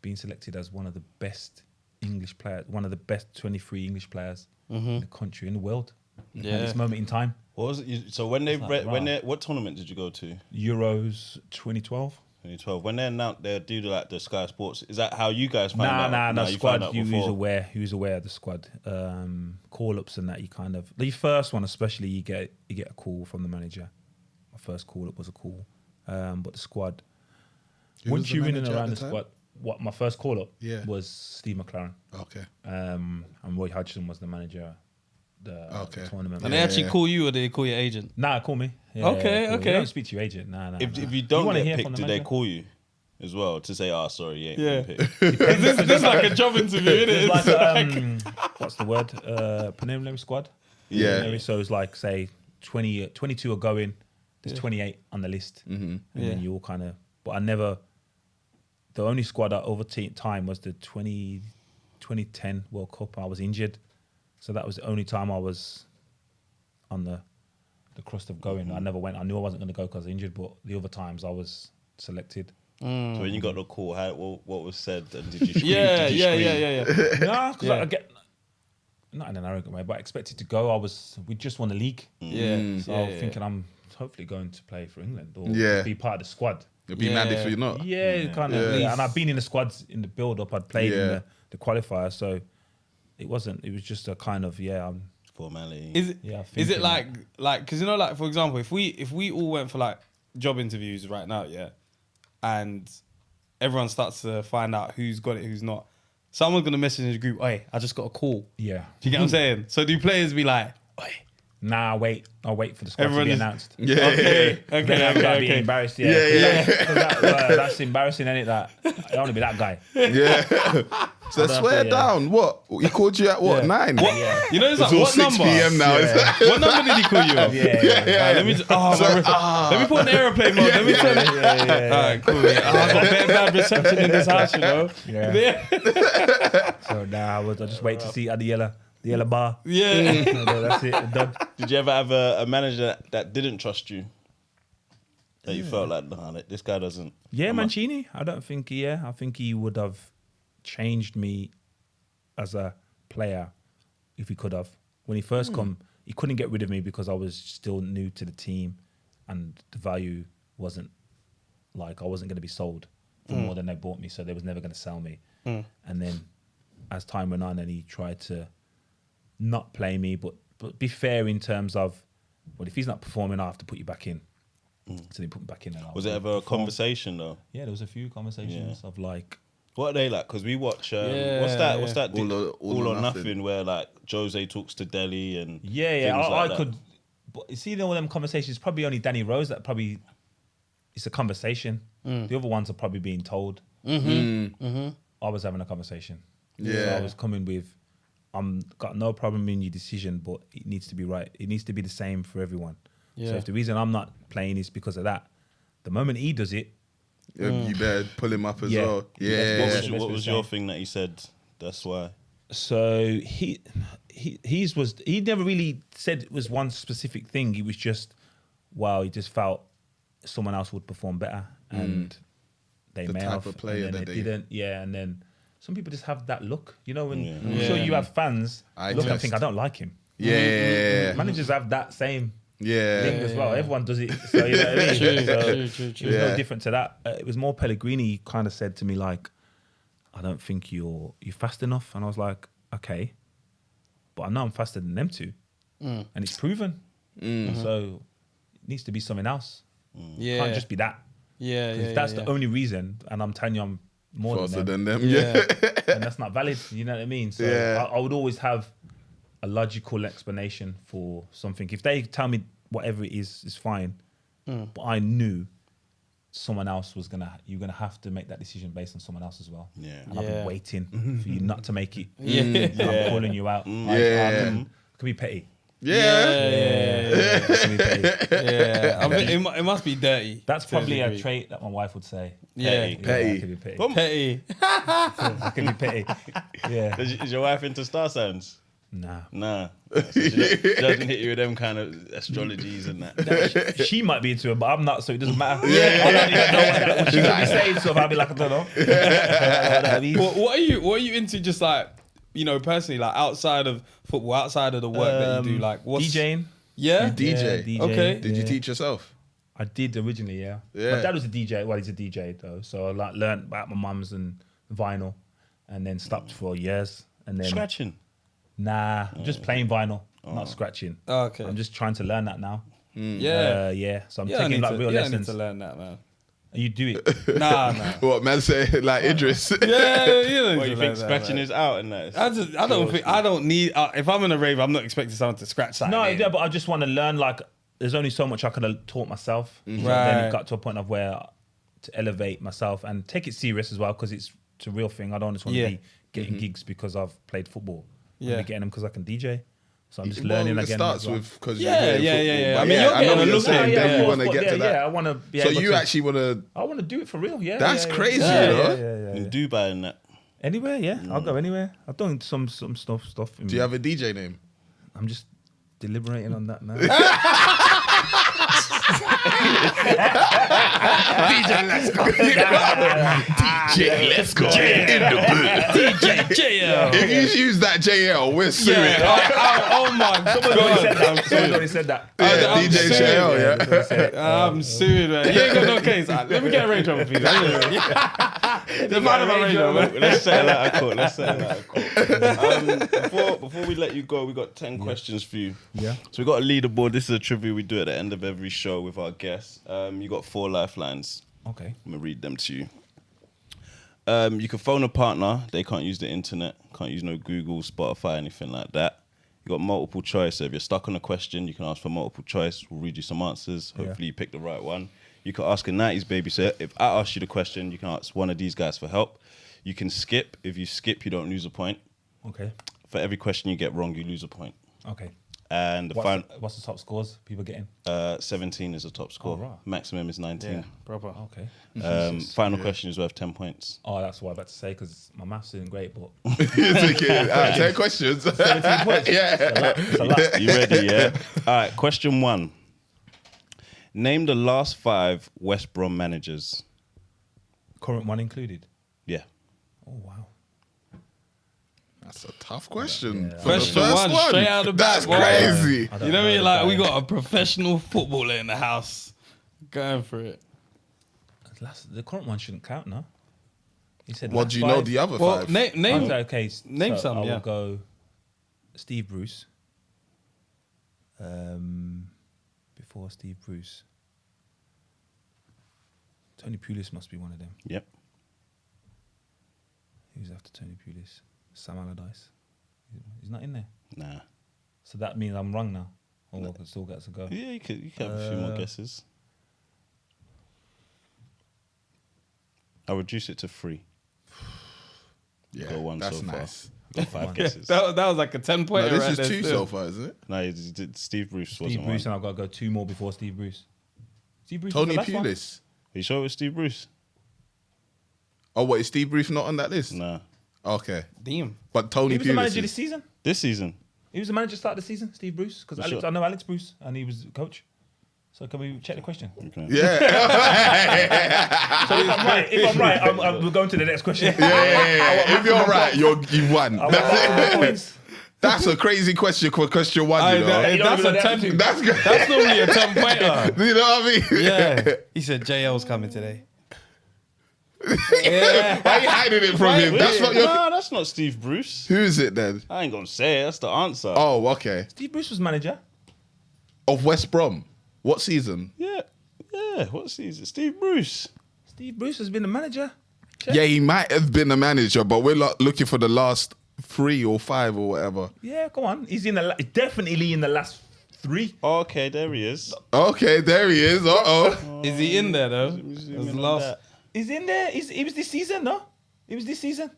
Speaker 1: being selected as one of the best English players, one of the best 23 English players in the country, in the world, at this moment in time?"
Speaker 3: What was it? So when they
Speaker 1: like,
Speaker 3: what tournament did you go to?
Speaker 1: Euros 2012.
Speaker 3: 2012. When they announced they do the Sky Sports, is that how you guys found out?
Speaker 1: No,
Speaker 3: you found
Speaker 1: squad.
Speaker 3: out
Speaker 1: He was
Speaker 3: before?
Speaker 1: aware. He was aware of the squad. Call ups and that. You kind of the first one, especially, you get a call from the manager. My first call up was a call, but the squad.
Speaker 2: Who
Speaker 1: Once
Speaker 2: was the
Speaker 1: you're in and
Speaker 2: manager at
Speaker 1: around
Speaker 2: the
Speaker 1: the
Speaker 2: time?
Speaker 1: squad, what my first call up
Speaker 2: Yeah.
Speaker 1: was Steve McLaren,
Speaker 2: Okay.
Speaker 1: and Roy Hodgson was the manager. The tournament.
Speaker 4: And they actually call you or they call your agent?
Speaker 1: Nah, call me. Yeah,
Speaker 4: Okay,
Speaker 1: call me.
Speaker 4: okay.
Speaker 1: You don't speak to your agent. Nah.
Speaker 3: If you don't
Speaker 1: wanna
Speaker 3: get
Speaker 1: hear
Speaker 3: picked,
Speaker 1: from the
Speaker 3: do they
Speaker 1: manager?
Speaker 3: call you as well to say, "Oh, sorry, you ain't
Speaker 4: Yeah.
Speaker 3: been picked"?
Speaker 4: this is like a job interview,
Speaker 1: It's
Speaker 4: isn't it?
Speaker 1: like what's the word? Preliminary squad.
Speaker 2: Yeah.
Speaker 1: Preliminary, so it's like say 22 are going. There's 28 on the list, and then you all kind of. But I never. The only squad I over time was the 2010 World Cup. I was injured, so that was the only time I was on the crust of going. I never went. I knew I wasn't going to go because I was injured, but the other times I was selected.
Speaker 3: So when you got the call, what was said, and did you scream?
Speaker 4: Yeah.
Speaker 1: Nah, because
Speaker 4: Yeah.
Speaker 1: I get not in an arrogant way, but I expected to go. We just won the league,
Speaker 4: Yeah.
Speaker 1: so I was thinking I'm hopefully going to play for England or
Speaker 2: Yeah.
Speaker 1: be part of the squad.
Speaker 2: It'd be mad if you're not.
Speaker 1: Yeah, kind of. Yeah. And I've been in the squads in the build up. I'd played in
Speaker 2: Yeah.
Speaker 1: the qualifier, so it wasn't. It was just a kind of
Speaker 3: Formality.
Speaker 4: Is it?
Speaker 1: Yeah, I
Speaker 4: Is
Speaker 1: think
Speaker 4: it
Speaker 1: it
Speaker 4: like because you know, like for example, if we all went for like job interviews right now, yeah, and everyone starts to find out who's got it, who's not. Someone's gonna message in the group, "Hey, I just got a call."
Speaker 1: Yeah.
Speaker 4: Do you get what I'm saying? So do players be like, "Hey,
Speaker 1: Nah, I'll wait for the squad to
Speaker 4: Everyone
Speaker 1: be
Speaker 4: is-
Speaker 1: announced.
Speaker 2: Yeah.
Speaker 1: Then I'll be embarrassed. Yeah,
Speaker 2: Yeah.
Speaker 1: That's embarrassing, isn't it? That I don't want to be that guy.
Speaker 2: Yeah. So
Speaker 1: I don't
Speaker 2: swear
Speaker 1: know,
Speaker 2: down. What? He called you at what?
Speaker 4: Yeah.
Speaker 2: 9?
Speaker 4: What?
Speaker 1: Yeah.
Speaker 4: You know, it's
Speaker 2: It's
Speaker 4: like,
Speaker 2: all
Speaker 4: what
Speaker 2: 6
Speaker 4: number?
Speaker 2: p.m. now.
Speaker 1: Yeah.
Speaker 4: What number did he call you? Of?
Speaker 1: Yeah.
Speaker 4: Let me just, let me put an aeroplane mode. Let me turn it. All right, cool. Yeah. I got bad reception in this house, you know.
Speaker 1: Yeah. So now I'll just wait to see at the yellow bar.
Speaker 4: Yeah.
Speaker 1: That's it. Done.
Speaker 3: Did you ever have a manager that didn't trust you? That you felt like, nah, this guy doesn't.
Speaker 1: Yeah,
Speaker 3: I'm not-
Speaker 1: Mancini. I don't think. Yeah, I think he would have changed me as a player if he could have. When he first come, he couldn't get rid of me because I was still new to the team, and the value wasn't like I wasn't going to be sold for more than they bought me, so they was never going to sell me. And then as time went on, and he tried to not play me, but be fair in terms of, well, if he's not performing, I have to put you back in. So they put me back in. And I
Speaker 3: Was it ever a conversation though?
Speaker 1: Yeah, there was a few conversations of like,
Speaker 3: What are they like? Because we watch.
Speaker 4: Yeah,
Speaker 3: what's that?
Speaker 4: yeah.
Speaker 3: What's that?
Speaker 2: All or Nothing.
Speaker 3: Where like Jose talks to Delhi and
Speaker 1: yeah,
Speaker 3: things like
Speaker 1: I
Speaker 3: that.
Speaker 1: could. But you see, all them conversations. Probably only Danny Rose that probably it's a conversation. The other ones are probably being told. I was having a conversation.
Speaker 2: Yeah.
Speaker 1: So I was coming with, got no problem in your decision, but it needs to be right. It needs to be the same for everyone.
Speaker 4: Yeah.
Speaker 1: So if the reason I'm not playing is because of that, the moment he does it,
Speaker 2: You better pull him up as
Speaker 1: Yeah.
Speaker 2: well.
Speaker 1: Yeah.
Speaker 2: Yeah.
Speaker 3: What was,
Speaker 1: That's
Speaker 3: what
Speaker 1: what
Speaker 3: was
Speaker 1: it's
Speaker 3: your
Speaker 1: saying.
Speaker 3: thing that he said? That's why.
Speaker 1: so he never really said it was one specific thing. He was just, wow, he just felt someone else would perform better, and they
Speaker 2: The
Speaker 1: may
Speaker 2: type
Speaker 1: have,
Speaker 2: of player
Speaker 1: and then
Speaker 2: that
Speaker 1: they
Speaker 2: they-
Speaker 1: didn't. Yeah, and then some people just have that look, you know. And
Speaker 3: Yeah.
Speaker 1: I'm sure you have fans
Speaker 2: I
Speaker 1: look and
Speaker 2: test.
Speaker 1: think, I don't like him.
Speaker 2: Yeah.
Speaker 1: Managers have that same
Speaker 2: Yeah.
Speaker 1: thing as well. Everyone does it, so you know what I mean.
Speaker 4: True,
Speaker 1: So
Speaker 4: true.
Speaker 1: it was no different to that. It was more Pellegrini kind of said to me like, I don't think you're fast enough, and I was like, okay, but I know I'm faster than them two, and it's proven. So it needs to be something else.
Speaker 4: Yeah.
Speaker 1: Can't just be that.
Speaker 4: Yeah,
Speaker 1: 'Cause
Speaker 4: yeah.
Speaker 1: if that's
Speaker 4: yeah.
Speaker 1: the only reason, and I'm telling you I'm more
Speaker 2: Faster
Speaker 1: than them,
Speaker 2: than them.
Speaker 4: Yeah.
Speaker 2: Yeah.
Speaker 1: and that's not valid. You know what I mean? So
Speaker 2: Yeah.
Speaker 1: I would always have a logical explanation for something. If they tell me whatever it is fine. But I knew someone else was you're gonna have to make that decision based on someone else as well.
Speaker 3: Yeah.
Speaker 1: And I've
Speaker 4: Yeah.
Speaker 1: been waiting for you not to make it.
Speaker 4: Yeah.
Speaker 1: And I'm calling you out.
Speaker 2: Yeah.
Speaker 1: I can be petty.
Speaker 2: Yeah.
Speaker 1: I can be petty.
Speaker 4: Yeah. I think it must be dirty.
Speaker 1: That's
Speaker 4: to a
Speaker 1: probably a
Speaker 4: degree.
Speaker 1: trait that my wife would say.
Speaker 4: Yeah.
Speaker 1: Yeah,
Speaker 2: Petty.
Speaker 1: I can be petty.
Speaker 4: Petty.
Speaker 1: I can be petty. Yeah.
Speaker 3: Is your wife into star signs?
Speaker 1: Nah.
Speaker 3: Nah. So she doesn't hit you with them kind of astrologies and that.
Speaker 1: She might be into it, but I'm not, so it doesn't matter. I don't even know what she could be saying, so I'll be like, I don't know.
Speaker 4: What are you into? Just like, you know, personally, like outside of football, outside of the work that you do, like what's
Speaker 1: DJing.
Speaker 4: Yeah.
Speaker 2: You DJ?
Speaker 1: Yeah,
Speaker 4: Okay.
Speaker 2: Did you teach yourself?
Speaker 1: I did originally, yeah.
Speaker 2: Yeah.
Speaker 1: My dad was a DJ. Well, he's a DJ though, so I like learned about my mum's and vinyl, and then stopped for years, and then
Speaker 3: Scratching.
Speaker 1: nah, just playing vinyl, not scratching.
Speaker 4: Okay.
Speaker 1: I'm just trying to learn that now.
Speaker 4: Yeah.
Speaker 1: Yeah. So I'm
Speaker 4: Yeah, I
Speaker 1: taking
Speaker 4: need
Speaker 1: like
Speaker 4: to,
Speaker 1: real
Speaker 4: yeah, I need
Speaker 1: lessons.
Speaker 4: to learn that, man.
Speaker 1: You do it.
Speaker 4: Nah.
Speaker 2: What man say? Like Idris?
Speaker 4: Yeah, you know.
Speaker 3: What, you think scratching is out and that?
Speaker 4: I don't need. If I'm in a rave, I'm not expecting someone to scratch something.
Speaker 1: No,
Speaker 4: in.
Speaker 1: yeah, but I just want to learn. Like, there's only so much I could have taught myself. So then
Speaker 4: Right.
Speaker 1: it got to a point of where to elevate myself and take it serious as well, because it's a real thing. I don't just want
Speaker 4: Yeah.
Speaker 1: to be getting gigs because I've played football.
Speaker 4: Yeah.
Speaker 1: I'm getting them because I can DJ. So I'm just
Speaker 2: Well,
Speaker 1: learning
Speaker 2: it
Speaker 1: again.
Speaker 2: starts
Speaker 1: as well.
Speaker 2: with because
Speaker 4: Yeah. I mean, you're
Speaker 2: I
Speaker 4: getting
Speaker 2: know
Speaker 4: a
Speaker 2: what you're
Speaker 4: look
Speaker 2: saying.
Speaker 4: at it,
Speaker 2: Then
Speaker 4: yeah.
Speaker 2: you want to
Speaker 1: But
Speaker 2: get to that.
Speaker 1: Yeah, I want to be
Speaker 2: So
Speaker 1: able
Speaker 2: you
Speaker 1: to,
Speaker 2: actually want to?
Speaker 1: I want to do it for real. Yeah,
Speaker 2: That's
Speaker 1: yeah,
Speaker 2: crazy,
Speaker 1: Yeah,
Speaker 2: you know?
Speaker 1: yeah.
Speaker 3: In Dubai and that.
Speaker 1: Anywhere, yeah. I'll go anywhere. I've done some stuff.
Speaker 2: Do you have a DJ name?
Speaker 1: I'm just deliberating on that now.
Speaker 2: DJ LESCOTT in the booth.
Speaker 4: JL.
Speaker 2: If you use that JL, we're suing.
Speaker 4: Oh my god.
Speaker 1: Someone's already said that.
Speaker 2: Yeah,
Speaker 4: I'm
Speaker 2: DJ
Speaker 4: suing.
Speaker 2: JL, yeah.
Speaker 4: I'm suing, man. You ain't got no case. Let me get a Range Rover, please. The man of a Range Rover.
Speaker 3: Let's settle out a court. Let's settle out a court. Before we let you go, we got 10 questions for you.
Speaker 1: Yeah.
Speaker 3: So we got a leaderboard. This is a trivia we do at the end of every show with our guests. You got 4 lifelines.
Speaker 1: Okay.
Speaker 3: I'm gonna read them to you. You can phone a partner. They can't use the internet. Can't use no Google, Spotify, anything like that. You got multiple choice. So if you're stuck on a question, you can ask for multiple choice. We'll read you some answers. Hopefully you pick the right one. You can ask a 90s baby. So if I ask you the question, you can ask one of these guys for help. You can skip. If you skip, you don't lose a point.
Speaker 1: Okay.
Speaker 3: For every question you get wrong, you lose a point.
Speaker 1: Okay.
Speaker 3: And
Speaker 1: what's the top scores people getting?
Speaker 3: 17 is the top score.
Speaker 1: Oh, right.
Speaker 3: Maximum is 19.
Speaker 4: Yeah, proper.
Speaker 1: Okay.
Speaker 3: Final question is worth 10 points.
Speaker 1: Oh, that's what I was about to say because my maths isn't great, but
Speaker 2: It's okay. 10 questions.
Speaker 1: 17 points.
Speaker 2: Yeah.
Speaker 1: It's a lot.
Speaker 3: You ready, yeah? All right, question 1. Name the last 5 West Brom managers.
Speaker 1: Current one included.
Speaker 3: Yeah.
Speaker 1: Oh wow.
Speaker 2: That's a tough question.
Speaker 1: Yeah.
Speaker 2: For the
Speaker 4: Question
Speaker 2: first
Speaker 4: one, straight out of the
Speaker 2: That's
Speaker 4: back, boy.
Speaker 2: crazy.
Speaker 4: You know what I mean? Like, we got a professional footballer in the house going for it.
Speaker 1: The current one shouldn't count, no? He said.
Speaker 2: What
Speaker 1: last
Speaker 2: do you know
Speaker 1: 5?
Speaker 2: the other
Speaker 4: Well,
Speaker 2: 5?
Speaker 4: name
Speaker 1: Okay,
Speaker 4: name
Speaker 1: so
Speaker 4: some,
Speaker 1: I will
Speaker 4: yeah.
Speaker 1: go Steve Bruce. Before Steve Bruce. Tony Pulis must be one of them.
Speaker 3: Yep.
Speaker 1: Who's after Tony Pulis? Sam Allardyce. He's not in there.
Speaker 3: Nah.
Speaker 1: So that means I'm wrong now. Or I still got to go.
Speaker 3: Yeah, you could have a few more guesses. I'll reduce it to 3.
Speaker 2: Yeah,
Speaker 3: Got 1
Speaker 2: that's
Speaker 3: so far.
Speaker 2: nice.
Speaker 3: Got 5 guesses.
Speaker 4: That was like a 10-pointer.
Speaker 2: No, this
Speaker 4: right
Speaker 2: is
Speaker 4: there
Speaker 2: 2
Speaker 4: still.
Speaker 2: so far, isn't it?
Speaker 3: No, Steve Bruce
Speaker 1: Steve
Speaker 3: wasn't
Speaker 1: Bruce,
Speaker 3: one.
Speaker 1: and I've got to go 2 more before Steve Bruce. Steve Bruce was
Speaker 2: Tony
Speaker 1: the last one?
Speaker 2: Pulis.
Speaker 3: Are you sure it was Steve Bruce?
Speaker 2: Oh, what, is Steve Bruce not on that list?
Speaker 3: Nah.
Speaker 2: Okay.
Speaker 4: Damn.
Speaker 2: But Tony
Speaker 1: He was the
Speaker 2: Pulis
Speaker 1: manager
Speaker 2: is.
Speaker 1: this season.
Speaker 3: This season?
Speaker 1: He was the manager start of the season, Steve Bruce. Because
Speaker 3: You sure?
Speaker 1: I know Alex Bruce, and he was the coach. So can we check the question?
Speaker 3: Okay.
Speaker 2: Yeah.
Speaker 1: So if I'm right, I'm going to the next question.
Speaker 2: Yeah. If you're right, you won.
Speaker 1: I want maximum points.
Speaker 2: That's a crazy question for question 1, you know.
Speaker 4: That's
Speaker 1: even
Speaker 4: a
Speaker 1: know
Speaker 4: 10.
Speaker 2: That's good.
Speaker 4: That's normally a 10-pointer.
Speaker 2: You know what I mean?
Speaker 4: Yeah. He said JL's coming today.
Speaker 2: Why are you hiding it from him? That's not your.
Speaker 3: No, that's not Steve Bruce.
Speaker 2: Who is it then?
Speaker 3: I ain't gonna say it. That's the answer.
Speaker 2: Oh, okay.
Speaker 1: Steve Bruce was manager.
Speaker 2: Of West Brom. What season?
Speaker 3: Yeah. What season? Steve Bruce.
Speaker 1: Steve Bruce has been the manager. Check.
Speaker 2: Yeah, he might have been the manager, but we're looking for the last 3 or 5 or whatever.
Speaker 1: Yeah, come on. He's definitely in the last 3.
Speaker 3: Oh, okay, there he is.
Speaker 2: Okay, there he is. Uh-oh.
Speaker 4: Is he in there, though?
Speaker 3: Zoom
Speaker 4: That's
Speaker 3: in
Speaker 4: the
Speaker 3: on
Speaker 4: last.
Speaker 3: that.
Speaker 1: He's in there. He was this season, no? He was this season.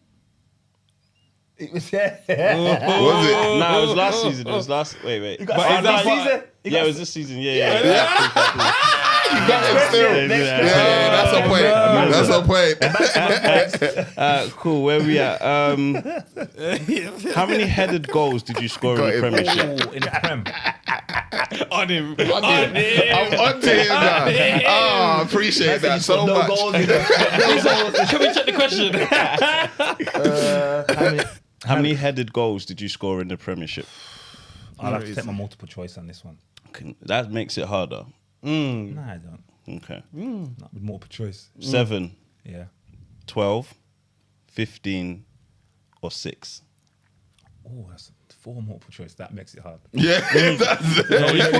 Speaker 1: It was yeah.
Speaker 2: Was it?
Speaker 3: Nah, it was last season. It was last. Wait.
Speaker 1: You got
Speaker 4: But is that
Speaker 1: this season.
Speaker 3: Yeah, it was this season. Yeah.
Speaker 2: That's still.
Speaker 1: Next
Speaker 2: Yeah, that's a point. That's a point.
Speaker 3: Cool. Where we at? How many headed goals did you score in the
Speaker 2: Got him.
Speaker 3: Premiership?
Speaker 1: Oh, in the Prem.
Speaker 4: On him.
Speaker 2: I'm on to him now. Oh, appreciate that so
Speaker 1: no
Speaker 2: much.
Speaker 1: goals in the
Speaker 4: Can we check the question?
Speaker 3: How many headed goals did you score in the Premiership?
Speaker 1: I'll have to take my multiple choice on this one.
Speaker 3: That makes it harder.
Speaker 1: Nah, I don't.
Speaker 3: Okay.
Speaker 1: Not with multiple choice.
Speaker 3: 7,
Speaker 1: Yeah.
Speaker 3: 12, 15, or 6.
Speaker 1: Oh, that's 4 multiple choice. That makes it hard.
Speaker 2: Yeah, that's it.
Speaker 1: No, it's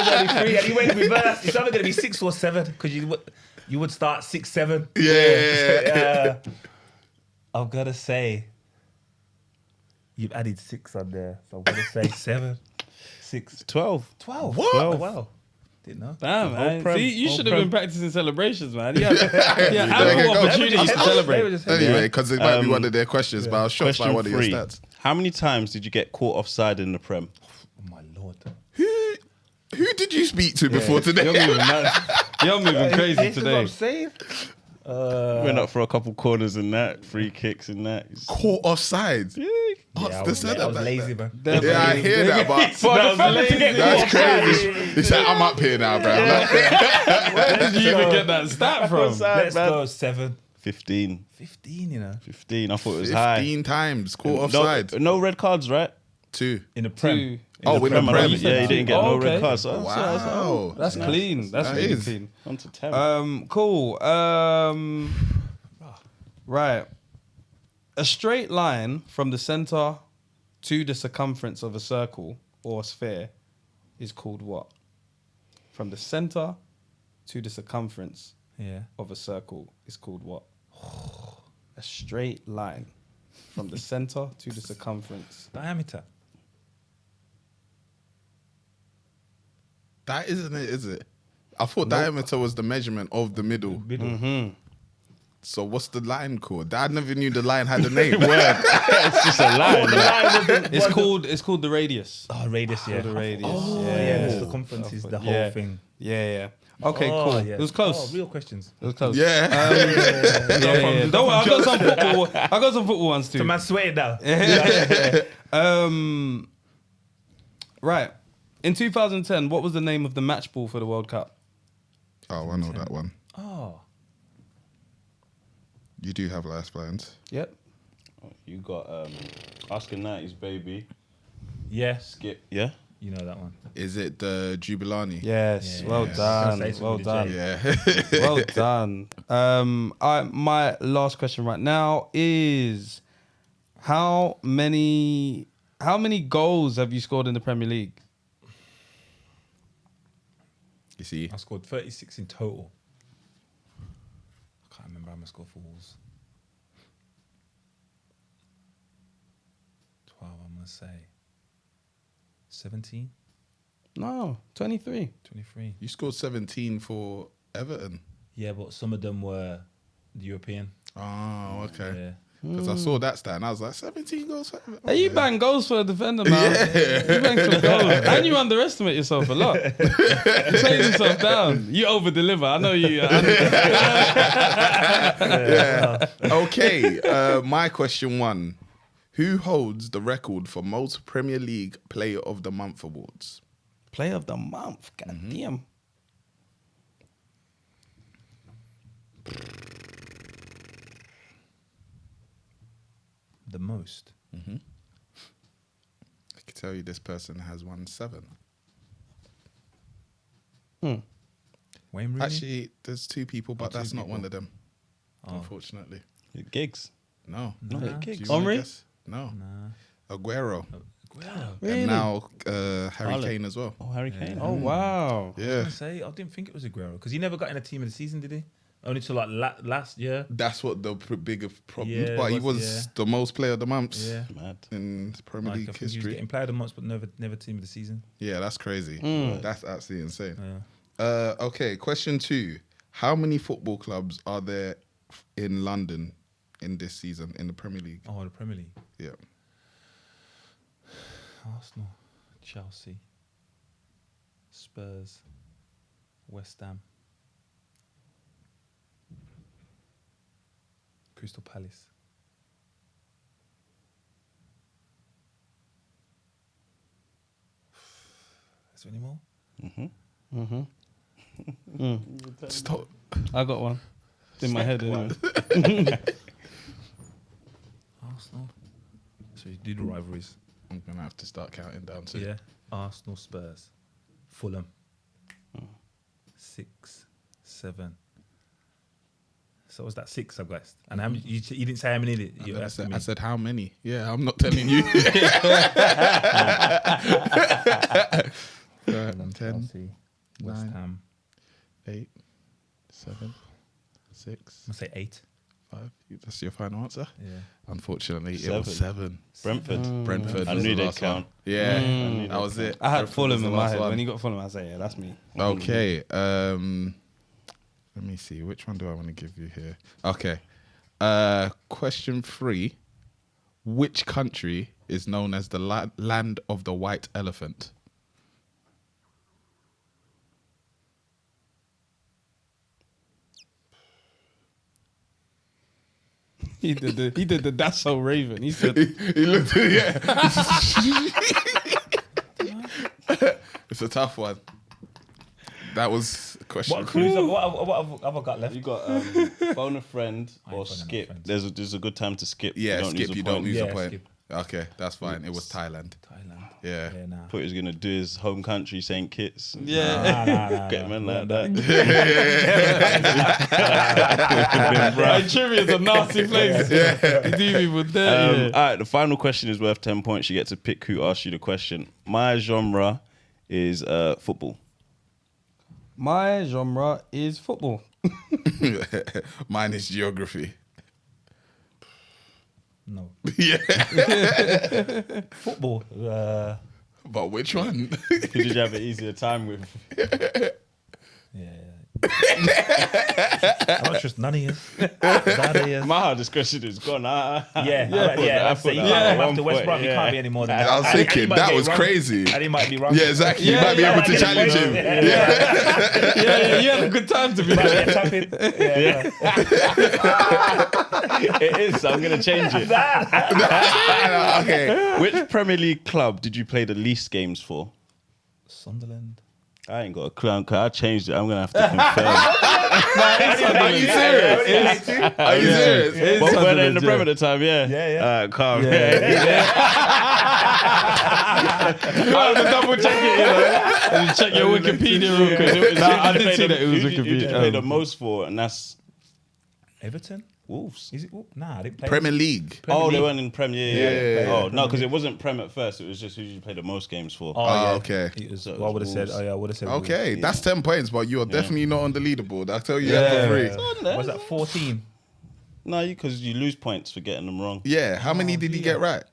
Speaker 1: only 3. And you went reverse. It's either going to be 6 or 7 because you would start 6, 7.
Speaker 2: Yeah.
Speaker 1: I've got to say, you've added 6 on there. So I'm going to say 7, 6,
Speaker 3: 12.
Speaker 1: 12.
Speaker 2: What?
Speaker 1: Oh, wow. Didn't know.
Speaker 4: Damn, man.
Speaker 3: Prem,
Speaker 4: See, you
Speaker 3: whole
Speaker 4: should have
Speaker 3: Prem.
Speaker 4: been practicing celebrations, man. Yeah,
Speaker 2: There
Speaker 4: ample
Speaker 2: you go.
Speaker 4: opportunities to
Speaker 1: They were
Speaker 4: celebrate.
Speaker 1: just-
Speaker 2: Anyway, because it might be one of their questions, but I was shocked by
Speaker 3: Question
Speaker 2: one of your
Speaker 3: 3.
Speaker 2: stats.
Speaker 3: How many times did you get caught offside in the Prem?
Speaker 1: Oh, my Lord.
Speaker 2: Who did you speak to before today?
Speaker 4: You're moving crazy
Speaker 1: This is what
Speaker 4: today.
Speaker 1: I'm saying.
Speaker 3: Went up for a couple corners and that, free kicks and that.
Speaker 2: Caught offside.
Speaker 3: Yeah.
Speaker 1: I was lazy, man.
Speaker 2: Yeah, I hear that, but
Speaker 1: For a defender to get
Speaker 2: that's
Speaker 1: caught offside.
Speaker 2: crazy. He said, I'm up here now, bro.
Speaker 4: Where did you even get that stat from?
Speaker 1: Let's go 7.
Speaker 3: 15.
Speaker 1: 15, you know.
Speaker 3: 15. I thought it was high.
Speaker 2: 15 times caught offside.
Speaker 3: No red cards, right?
Speaker 2: 2.
Speaker 1: In the Prem.
Speaker 4: Two.
Speaker 2: Oh, with the
Speaker 3: Prem,
Speaker 2: Prem.
Speaker 3: yeah, you didn't get no
Speaker 4: okay.
Speaker 3: red cards. So
Speaker 2: Wow.
Speaker 4: That's clean. That's
Speaker 2: That
Speaker 4: really
Speaker 2: is.
Speaker 4: clean.
Speaker 3: On to 10.
Speaker 4: Cool. Right. A straight line from the center to the circumference of a circle or sphere is called what? From the center to the circumference
Speaker 1: Yeah.
Speaker 4: of a circle is called what? A straight line. From the center to the circumference.
Speaker 1: Diameter.
Speaker 2: That isn't it, is it? I thought diameter was the measurement of the middle. So what's the line called? I never knew the line had a name.
Speaker 3: It's just a line.
Speaker 4: It's called the radius.
Speaker 1: Oh, radius, yeah.
Speaker 4: The radius.
Speaker 1: Yeah, the circumference is the whole thing.
Speaker 4: Yeah. Okay, cool.
Speaker 1: Yeah.
Speaker 4: It was close.
Speaker 1: Oh, real questions.
Speaker 4: It was close.
Speaker 2: Yeah.
Speaker 4: Yeah. Don't worry, I got some football. I got some football ones too.
Speaker 1: So man, swear it down.
Speaker 4: Right. In 2010, what was the name of the match ball for the World Cup?
Speaker 2: Oh, I know that one.
Speaker 1: Oh.
Speaker 2: You do have lifelines.
Speaker 4: Yep.
Speaker 3: You got Oscar Knight's baby.
Speaker 1: Yes.
Speaker 3: Skip. Yeah.
Speaker 1: You know that one.
Speaker 2: Is it the Jubilani?
Speaker 4: Yes.
Speaker 1: Yeah.
Speaker 4: Well
Speaker 1: Yeah.
Speaker 4: done.
Speaker 1: That's
Speaker 4: Well
Speaker 1: with
Speaker 4: done.
Speaker 1: the
Speaker 2: Yeah.
Speaker 4: Well done. My last question right now is how many goals have you scored in the Premier League?
Speaker 2: You see?
Speaker 1: I scored 36 in total. I can't remember how many I scored for Wolves. 12, I'm going to say. 17?
Speaker 4: No, 23.
Speaker 1: 23.
Speaker 2: You scored 17 for Everton.
Speaker 1: Yeah, but some of them were European.
Speaker 2: Oh, okay.
Speaker 1: Yeah.
Speaker 2: Because I saw that stat and I was like, 17 goals for Everton.
Speaker 4: Hey, you bang goals for a defender, man. You bang some goals. And you underestimate yourself a lot. You take yourself down. You over-deliver. I know you.
Speaker 2: Yeah. Okay. My question 1. Who holds the record for most Premier League Player of the Month awards?
Speaker 4: Player of the month. God damn.
Speaker 1: The most.
Speaker 2: I can tell you this person has won 7.
Speaker 1: Wayne Rooney?
Speaker 2: Actually, there's 2 people, but
Speaker 1: two
Speaker 2: that's not
Speaker 1: people.
Speaker 2: one of them. Unfortunately.
Speaker 3: Gigs.
Speaker 2: No.
Speaker 3: No,
Speaker 2: Do
Speaker 3: Giggs.
Speaker 2: you wanna
Speaker 4: Henry?
Speaker 2: guess? No. Aguero.
Speaker 4: Really?
Speaker 2: And now Harry
Speaker 3: Haaland.
Speaker 2: Kane as well.
Speaker 3: Oh, Harry Kane.
Speaker 4: Oh, wow.
Speaker 2: Yeah.
Speaker 1: I didn't think it was Aguero because he never got in a team of the season, did he? Only till like last year.
Speaker 2: That's what the bigger problem.
Speaker 1: Yeah,
Speaker 2: but he
Speaker 1: it was,
Speaker 2: was the most player of the months
Speaker 1: Yeah.
Speaker 3: Mad.
Speaker 2: in Premier
Speaker 1: Like, I
Speaker 2: League
Speaker 1: think he was
Speaker 2: history.
Speaker 1: getting player of the month, but never team of the season.
Speaker 2: Yeah, that's crazy. That's absolutely insane.
Speaker 1: Yeah.
Speaker 2: Okay, question 2. How many football clubs are there in London in this season in the Premier League?
Speaker 1: Oh, the Premier League.
Speaker 2: Yeah.
Speaker 1: Arsenal, Chelsea, Spurs, West Ham, Crystal Palace. Is there any more?
Speaker 2: Stop.
Speaker 4: I got one. It's in my head anyway.
Speaker 1: Arsenal. So you do the rivalries.
Speaker 2: I'm going to have to start counting down too.
Speaker 1: Yeah. Arsenal, Spurs, Fulham. 6, 7. So was that 6 I guessed? And how many, you didn't say how many you asked me.
Speaker 2: I said how many? Yeah, I'm not telling you.
Speaker 1: Fulham,
Speaker 2: 10,
Speaker 1: Chelsea, West
Speaker 2: 9,
Speaker 1: Ham.
Speaker 2: 8, 7, 6,
Speaker 1: I'm gonna say 8.
Speaker 2: 5. That's your final answer?
Speaker 1: Yeah.
Speaker 2: Unfortunately, it was 7.
Speaker 3: Brentford.
Speaker 2: Brentford.
Speaker 3: I
Speaker 2: was
Speaker 3: knew
Speaker 2: the
Speaker 3: they'd
Speaker 2: last one.
Speaker 3: count.
Speaker 2: Yeah, that was it.
Speaker 4: I had
Speaker 2: Brentford
Speaker 4: Fulham
Speaker 2: was
Speaker 4: in
Speaker 2: the
Speaker 4: my
Speaker 2: last
Speaker 4: head.
Speaker 2: one.
Speaker 4: When you got Fulham, I say, yeah, that's me.
Speaker 2: Okay. Let me see. Which one do I want to give you here? Okay. Question 3. Which country is known as the land of the white elephant?
Speaker 4: He did the that's so Raven. He said,
Speaker 2: He looked at It's a tough one. That was question
Speaker 1: What
Speaker 2: 3.
Speaker 1: clues? What have I got left?
Speaker 3: You got phone a friend
Speaker 1: I ain't
Speaker 3: or
Speaker 1: phoning no
Speaker 3: skip.
Speaker 1: friends.
Speaker 3: There's a good time to skip.
Speaker 2: Yeah, skip. You don't lose
Speaker 1: Yeah,
Speaker 2: a point.
Speaker 1: skip.
Speaker 2: Okay, that's fine. It was Thailand.
Speaker 1: Thailand.
Speaker 2: Yeah.
Speaker 1: Yeah, nah.
Speaker 3: Thought he was gonna do his home country, St. Kitts.
Speaker 4: yeah.
Speaker 3: Get man like that.
Speaker 4: Right, trivia is a nasty place. You do people dirty.
Speaker 3: All right, the final question is worth 10 points. You get to pick who asked you the question. My genre is football.
Speaker 4: My genre is football.
Speaker 2: Mine is geography.
Speaker 1: No.
Speaker 2: Yeah.
Speaker 1: Football.
Speaker 2: But which one?
Speaker 3: Who did you have an easier time with?
Speaker 1: Yeah. I don't trust none of you. None of you.
Speaker 3: My hardest question is gone.
Speaker 1: Yeah.
Speaker 3: I thought
Speaker 1: You
Speaker 3: that
Speaker 1: can't
Speaker 3: at
Speaker 1: come
Speaker 3: one
Speaker 1: after West
Speaker 3: point,
Speaker 1: Brom. You
Speaker 3: yeah.
Speaker 1: can't be any more than that.
Speaker 2: I was
Speaker 1: And he
Speaker 2: thinking
Speaker 1: might
Speaker 2: that
Speaker 1: get it
Speaker 2: was
Speaker 1: wrong.
Speaker 2: crazy.
Speaker 1: And he might be wrong.
Speaker 2: Yeah, exactly. You might be able to challenge him.
Speaker 4: Yeah, you had a good time to be
Speaker 1: Might
Speaker 4: there.
Speaker 1: get tapping. Yeah.
Speaker 3: It is. So I'm gonna change it.
Speaker 2: Okay.
Speaker 3: Which Premier League club did you play the least games for?
Speaker 1: Sunderland.
Speaker 3: I ain't got a clue. I changed it. I'm gonna have to confirm.
Speaker 2: Are you serious? Are you serious?
Speaker 3: But when in the
Speaker 4: yeah.
Speaker 3: Premier at the time, yeah.
Speaker 1: Yeah.
Speaker 3: Calm.
Speaker 4: I have to double check it, you know. And you check your Wikipedia real quick. Nah, I did see that it was
Speaker 3: Who did you
Speaker 4: Wikipedia.
Speaker 3: play the most for? And that's
Speaker 1: Everton.
Speaker 3: Wolves.
Speaker 1: Is it? Nah, I didn't play.
Speaker 2: Premier League.
Speaker 3: Oh, they weren't in Premier.
Speaker 2: Yeah.
Speaker 3: Oh no, because it wasn't Prem at first. It was just who did you play the most games for.
Speaker 2: Oh, okay.
Speaker 1: It was,
Speaker 3: So it
Speaker 1: well, I would
Speaker 3: was
Speaker 1: have said.
Speaker 3: Wolves.
Speaker 1: Oh yeah, I would have said.
Speaker 2: Okay, that's 10 points, but you're definitely not on the leaderboard. I'll tell you that for free.
Speaker 1: Wolves. Was that 14?
Speaker 3: No, because you lose points for getting them wrong.
Speaker 2: Yeah, how many did he get right?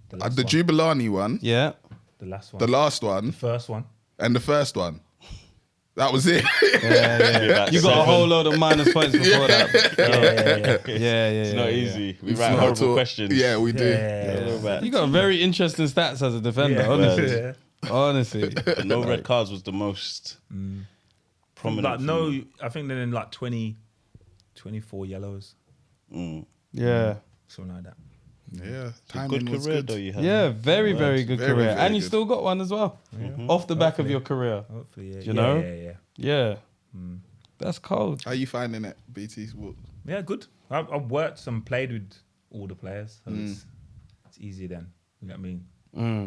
Speaker 1: The last
Speaker 2: The
Speaker 1: one.
Speaker 2: Jubilani one,
Speaker 4: Yeah.
Speaker 1: The last one.
Speaker 2: the last one,
Speaker 1: First one.
Speaker 2: and the first one. That was it.
Speaker 4: You got a whole load of minus points before that.
Speaker 1: Yeah.
Speaker 4: Yeah.
Speaker 3: It's not easy. We
Speaker 2: It's
Speaker 3: write
Speaker 2: not
Speaker 3: horrible
Speaker 2: at all-
Speaker 3: questions.
Speaker 2: Yeah, we do.
Speaker 1: Yeah.
Speaker 4: You got very interesting stats as a defender, honestly.
Speaker 1: Yeah.
Speaker 4: Honestly.
Speaker 3: But no red cards was the most prominent.
Speaker 1: Like
Speaker 3: for
Speaker 1: no,
Speaker 3: me.
Speaker 1: I think they're in like 24 yellows,
Speaker 4: Yeah.
Speaker 1: something like that.
Speaker 2: Yeah,
Speaker 3: It's a
Speaker 2: timing
Speaker 3: good
Speaker 2: was
Speaker 3: career
Speaker 2: good.
Speaker 3: though you had.
Speaker 4: Yeah, very good
Speaker 2: Very,
Speaker 4: career.
Speaker 2: very
Speaker 4: And you
Speaker 2: good.
Speaker 4: still got one as well. Off the back of your career.
Speaker 1: Hopefully, yeah.
Speaker 4: You know?
Speaker 1: Yeah.
Speaker 4: Yeah. That's cold.
Speaker 2: How you finding it, BT?
Speaker 1: Yeah, good. I've worked and played with all the players, so it's easier then. You know what I mean?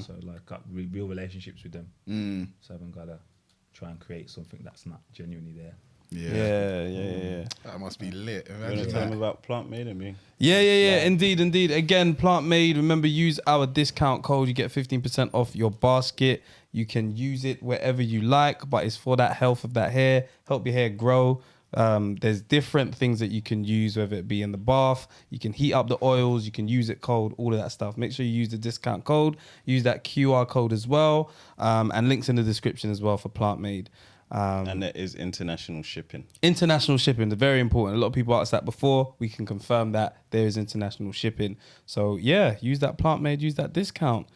Speaker 1: So like got real relationships with them. So I haven't got to try and create something that's not genuinely there.
Speaker 4: Yeah.
Speaker 2: That must be lit.
Speaker 3: You want to
Speaker 2: Imagine
Speaker 3: tell me
Speaker 2: that.
Speaker 3: about Plant Made Me?
Speaker 4: Yeah. Indeed. Again, Plant Made. Remember, use our discount code. You get 15% off your basket. You can use it wherever you like, but it's for that health of that hair, help your hair grow. There's different things that you can use, whether it be in the bath, you can heat up the oils, you can use it cold, all of that stuff. Make sure you use the discount code, use that QR code as well, and links in the description as well for Plant Made.
Speaker 3: And it is international shipping.
Speaker 4: International shipping is very important. A lot of people asked that before. We can confirm that there is international shipping. So yeah, use that Plant Made, use that discount.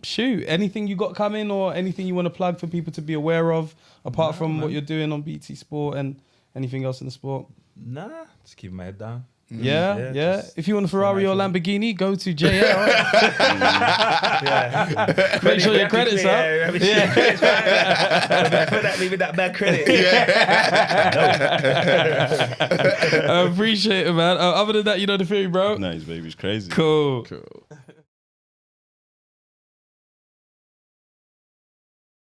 Speaker 4: Shoot, anything you got coming or anything you want to plug for people to be aware of, apart from what you're doing on BT Sport and anything else in the sport?
Speaker 1: Nah, just keep my head down.
Speaker 4: Yeah.
Speaker 1: just
Speaker 4: If you want a Ferrari or Lamborghini, go to JL. Make sure your credit's up.
Speaker 1: Leave it that bad credit.
Speaker 4: I appreciate it, man. Other than that, you know the theory, bro.
Speaker 3: No, his baby's crazy.
Speaker 4: Cool.